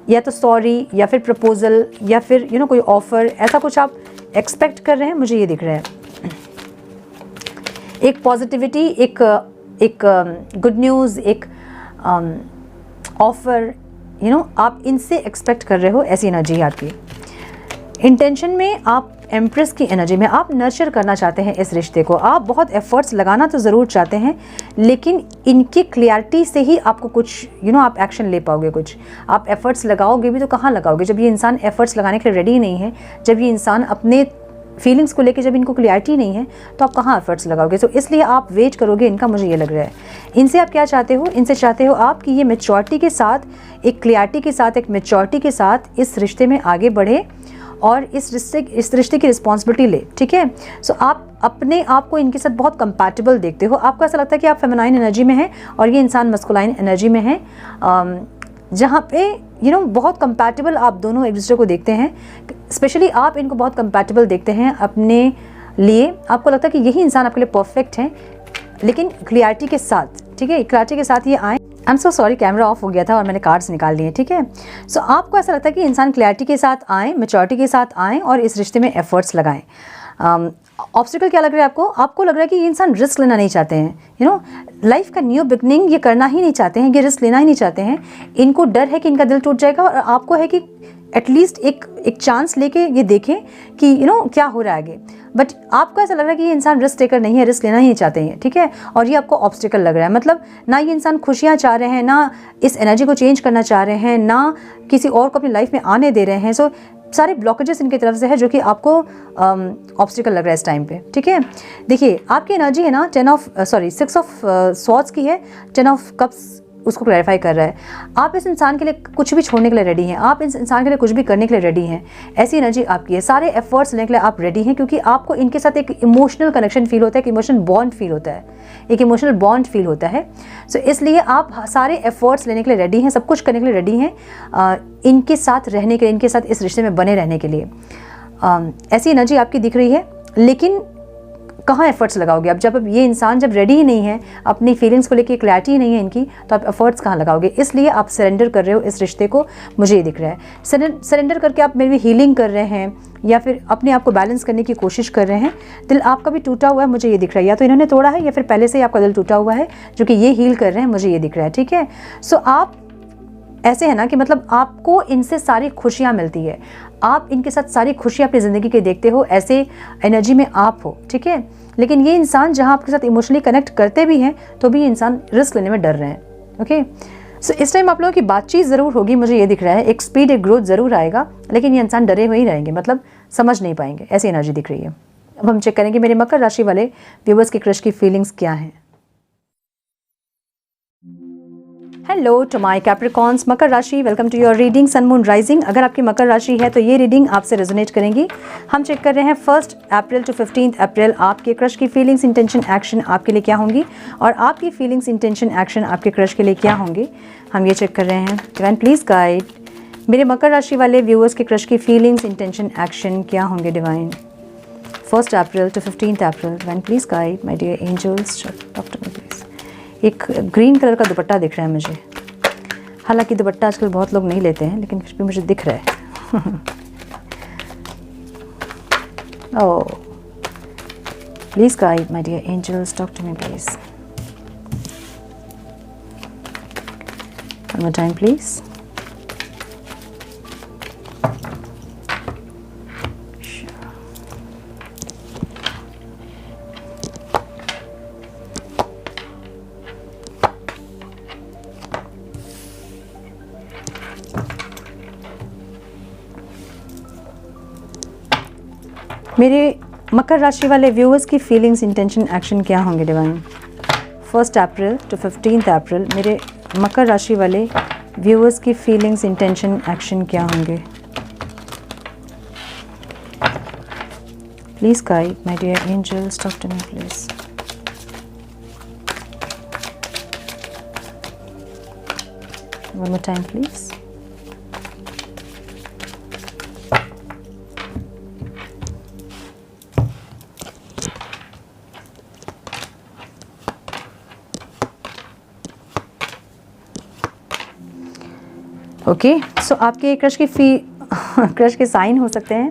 या तो सॉरी, या फिर प्रपोज़ल, या फिर कोई ऑफ़र, ऐसा कुछ आप एक्सपेक्ट कर रहे हैं, मुझे ये दिख रहा है। एक पॉजिटिविटी, एक गुड न्यूज़, एक ऑफ़र, आप इनसे एक्सपेक्ट कर रहे हो, ऐसी एनर्जी है आपकी। इंटेंशन में आप एम्प्रेस की एनर्जी में आप नर्चर करना चाहते हैं इस रिश्ते को, आप बहुत एफर्ट्स लगाना तो ज़रूर चाहते हैं, लेकिन इनकी क्लियरिटी से ही आपको कुछ आप एक्शन ले पाओगे। कुछ आप एफर्ट्स लगाओगे भी तो कहाँ लगाओगे, जब ये इंसान एफर्ट्स लगाने के लिए रेडी नहीं है, जब ये इंसान अपने फीलिंग्स को लेके जब इनको क्लियरिटी नहीं है, तो आप कहाँ एफर्ट्स लगाओगे। तो इसलिए आप वेट करोगे इनका, मुझे ये लग रहा है। इनसे आप क्या चाहते हो? इनसे चाहते हो आप कि ये मैच्योरिटी के साथ, एक क्लियरिटी के साथ, एक मैच्योरिटी के साथ इस रिश्ते में आगे बढ़े और इस रिश्ते की रिस्पॉन्सिबिलिटी ले, ठीक है। सो आप अपने आप को इनके साथ बहुत कंपैटिबल देखते हो। आपको ऐसा लगता है कि आप फेमिनाइन एनर्जी में हैं और ये इंसान मस्कुलाइन एनर्जी में है, जहाँ पे बहुत कंपैटिबल आप दोनों एक दूसरे को देखते हैं। स्पेशली आप इनको बहुत कंपैटिबल देखते हैं अपने लिए। आपको लगता है कि यही इंसान आपके लिए परफेक्ट है, लेकिन क्लियरिटी के साथ, ठीक है, क्लियरिटी के साथ ये आए। I am so sorry, camera off हो गया था और मैंने कार्ड्स निकाल लिए, ठीक है। सो आपको ऐसा लगता है कि इंसान क्लियरिटी के साथ आए, मैच्योरिटी के साथ आए और इस रिश्ते में एफर्ट्स लगाएं। ऑब्स्टिकल क्या लग रहा है आपको? आपको लग रहा है कि ये इंसान रिस्क लेना नहीं चाहते हैं, लाइफ का न्यू बिगनिंग ये करना ही नहीं चाहते हैं, ये रिस्क लेना ही नहीं चाहते हैं। इनको डर है कि इनका दिल टूट जाएगा, और आपको है कि एटलीस्ट एक चांस लेके ये देखें कि क्या हो रहा है आगे। बट आपको ऐसा लग रहा है कि ये इंसान रिस्क टेकर नहीं है, रिस्क लेना ही नहीं चाहते हैं, ठीक है। और ये आपको ऑब्स्टिकल लग रहा है, मतलब ना ये इंसान खुशियाँ चाह रहे हैं, ना इस एनर्जी को चेंज करना चाह रहे हैं, ना किसी और को अपनी लाइफ में आने दे रहे हैं। सो सारे ब्लॉकेजेस इनकी तरफ से है, जो कि आपको ऑब्स्टिकल लग रहा है इस टाइम पे, ठीक है। देखिए आपकी एनर्जी है ना 6 ऑफ स्वॉर्ड्स की है, 10 ऑफ कप्स उसको क्लैरिफाई कर रहा है। आप इस इंसान के लिए कुछ भी छोड़ने के लिए रेडी हैं, आप इस इंसान के लिए कुछ भी करने के लिए रेडी हैं, ऐसी एनर्जी आपकी है। सारे एफर्ट्स लेने के लिए आप रेडी हैं, क्योंकि आपको इनके साथ एक इमोशनल कनेक्शन फील होता है, एक इमोशनल बॉन्ड फील होता है, एक इमोशनल बॉन्ड फील होता है। सो इसलिए आप सारे एफर्ट्स लेने के लिए रेडी हैं, सब कुछ करने के लिए रेडी हैं, इनके साथ रहने के लिए, इनके साथ इस रिश्ते में बने रहने के लिए। ऐसी एनर्जी आपकी दिख रही है। लेकिन कहाँ एफर्ट्स लगाओगे आप? जब ये इंसान जब रेडी ही नहीं है, अपनी फीलिंग्स को लेके क्लैरिटी ही नहीं है इनकी, तो आप एफर्ट्स कहाँ लगाओगे? इसलिए आप सरेंडर कर रहे हो इस रिश्ते को, मुझे ये दिख रहा है। सरेंडर करके आप मे भी हीलिंग कर रहे हैं, या फिर अपने आप को बैलेंस करने की कोशिश कर रहे हैं। दिल आपका भी टूटा हुआ है, मुझे ये दिख रहा है। या तो इन्होंने तोड़ा है, या फिर पहले से ही आपका दिल टूटा हुआ है, जो कि ये हील कर रहे हैं, मुझे ये दिख रहा है। ठीक है, सो आप ऐसे है ना कि मतलब आपको इनसे सारी खुशियाँ मिलती है, आप इनके साथ सारी खुशियाँ अपनी ज़िंदगी के देखते हो, ऐसे एनर्जी में आप हो। ठीक है, लेकिन ये इंसान जहाँ आपके साथ इमोशनली कनेक्ट करते भी हैं, तो भी ये इंसान रिस्क लेने में डर रहे हैं। ओके, सो इस टाइम आप लोगों की बातचीत ज़रूर होगी, मुझे ये दिख रहा है। एक स्पीड, एक ग्रोथ ज़रूर आएगा, लेकिन ये इंसान डरे हुए ही रहेंगे, मतलब समझ नहीं पाएंगे, ऐसी एनर्जी दिख रही है। अब हम चेक करेंगे मेरे मकर राशि वाले व्यूअर्स के क्रश की फीलिंग्स क्या हैं। हेलो टू माय कैप्रिकॉन्स, मकर राशि, welcome to your reading sun moon rising. अगर आपकी मकर राशि है तो ये रीडिंग आपसे रेजोनेट करेंगी। हम चेक कर रहे हैं 1 अप्रैल टू 15 अप्रैल आपके क्रश की फीलिंग्स, इंटेंशन, एक्शन आपके लिए क्या होंगी, और आपकी फीलिंग्स, इंटेंशन, एक्शन आपके क्रश के लिए क्या होंगे, हम ये चेक कर रहे हैं। डिवाइन प्लीज गाइड मेरे मकर राशि वाले व्यूअर्स के क्रश की फीलिंग्स, इंटेंशन, एक्शन क्या होंगे divine. 1 April to 15 April, divine please guide my dear angels, talk to me please. एक ग्रीन कलर का दुपट्टा दिख रहा है मुझे, हालांकि दुपट्टा आजकल बहुत लोग नहीं लेते हैं, लेकिन फिर भी मुझे दिख रहा है। Oh please guide my dear angels, talk to me please. One more time please. मेरे मकर राशि वाले व्यूअर्स की फीलिंग्स, इंटेंशन, एक्शन क्या होंगे डिवाइन। 1 अप्रैल टू 15 अप्रैल मेरे मकर राशि वाले व्यूअर्स की फीलिंग्स, इंटेंशन, एक्शन क्या होंगे। Please guide my dear angels, talk to me please. One more time please. Okay, so आपके क्रश की क्रश के साइन हो सकते हैं।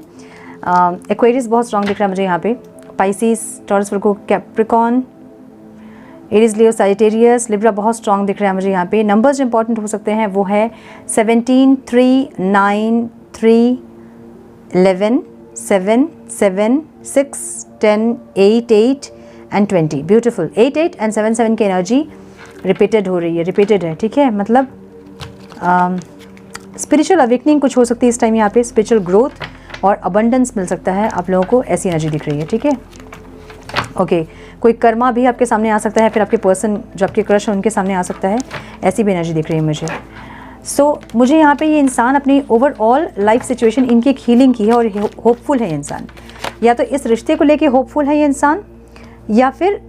एक्वेरियस बहुत स्ट्रॉन्ग दिख रहा है मुझे यहाँ पे, पाइसिस, टॉरस, वर्गो, कैप्रिकॉन, एरीज, लियो, सजिटेरियस, लिब्रा बहुत स्ट्रॉन्ग दिख रहा है मुझे यहाँ पे। नंबर्स इंपॉर्टेंट हो सकते हैं, वो है 17, 3, 9, 3, 11, 7, 7, 6, 10, 8, 8 एंड 20। ब्यूटीफुल। 8, 8 एंड 7, 7 की एनर्जी रिपीटेड हो रही है, रिपीटेड है। ठीक है, मतलब स्पिरिचुअल अवेकनिंग कुछ हो सकती है इस टाइम यहाँ पे, स्पिरिचुअल ग्रोथ और अबंडेंस मिल सकता है आप लोगों को, ऐसी एनर्जी दिख रही है। ठीक है, ओके, कोई कर्मा भी आपके सामने आ सकता है, फिर आपके पर्सन जो आपके क्रश है उनके सामने आ सकता है, ऐसी भी एनर्जी दिख रही है मुझे। सो मुझे यहाँ पे ये इंसान अपनी ओवरऑल लाइफ सिचुएशन, इनकी एक हीलिंग की है और होपफुल है ये इंसान। या तो इस रिश्ते को लेके होपफुल है ये इंसान, या फिर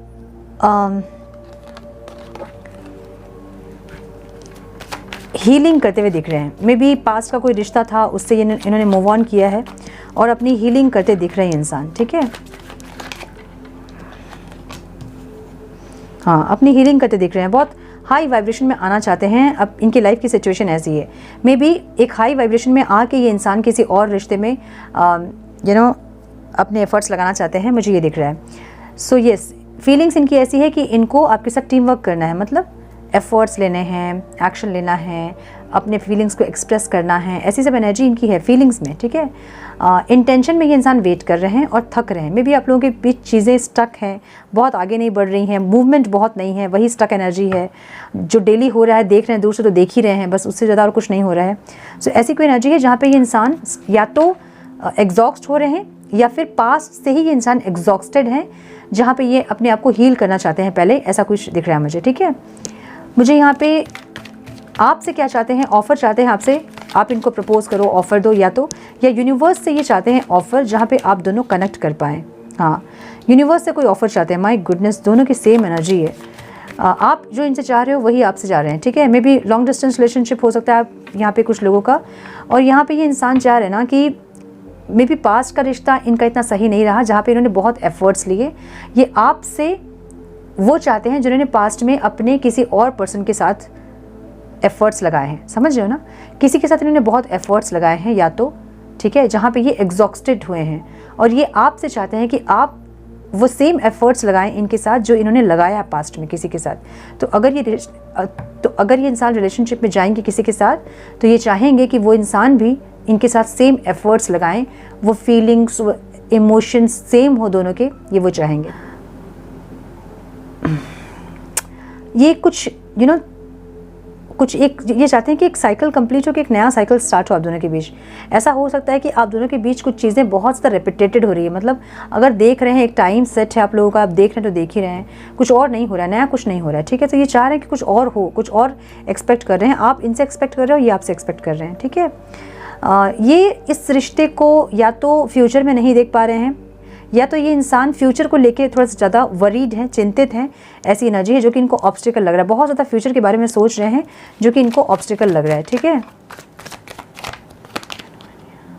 हीलिंग करते हुए दिख रहे हैं। मे बी पास्ट का कोई रिश्ता था, उससे इन्होंने मूव ऑन किया है और अपनी हीलिंग करते दिख रहे हैं इंसान। ठीक है, हाँ, अपनी हीलिंग करते दिख रहे हैं, बहुत हाई वाइब्रेशन में आना चाहते हैं। अब इनकी लाइफ की सिचुएशन ऐसी है, मे बी एक हाई वाइब्रेशन में आके ये इंसान किसी और रिश्ते में अपने एफर्ट्स लगाना चाहते हैं, मुझे ये दिख रहा है। सो येस, फीलिंग्स इनकी ऐसी है कि इनको आपके साथ टीम वर्क करना है, मतलब एफर्ट्स लेने हैं, एक्शन लेना है, अपने फीलिंग्स को एक्सप्रेस करना है, ऐसी सब एनर्जी इनकी है फीलिंग्स में। ठीक है, इंटेंशन में ये इंसान वेट कर रहे हैं और थक रहे हैं। मे बी आप लोगों के बीच चीज़ें स्टक हैं, बहुत आगे नहीं बढ़ रही हैं, मूवमेंट बहुत नहीं है, वही स्टक एनर्जी है। जो डेली हो रहा है देख रहे हैं, दूर से तो देख ही रहे हैं, बस उससे ज़्यादा और कुछ नहीं हो रहा है। सो ऐसी कोई एनर्जी है जहाँ पे ये इंसान या तो एग्जॉस्ट हो रहे हैं, या फिर पास्ट से ही ये इंसान एग्जॉस्टेड हैं, जहाँ पे ये अपने आप को हील करना चाहते हैं पहले, ऐसा कुछ दिख रहा है मुझे। ठीक है, मुझे यहाँ पे आपसे क्या चाहते हैं, ऑफ़र चाहते हैं आपसे, आप इनको प्रपोज़ करो, ऑफ़र दो या यूनिवर्स से ये चाहते हैं ऑफ़र जहाँ पे आप दोनों कनेक्ट कर पाएँ। हाँ, यूनिवर्स से कोई ऑफ़र चाहते हैं। माय गुडनेस, दोनों की सेम एनर्जी है। आप जो इनसे चाह रहे हो वही आपसे चाह रहे हैं, ठीक है। May be long distance relationship हो सकता है आप यहाँ पे कुछ लोगों का, और यहाँ पे ये इंसान चाह रहे हैं ना कि मे बी पास्ट का रिश्ता इनका इतना सही नहीं रहा, जहाँ पे इन्होंने बहुत एफर्ट्स लिए। ये आपसे वो चाहते हैं जिन्होंने पास्ट में अपने किसी और पर्सन के साथ एफर्ट्स लगाए हैं, समझ रहे हो ना। किसी के साथ इन्होंने बहुत एफर्ट्स लगाए हैं या तो, ठीक है, जहाँ पे ये एग्जॉस्टेड हुए हैं, और ये आपसे चाहते हैं कि आप वो सेम एफर्ट्स लगाएं इनके साथ जो इन्होंने लगाया पास्ट में किसी के साथ। तो अगर ये इंसान रिलेशनशिप में जाएंगे किसी के साथ, तो ये चाहेंगे कि वो इंसान भी इनके साथ सेम एफर्ट्स लगाएं, वो फीलिंग्स, वो इमोशंस सेम हो दोनों के, ये वो चाहेंगे। ये कुछ कुछ एक ये चाहते हैं कि एक साइकिल कंप्लीट हो, कि एक नया साइकिल स्टार्ट हो आप दोनों के बीच। ऐसा हो सकता है कि आप दोनों के बीच कुछ चीज़ें बहुत ज़्यादा रिपीटेटेड हो रही है, मतलब अगर देख रहे हैं एक टाइम सेट है आप लोगों का, आप देख रहे हैं तो देख ही रहे हैं, कुछ और नहीं हो रहा है, नया कुछ नहीं हो रहा है, ठीक है। तो ये चाह रहे हैं कि कुछ और हो, कुछ और एक्सपेक्ट कर रहे हैं, आप इनसे एक्सपेक्ट कर रहे हो, ये आपसे एक्सपेक्ट कर रहे हैं, ठीक है। ये इस रिश्ते को या तो फ्यूचर में नहीं देख पा रहे हैं, या तो ये इंसान फ्यूचर को लेके थोड़ा सा ज़्यादा वरीड है, चिंतित हैं। ऐसी एनर्जी है जो कि इनको ऑब्स्टिकल लग रहा है, बहुत ज़्यादा फ्यूचर के बारे में सोच रहे हैं जो कि इनको ऑब्स्टिकल लग रहा है, ठीक है।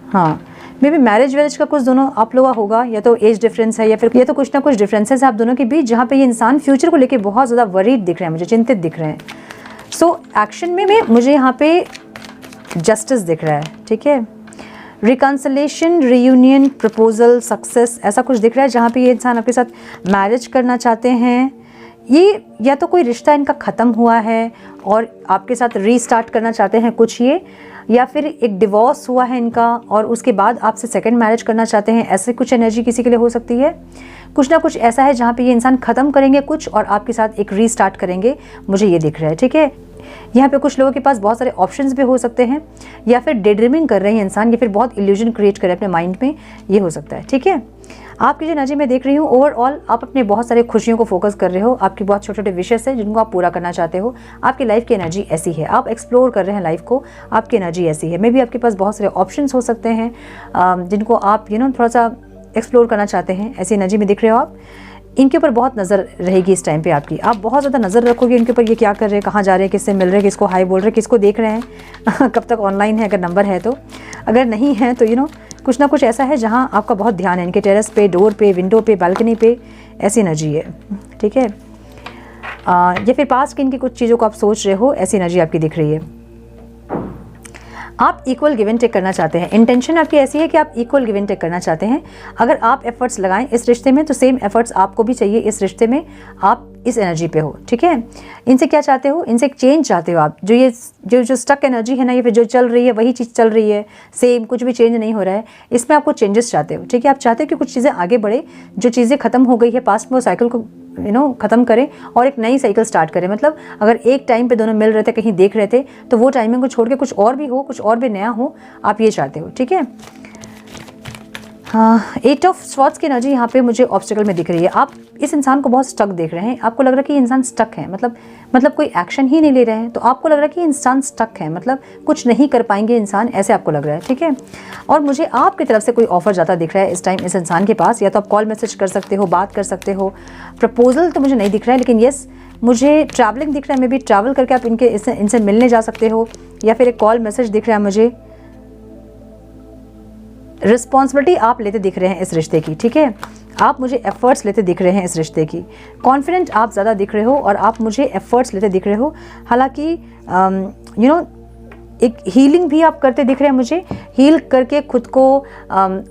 हाँ, मे बी मैरिज वैरिज का कुछ दोनों आप लोगों का होगा, या तो एज डिफरेंस है, या फिर ये तो कुछ ना कुछ डिफरेंसेस है आप दोनों के बीच, जहाँ पे ये इंसान फ्यूचर को लेके बहुत ज़्यादा वरीड दिख रहे हैं, मुझे चिंतित दिख रहे हैं। सो एक्शन में मुझे यहाँ पे जस्टिस दिख रहा है, ठीक है। रिकन्सिलेशन, रियूनियन, प्रपोजल, सक्सेस, ऐसा कुछ दिख रहा है जहाँ पे ये इंसान आपके साथ मैरिज करना चाहते हैं। ये या तो कोई रिश्ता इनका ख़त्म हुआ है और आपके साथ रीस्टार्ट करना चाहते हैं कुछ ये, या फिर एक डिवोर्स हुआ है इनका और उसके बाद आपसे सेकंड मैरिज करना चाहते हैं, ऐसे कुछ एनर्जी किसी के लिए हो सकती है। कुछ ना कुछ ऐसा है जहाँ पे ये इंसान ख़त्म करेंगे कुछ और आपके साथ एक रीस्टार्ट करेंगे, मुझे ये दिख रहा है, ठीक है। यहाँ पे कुछ लोगों के पास बहुत सारे ऑप्शंस भी हो सकते हैं, या फिर डे ड्रीमिंग कर रहे हैं इंसान, या फिर बहुत इल्यूजन क्रिएट कर रहे हैं अपने माइंड में, ये हो सकता है, ठीक है। आपकी जो एनर्जी मैं देख रही हूँ ओवरऑल, आप अपने बहुत सारे खुशियों को फोकस कर रहे हो, आपकी बहुत छोटे छोटे विशेष है जिनको आप पूरा करना चाहते हो। आपकी लाइफ की एनर्जी ऐसी है, आप एक्सप्लोर कर रहे हैं लाइफ को, आपकी एनर्जी ऐसी है। मे बी आपके पास बहुत सारे ऑप्शंस हो सकते हैं जिनको आप थोड़ा सा एक्सप्लोर करना चाहते हैं, ऐसी एनर्जी में दिख रहे हो आप। इनके ऊपर बहुत नज़र रहेगी इस टाइम पे आपकी, आप बहुत ज़्यादा नज़र रखोगे इनके ऊपर, ये क्या कर रहे हैं, कहाँ जा रहे हैं, किससे मिल रहे हैं, किसको हाई बोल रहे हैं, किसको देख रहे हैं कब तक ऑनलाइन है, अगर नंबर है तो, अगर नहीं है तो कुछ ना कुछ ऐसा है जहाँ आपका बहुत ध्यान है इनके टेरेस पे, डोर पे, विंडो पे, बालकनी पे, ऐसी एनर्जी है, ठीक है। या फिर पास की इनकी कुछ चीज़ों को आप सोच रहे हो, ऐसी एनर्जी आपकी दिख रही है। आप इक्वल गिव एंड टेक करना चाहते हैं, इंटेंशन आपकी ऐसी है कि आप इक्वल गिव एंड टेक करना चाहते हैं। अगर आप एफर्ट्स लगाएं इस रिश्ते में तो सेम एफर्ट्स आपको भी चाहिए इस रिश्ते में, आप इस एनर्जी पे हो, ठीक है। इनसे क्या चाहते हो, इनसे एक चेंज चाहते हो आप, जो स्टक एनर्जी है ना, ये फिर जो चल रही है वही चीज़ चल रही है, सेम, कुछ भी चेंज नहीं हो रहा है, इसमें आपको चेंजेस चाहते हो, ठीक है। आप चाहते हो कि कुछ चीज़ें आगे बढ़े, जो चीज़ें खत्म हो गई है पास्ट में वो साइकिल को ख़त्म करें और एक नई साइकिल स्टार्ट करें। मतलब अगर एक टाइम पे दोनों मिल रहे थे, कहीं देख रहे थे, तो वो टाइमिंग को छोड़ के कुछ और भी हो, कुछ और भी नया हो, आप ये चाहते हो, ठीक है। हाँ, 8 ऑफ स्वॉर्ड्स की एनर्जी यहाँ पे मुझे ऑब्स्टिकल में दिख रही है। आप इस इंसान को बहुत स्टक देख रहे हैं, आपको लग रहा है कि ये इंसान स्टक है, मतलब कोई एक्शन ही नहीं ले रहे हैं, तो आपको लग रहा है कि इंसान स्टक है, मतलब कुछ नहीं कर पाएंगे इंसान, ऐसे आपको लग रहा है, ठीक है। और मुझे आपकी तरफ से कोई ऑफर जाता दिख रहा है इस टाइम इस इंसान के पास, या तो आप कॉल मैसेज कर सकते हो, बात कर सकते हो। प्रपोजल तो मुझे नहीं दिख रहा है, लेकिन येस मुझे ट्रैवलिंग दिख रहा है, मे बी ट्रैवल करके आप इनसे मिलने जा सकते हो, या फिर एक कॉल मैसेज दिख रहा है मुझे। रिस्पॉन्सिबिलिटी आप लेते दिख रहे हैं इस रिश्ते की, ठीक है। आप मुझे एफर्ट्स लेते दिख रहे हैं इस रिश्ते की, कॉन्फिडेंट आप ज़्यादा दिख रहे हो और आप मुझे एफर्ट्स लेते दिख रहे हो। हालांकि एक हीलिंग भी आप करते दिख रहे हैं मुझे, हील करके खुद को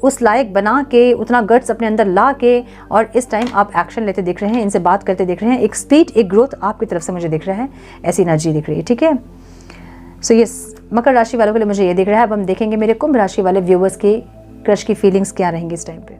उस लायक बना के, उतना गट्स अपने अंदर ला के, और इस टाइम आप एक्शन लेते दिख रहे हैं, इनसे बात करते दिख रहे हैं। एक स्पीड, एक ग्रोथ आपकी तरफ से मुझे दिख रहा है, ऐसी एनर्जी दिख रही है, ठीक है। सो यस, मकर राशि वालों के लिए मुझे ये दिख रहा है। अब हम देखेंगे मेरे कुंभ राशि वाले व्यूवर्स की क्रश की फीलिंग्स क्या रहेंगी इस टाइम पे।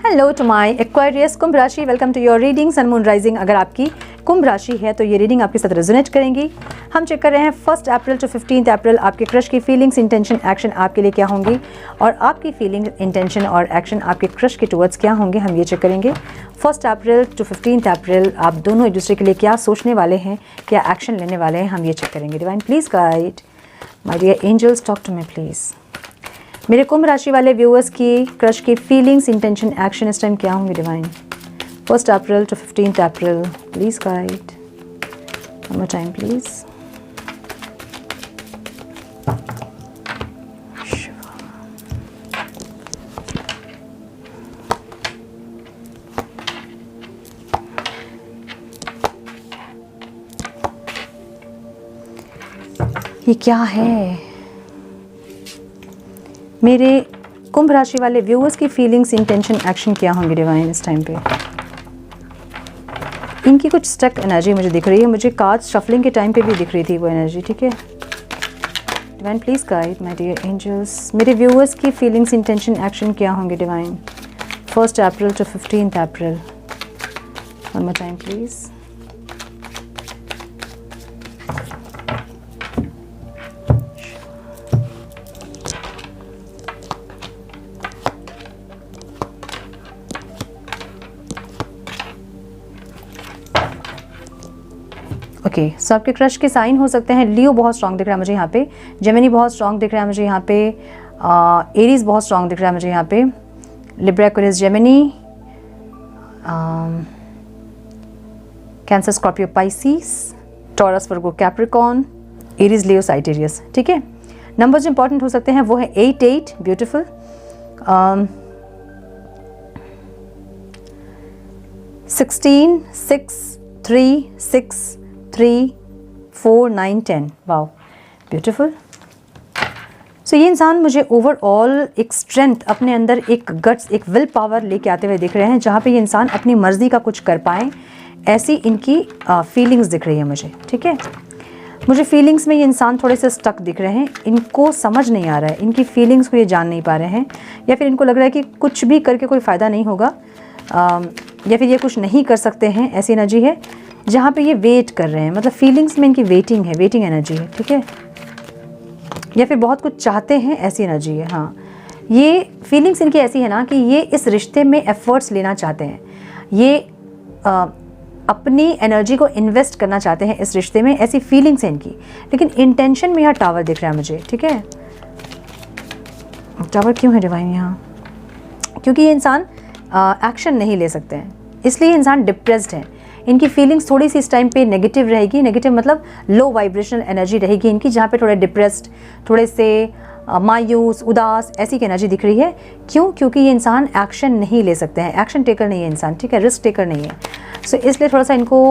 हेलो टू माय एक्वेरियस कुंभ राशि, welcome to your reading sun moon rising. अगर आपकी कुंभ राशि है तो ये रीडिंग आपके साथ रेजोनेट करेंगी। हम चेक कर रहे हैं 1 अप्रैल टू 15 अप्रैल आपके क्रश की फीलिंग्स, इंटेंशन, एक्शन आपके लिए क्या होंगी और आपकी फीलिंग, इंटेंशन और एक्शन आपके क्रश के टुवर्ड्स क्या होंगे, हम ये चेक करेंगे। 1 अप्रैल टू 15 अप्रैल आप दोनों एक दूसरे के लिए क्या सोचने वाले हैं, क्या एक्शन लेने वाले हैं, हम ये चेक करेंगे। Divine please guide my dear angels, talk to me please. मेरे कुंभ राशि वाले व्यूअर्स की क्रश की फीलिंग्स, इंटेंशन, एक्शन इस टाइम क्या होंगे divine. 1 April to 15 April please guide. One more time please. ये क्या है? मेरे कुंभ राशि वाले व्यूअर्स की फीलिंग्स, इंटेंशन, एक्शन क्या होंगे डिवाइन इस टाइम पे। इनकी कुछ स्टक एनर्जी मुझे दिख रही है, मुझे कार्ड्स शफलिंग के टाइम पे भी दिख रही थी वो एनर्जी, ठीक है। Divine please guide my dear angels. मेरे व्यूअर्स की फीलिंग्स, इंटेंशन, एक्शन क्या होंगे divine. 1 April to 15 April. One more time please. Okay, so आपके क्रश के साइन हो सकते हैं। लियो बहुत स्ट्रांग दिख रहा है मुझे यहाँ पे, जेमिनी बहुत स्ट्रांग दिख रहा है मुझे यहाँ पे, एरीज बहुत स्ट्रांग दिख रहा है मुझे यहाँ पे, Libra, Aquarius, Gemini, Cancer, Scorpio, Pisces, Taurus, Virgo, Capricorn, Aries, Leo, Sagittarius, ठीक है। नंबर्स जो इंपॉर्टेंट हो सकते हैं वो है 8, ब्यूटिफुल, 16, 6, 3, 6, 3, 4, 9, 10, वाओ ब्यूटीफुल। सो ये इंसान मुझे ओवरऑल एक स्ट्रेंथ अपने अंदर, एक गट्स, एक विल पावर लेके आते हुए दिख रहे हैं, जहाँ पे ये इंसान अपनी मर्जी का कुछ कर पाएँ, ऐसी इनकी फीलिंग्स दिख रही है मुझे, ठीक है। मुझे फीलिंग्स में ये इंसान थोड़े से स्टक दिख रहे हैं, इनको समझ नहीं आ रहा है, इनकी फीलिंग्स को ये जान नहीं पा रहे हैं, या फिर इनको लग रहा है कि कुछ भी करके कोई फ़ायदा नहीं होगा, या फिर ये कुछ नहीं कर सकते हैं, ऐसी एनर्जी है जहाँ पे ये वेट कर रहे हैं। मतलब फीलिंग्स में इनकी वेटिंग है, वेटिंग एनर्जी है, ठीक है। या फिर बहुत कुछ चाहते हैं, ऐसी एनर्जी है। हाँ, ये फीलिंग्स इनकी ऐसी है ना कि ये इस रिश्ते में एफर्ट्स लेना चाहते हैं, ये अपनी एनर्जी को इन्वेस्ट करना चाहते हैं इस रिश्ते में, ऐसी फीलिंग्स है इनकी। लेकिन इंटेंशन में यहाँ टावर दिख रहा है मुझे, ठीक है। टावर क्यों है डिवाइन यहाँ? क्योंकि ये इंसान एक्शन नहीं ले सकते हैं, इसलिए इंसान डिप्रेस्ड है। इनकी फीलिंग्स थोड़ी सी इस टाइम पे नेगेटिव रहेगी, नेगेटिव मतलब लो वाइब्रेशनल एनर्जी रहेगी इनकी, जहाँ पे थोड़े डिप्रेस्ड, थोड़े से मायूस, उदास, ऐसी की एनर्जी दिख रही है। क्यों? क्योंकि ये इंसान एक्शन नहीं ले सकते हैं, एक्शन टेकर नहीं है इंसान, ठीक है, रिस्क टेकर नहीं है। सो इसलिए थोड़ा सा इनको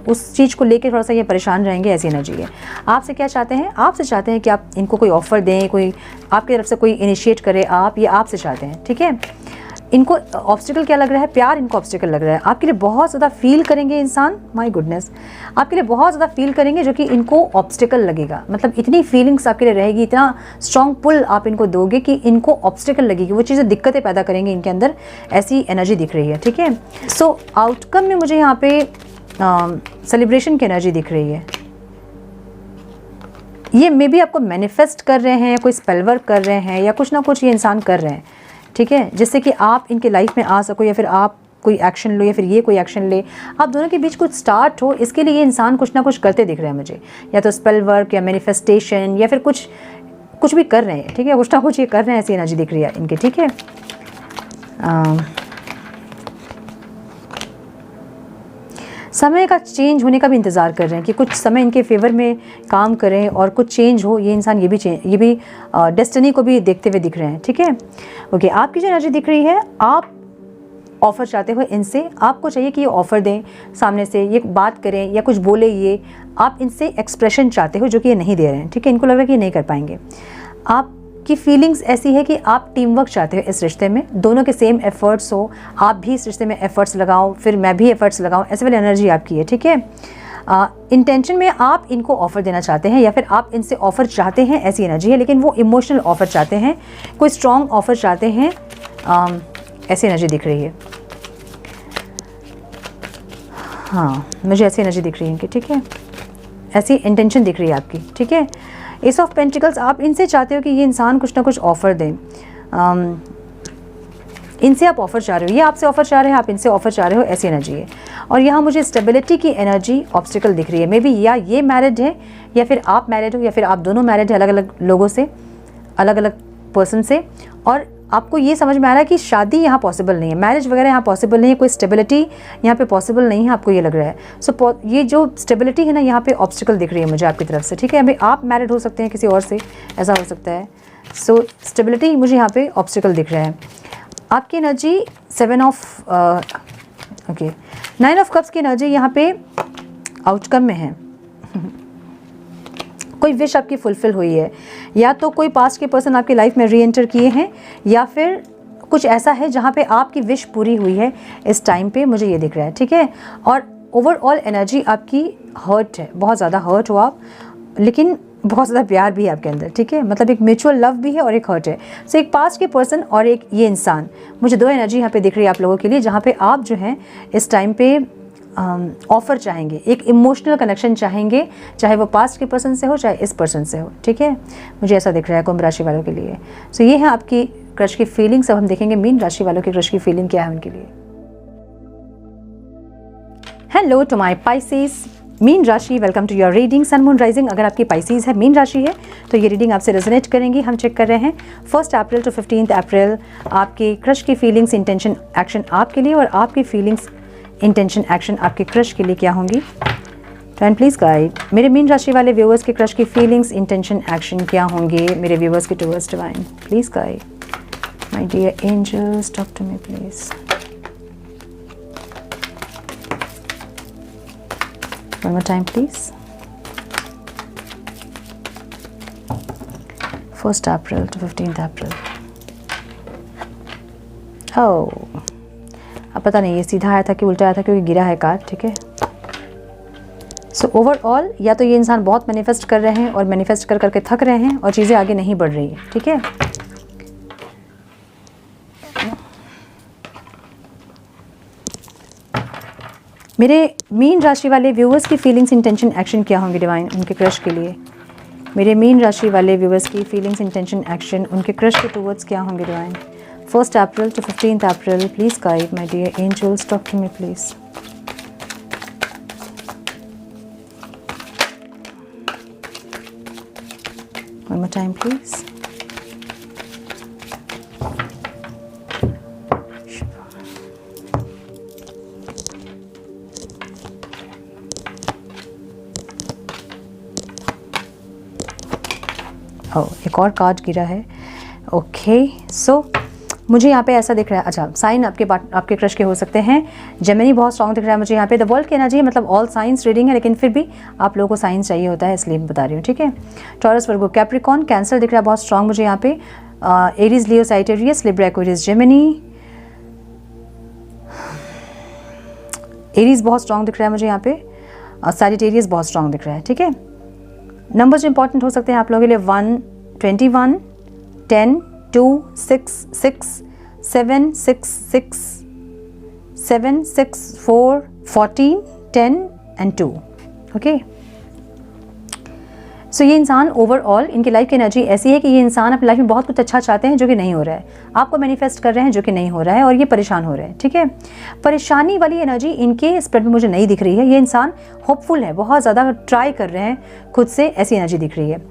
उस चीज़ को लेके थोड़ा सा ये परेशान रहेंगे, ऐसी एनर्जी है। आपसे क्या चाहते हैं? आपसे चाहते हैं कि आप इनको कोई ऑफ़र दें, कोई आपकी तरफ से कोई इनिशिएट करे, आप ये आपसे चाहते हैं, ठीक है। इनको ऑब्स्टिकल क्या लग रहा है? प्यार इनको ऑब्स्टिकल लग रहा है। आपके लिए बहुत ज़्यादा फील करेंगे इंसान, माय गुडनेस, आपके लिए बहुत ज़्यादा फील करेंगे जो कि इनको ऑब्स्टिकल लगेगा। मतलब इतनी फीलिंग्स आपके लिए रहेगी, इतना स्ट्रॉन्ग पुल आप इनको दोगे कि इनको ऑब्स्टिकल लगेगी, वो चीज़ें दिक्कतें पैदा करेंगे इनके अंदर, ऐसी एनर्जी दिख रही है, ठीक है। सो आउटकम में मुझे यहाँ पे सेलिब्रेशन की एनर्जी दिख रही है। ये मे बी आपको मैनिफेस्ट कर रहे हैं, कोई स्पेल वर्क कर रहे हैं, या कुछ ना कुछ ये इंसान कर रहे हैं, ठीक है, जिससे कि आप इनके लाइफ में आ सको, या फिर आप कोई एक्शन लो, या फिर ये कोई एक्शन ले, आप दोनों के बीच कुछ स्टार्ट हो। इसके लिए ये इंसान कुछ ना कुछ करते दिख रहे हैं मुझे, या तो स्पेल वर्क या मैनिफेस्टेशन, या फिर कुछ भी कर रहे हैं, ठीक है, कुछ ना कुछ ये कर रहे हैं, ऐसी एनर्जी दिख रही है इनकी, ठीक है। समय का चेंज होने का भी इंतज़ार कर रहे हैं कि कुछ समय इनके फेवर में काम करें और कुछ चेंज हो। ये इंसान ये भी डेस्टिनी को भी देखते हुए दिख रहे हैं, ठीक है। ओके, आपकी जो एनर्जी दिख रही है, आप ऑफ़र चाहते हो इनसे, आपको चाहिए कि ये ऑफ़र दें सामने से, ये बात करें या कुछ बोले, ये आप इनसे एक्सप्रेशन चाहते हो जो कि ये नहीं दे रहे हैं, ठीक है। इनको लग रहा है कि ये नहीं कर पाएंगे। आपकी फीलिंग्स ऐसी है कि आप टीम वर्क चाहते हो इस रिश्ते में, दोनों के सेम एफर्ट्स हो, आप भी इस रिश्ते में एफर्ट्स लगाओ, फिर मैं भी एफर्ट्स लगाऊं, ऐसे वाली एनर्जी आपकी है, ठीक है। इंटेंशन में आप इनको ऑफ़र देना चाहते हैं, या फिर आप इनसे ऑफ़र चाहते हैं, ऐसी एनर्जी है। लेकिन वो इमोशनल ऑफ़र चाहते हैं, कोई स्ट्रॉन्ग ऑफ़र चाहते हैं, ऐसी एनर्जी दिख रही है। हाँ, मुझे ऐसी एनर्जी दिख रही है इनकी, ठीक है, ऐसी इंटेंशन दिख रही है आपकी, ठीक है। एस ऑफ पेंटिकल्स, आप इनसे चाहते हो कि ये इंसान कुछ ना कुछ ऑफ़र दें, इनसे आप ऑफ़र चाह रहे हो, ये आपसे ऑफ़र चाह रहे हैं, आप इनसे ऑफ़र चाह रहे हो, ऐसी एनर्जी है। और यहाँ मुझे स्टेबिलिटी की एनर्जी ऑब्स्टिकल दिख रही है। मे बी या ये मैरिड है या फिर आप मैरिड हो या फिर आप दोनों मैरिड है, अलग अलग लोगों से, अलग अलग पर्सन से, और आपको ये समझ में आ रहा है कि शादी यहाँ पॉसिबल नहीं है, मैरिज वगैरह यहाँ पॉसिबल नहीं है, कोई स्टेबिलिटी यहाँ पे पॉसिबल नहीं है, आपको ये लग रहा है। सो ये जो स्टेबिलिटी है ना, यहाँ पे ऑब्स्टिकल दिख रही है मुझे आपकी तरफ से, ठीक है। अभी आप मैरिड हो सकते हैं किसी और से, ऐसा हो सकता है। सो स्टेबिलिटी मुझे यहाँ पे ऑब्स्टिकल दिख रहा है। आपकी एनर्जी 9 ऑफ कप्स की एनर्जी यहाँ पे आउटकम में है। कोई विश आपकी फुलफिल हुई है, या तो कोई पास्ट के पर्सन आपकी लाइफ में री एंटर किए हैं, या फिर कुछ ऐसा है जहाँ पे आपकी विश पूरी हुई है इस टाइम पे, मुझे ये दिख रहा है, ठीक है। और ओवरऑल एनर्जी आपकी हर्ट है, बहुत ज़्यादा हर्ट हो आप, लेकिन बहुत ज़्यादा प्यार भी है आपके अंदर, ठीक है। मतलब एक म्यूचुअल लव भी है और एक हर्ट है। सो एक पास्ट के पर्सन और एक ये इंसान, मुझे 2 एनर्जी यहाँ पे दिख रही है आप लोगों के लिए, जहाँ पे आप जो हैं इस टाइम पे ऑफ़र चाहेंगे, एक इमोशनल कनेक्शन चाहेंगे, चाहे वो पास्ट के पर्सन से हो चाहे इस पर्सन से हो, ठीक है। मुझे ऐसा दिख रहा है कुंभ राशि वालों के लिए। सो ये है आपकी क्रश की फीलिंग्स। अब हम देखेंगे मीन राशि वालों की क्रश की फीलिंग क्या है उनके लिए। हेलो टू माय पाइसेस, मीन राशि, welcome to your reading sun moon rising. अगर आपकी पाइसेस है, मीन राशि है, तो ये रीडिंग आपसे रेजोनेट करेंगी। हम चेक कर रहे हैं 1 अप्रैल टू 15 अप्रैल आपकी क्रश की फीलिंग्स, इंटेंशन, एक्शन आपके लिए, और आपकी फीलिंग्स, इंटेंशन, एक्शन आपके क्रश के लिए क्या होंगी। एंड प्लीज़ गाइड मेरे मीन राशि वाले व्यूअर्स के क्रश की फीलिंग्स, इंटेंशन, एक्शन क्या होंगे मेरे व्यूअर्स के towards divine. Please guide my dear angels, talk to me please. One more time, please. 1 April to 15 April. Oh, अब पता नहीं ये सीधा आया था कि उल्टा आया था, क्योंकि गिरा है कार्ड, ठीक है। सो ओवरऑल या तो ये इंसान बहुत मैनिफेस्ट कर रहे हैं और मैनिफेस्ट कर करके थक रहे हैं और चीज़ें आगे नहीं बढ़ रही है, ठीक है। मेरे मीन राशि वाले व्यूवर्स की फीलिंग्स, इंटेंशन, एक्शन क्या होंगे डिवाइन उनके क्रश के लिए। मेरे मीन राशि वाले व्यूवर्स की फीलिंग्स, इंटेंशन, एक्शन उनके क्रश के टुवर्ड्स क्या होंगे divine. 1 April to 15 April. Please guide my dear angels, talk to me please. One more time, please. एक और कार्ड गिरा है। ओके, सो मुझे यहाँ पे ऐसा दिख रहा है, अच्छा साइन आपके क्रश के हो सकते हैं। जेमिनी बहुत स्ट्रॉन्ग दिख रहा है मुझे यहाँ पे। द वर्ल्ड की एनर्जी है, मतलब ऑल साइंस रीडिंग है, लेकिन फिर भी आप लोगों को साइंस चाहिए होता है, इसलिए मैं बता रही हूँ, ठीक है। टॉरस, वर्गो, कैप्रिकॉर्न, कैंसर दिख रहा है बहुत स्ट्रॉन्ग मुझे यहाँ पे। Aries, Leo, Sagittarius, Libra, Aquarius, Gemini. एरीज बहुत स्ट्रॉन्ग दिख रहा है मुझे यहाँ पे। सैजिटेरियस बहुत स्ट्रॉन्ग दिख रहा है, ठीक है। नंबर्स इंपॉर्टेंट हो सकते हैं आप लोगों के लिए। 1, 21, 10, 2, 6, 6, 7, 6, 6, 7, 6, 4, 14, 10 and 2। ओके, सो ये इंसान ओवरऑल, इनकी लाइफ की एनर्जी ऐसी है कि ये इंसान अपनी लाइफ में बहुत कुछ अच्छा चाहते हैं जो कि नहीं हो रहा है, आपको मैनिफेस्ट कर रहे हैं जो कि नहीं हो रहा है, और ये परेशान हो रहे हैं, ठीक है। परेशानी वाली एनर्जी इनके स्प्रेड में मुझे नहीं दिख रही है। ये इंसान होपफुल है, बहुत ज़्यादा ट्राई कर रहे हैं खुद से, ऐसी एनर्जी दिख रही है।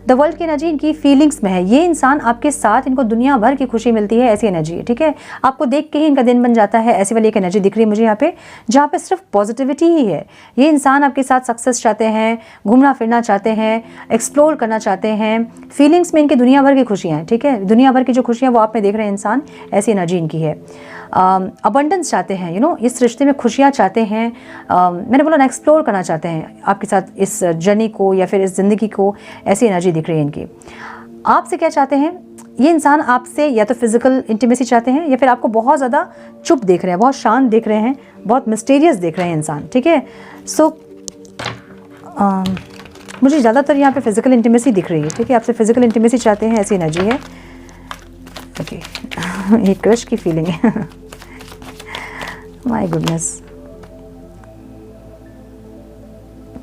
द वर्ल्ड की एनर्जी इनकी फीलिंग्स में है। ये इंसान आपके साथ, इनको दुनिया भर की खुशी मिलती है, ऐसी एनर्जी है, ठीक है। आपको देख के ही इनका दिन बन जाता है, ऐसी वाली एक एनर्जी दिख रही है मुझे यहाँ पे, जहाँ पे सिर्फ पॉजिटिविटी ही है। ये इंसान आपके साथ सक्सेस चाहते हैं, घूमना फिरना चाहते हैं, एक्सप्लोर करना चाहते हैं। फीलिंग्स में इनके दुनिया भर की खुशियाँ हैं, ठीक है। दुनिया भर की जो खुशियाँ वो आप में देख रहे हैं इंसान, ऐसी एनर्जी इनकी है। अबंडेंस चाहते हैं, यू नो, इस रिश्ते में खुशियाँ चाहते हैं। मैंने बोला ना, एक्सप्लोर करना चाहते हैं आपके साथ इस जर्नी को या फिर इस ज़िंदगी को, ऐसी एनर्जी दिख रही है इनकी। आपसे क्या चाहते हैं ये इंसान? आपसे या तो फिजिकल इंटीमेसी चाहते हैं, या फिर आपको बहुत ज़्यादा चुप देख रहे हैं, बहुत शांत देख रहे हैं, बहुत मिस्टीरियस देख रहे हैं इंसान, ठीक है। सो मुझे ज़्यादातर यहाँ पे फिजिकल इंटीमेसी दिख रही है, ठीक है। आपसे फिजिकल इंटीमेसी चाहते हैं, ऐसी एनर्जी है। ओके, ये क्रश की फीलिंग है। माय गुडनेस,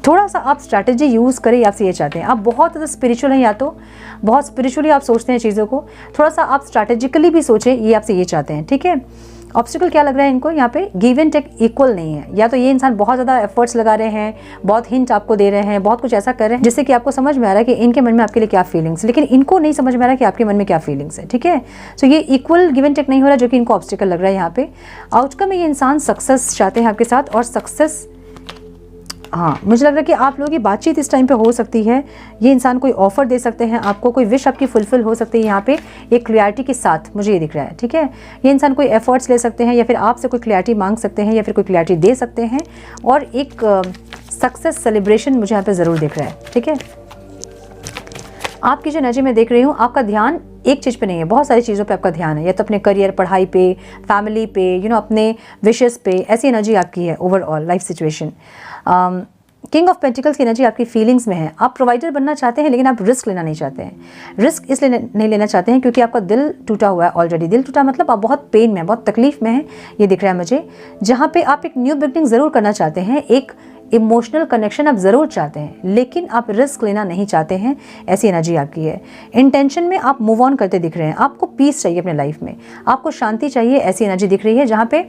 थोड़ा सा आप स्ट्रैटेजी यूज़ करें, आपसे ये चाहते हैं। आप बहुत ज़्यादा स्पिरिचुअल हैं, या तो बहुत स्पिरिचुअली आप सोचते हैं चीज़ों को, थोड़ा सा आप स्ट्रैटेजिकली भी सोचें, ये आपसे ये चाहते हैं, ठीक है। ऑब्स्टिकल क्या लग रहा है इनको यहाँ पे, गिव एंड टेक इक्वल नहीं है। या तो ये इंसान बहुत ज़्यादा एफर्ट्स लगा रहे हैं, बहुत हिंट आपको दे रहे हैं, बहुत कुछ ऐसा कर रहे हैं जिससे कि आपको समझ में आ रहा है कि इनके मन में आपके लिए क्या फीलिंग्स, लेकिन इनको नहीं समझ में आ रहा है कि आपके मन में क्या फीलिंग्स है, ठीक है। सो ये इक्वल गिव एंड टेक नहीं हो रहा, जो कि इनको ऑब्स्टिकल लग रहा है यहाँ पे। आउटकम में ये इंसान सक्सेस चाहते हैं आपके साथ, और सक्सेस, हाँ मुझे लग रहा है कि आप लोगों की बातचीत इस टाइम पे हो सकती है। ये इंसान कोई ऑफर दे सकते हैं आपको, कोई विश आपकी फुलफिल हो सकती है यहाँ पे एक क्लैरिटी के साथ, मुझे ये दिख रहा है, ठीक है। ये इंसान कोई एफर्ट्स ले सकते हैं, या फिर आपसे कोई क्लैरिटी मांग सकते हैं, या फिर कोई क्लैरिटी दे सकते हैं, और एक सक्सेस सेलिब्रेशन मुझे यहाँ पे ज़रूर दिख रहा है, ठीक है। आपकी जो एनर्जी मैं देख रही हूँ, आपका ध्यान एक चीज़ पे नहीं है, बहुत सारी चीज़ों पे आपका ध्यान है, या तो अपने करियर, पढ़ाई पे, फैमिली पे, अपने विशेस पे, ऐसी एनर्जी आपकी है overall life situation. King of pentacles की एनर्जी आपकी फीलिंग्स में है। आप प्रोवाइडर बनना चाहते हैं, लेकिन आप रिस्क लेना नहीं चाहते हैं। रिस्क इसलिए नहीं लेना चाहते हैं क्योंकि आपका दिल टूटा हुआ है ऑलरेडी। दिल टूटा मतलब आप बहुत पेन में हैं, बहुत तकलीफ में हैं, ये दिख रहा है मुझे। जहाँ पे आप एक न्यू बिगनिंग ज़रूर करना चाहते हैं, एक इमोशनल कनेक्शन आप ज़रूर चाहते हैं, लेकिन आप रिस्क लेना नहीं चाहते हैं, ऐसी एनर्जी आपकी है। इंटेंशन में आप मूव ऑन करते दिख रहे हैं, आपको पीस चाहिए अपने लाइफ में, आपको शांति चाहिए, ऐसी एनर्जी दिख रही है। जहाँ पे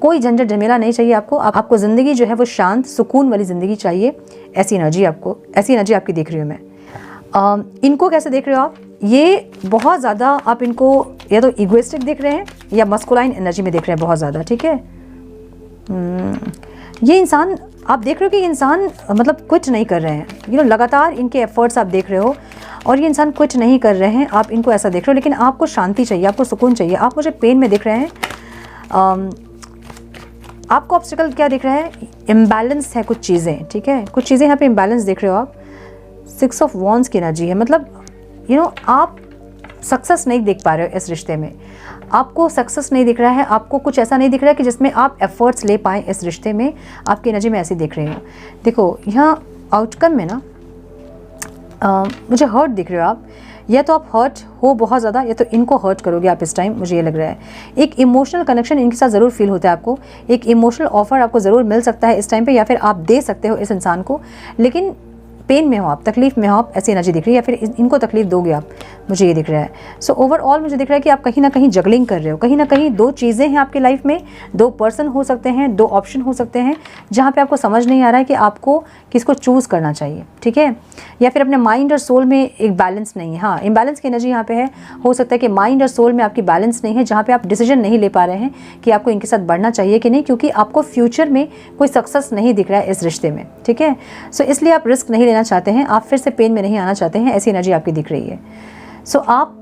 कोई झंझट झमेला नहीं चाहिए आपको ज़िंदगी जो है वो शांत सुकून वाली ज़िंदगी चाहिए, ऐसी एनर्जी आपकी दिख रही हूँ मैं। इनको कैसे देख रहे हो आप? ये बहुत ज़्यादा आप इनको या तो इगोइस्टिक देख रहे हैं, या मस्कुलाइन एनर्जी में देख रहे हैं बहुत ज़्यादा, ठीक है। ये इंसान आप देख रहे हो कि इंसान मतलब क्विट नहीं कर रहे हैं, लगातार इनके एफर्ट्स आप देख रहे हो, और ये इंसान क्विट नहीं कर रहे हैं, आप इनको ऐसा देख रहे हो, लेकिन आपको शांति चाहिए, आपको सुकून चाहिए। आप मुझे पेन में दिख रहे हैं। आपको ऑब्स्टिकल क्या दिख रहा है? इम्बैलेंस है कुछ चीज़ें, ठीक है, कुछ चीज़ें यहाँ पे इम्बैलेंस दिख रहे हो आप। 6 ऑफ वॉन्ड्स की एनर्जी है, मतलब आप सक्सेस नहीं देख पा रहे हो इस रिश्ते में, आपको सक्सेस नहीं दिख रहा है, आपको कुछ ऐसा नहीं दिख रहा है कि जिसमें आप एफर्ट्स ले पाएँ इस रिश्ते में। आपकी एनर्जी में ऐसी दिख रही हूँ। देखो यहाँ आउटकम में ना मुझे हर्ट दिख रहे हो आप, या तो आप हर्ट हो बहुत ज़्यादा, या तो इनको हर्ट करोगे आप इस टाइम, मुझे ये लग रहा है। एक इमोशनल कनेक्शन इनके साथ ज़रूर फील होता है आपको, एक इमोशनल ऑफर आपको ज़रूर मिल सकता है इस टाइम पे, या फिर आप दे सकते हो इस इंसान को, लेकिन पेन में हो आप, तकलीफ में हो आप, ऐसी एनर्जी दिख रही है, या फिर इनको तकलीफ दोगे आप, मुझे ये दिख रहा है। सो ओवरऑल मुझे दिख रहा है कि आप कहीं ना कहीं जगलिंग कर रहे हो, कहीं ना कहीं दो चीज़ें हैं आपकी लाइफ में, दो पर्सन हो सकते हैं, दो ऑप्शन हो सकते हैं, जहाँ पे आपको समझ नहीं आ रहा है कि आपको किसको चूज़ करना चाहिए, ठीक है। या फिर अपने माइंड और सोल में एक बैलेंस नहीं है। हाँ, इम्बैलेंस की एनर्जी यहाँ पे है। हो सकता है कि माइंड और सोल में आपकी बैलेंस नहीं है, जहाँ पे आप डिसीजन नहीं ले पा रहे हैं कि आपको इनके साथ बढ़ना चाहिए कि नहीं, क्योंकि आपको फ्यूचर में कोई सक्सेस नहीं दिख रहा है इस रिश्ते में, ठीक है। सो इसलिए आप रिस्क नहीं लेना चाहते हैं, आप फिर से पेन में नहीं आना चाहते हैं, ऐसी एनर्जी आपकी दिख रही है। सो आप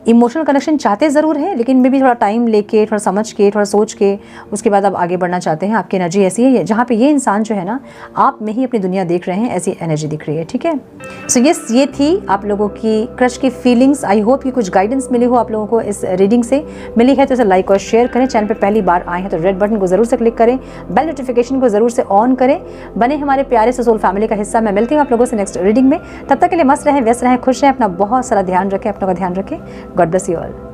इमोशनल कनेक्शन चाहते ज़रूर है, लेकिन मे भी थोड़ा टाइम लेके, थोड़ा समझ के, थोड़ा सोच के उसके बाद आप आगे बढ़ना चाहते हैं। आपकी एनर्जी ऐसी है जहाँ पे ये इंसान जो है ना, आप में ही अपनी दुनिया देख रहे हैं, ऐसी एनर्जी दिख रही है, ठीक है। सो ये थी आप लोगों की क्रश की फीलिंग्स। आई होप कि कुछ गाइडेंस मिली हो आप लोगों को इस रीडिंग से। मिली है तो इसे लाइक और शेयर करें। चैनल पर पहली बार आए हैं तो रेड बटन को ज़रूर से क्लिक करें, बेल नोटिफिकेशन को ज़रूर से ऑन करें, बने हमारे प्यारे से सोल फैमिली का हिस्सा। मैं मिलती हूँ आप लोगों से नेक्स्ट रीडिंग में। तब तक के लिए मस्त रहें, व्यस्त रहें, खुश रहें, अपना बहुत सारा ध्यान रखें, अपनों का ध्यान रखें। God bless you all.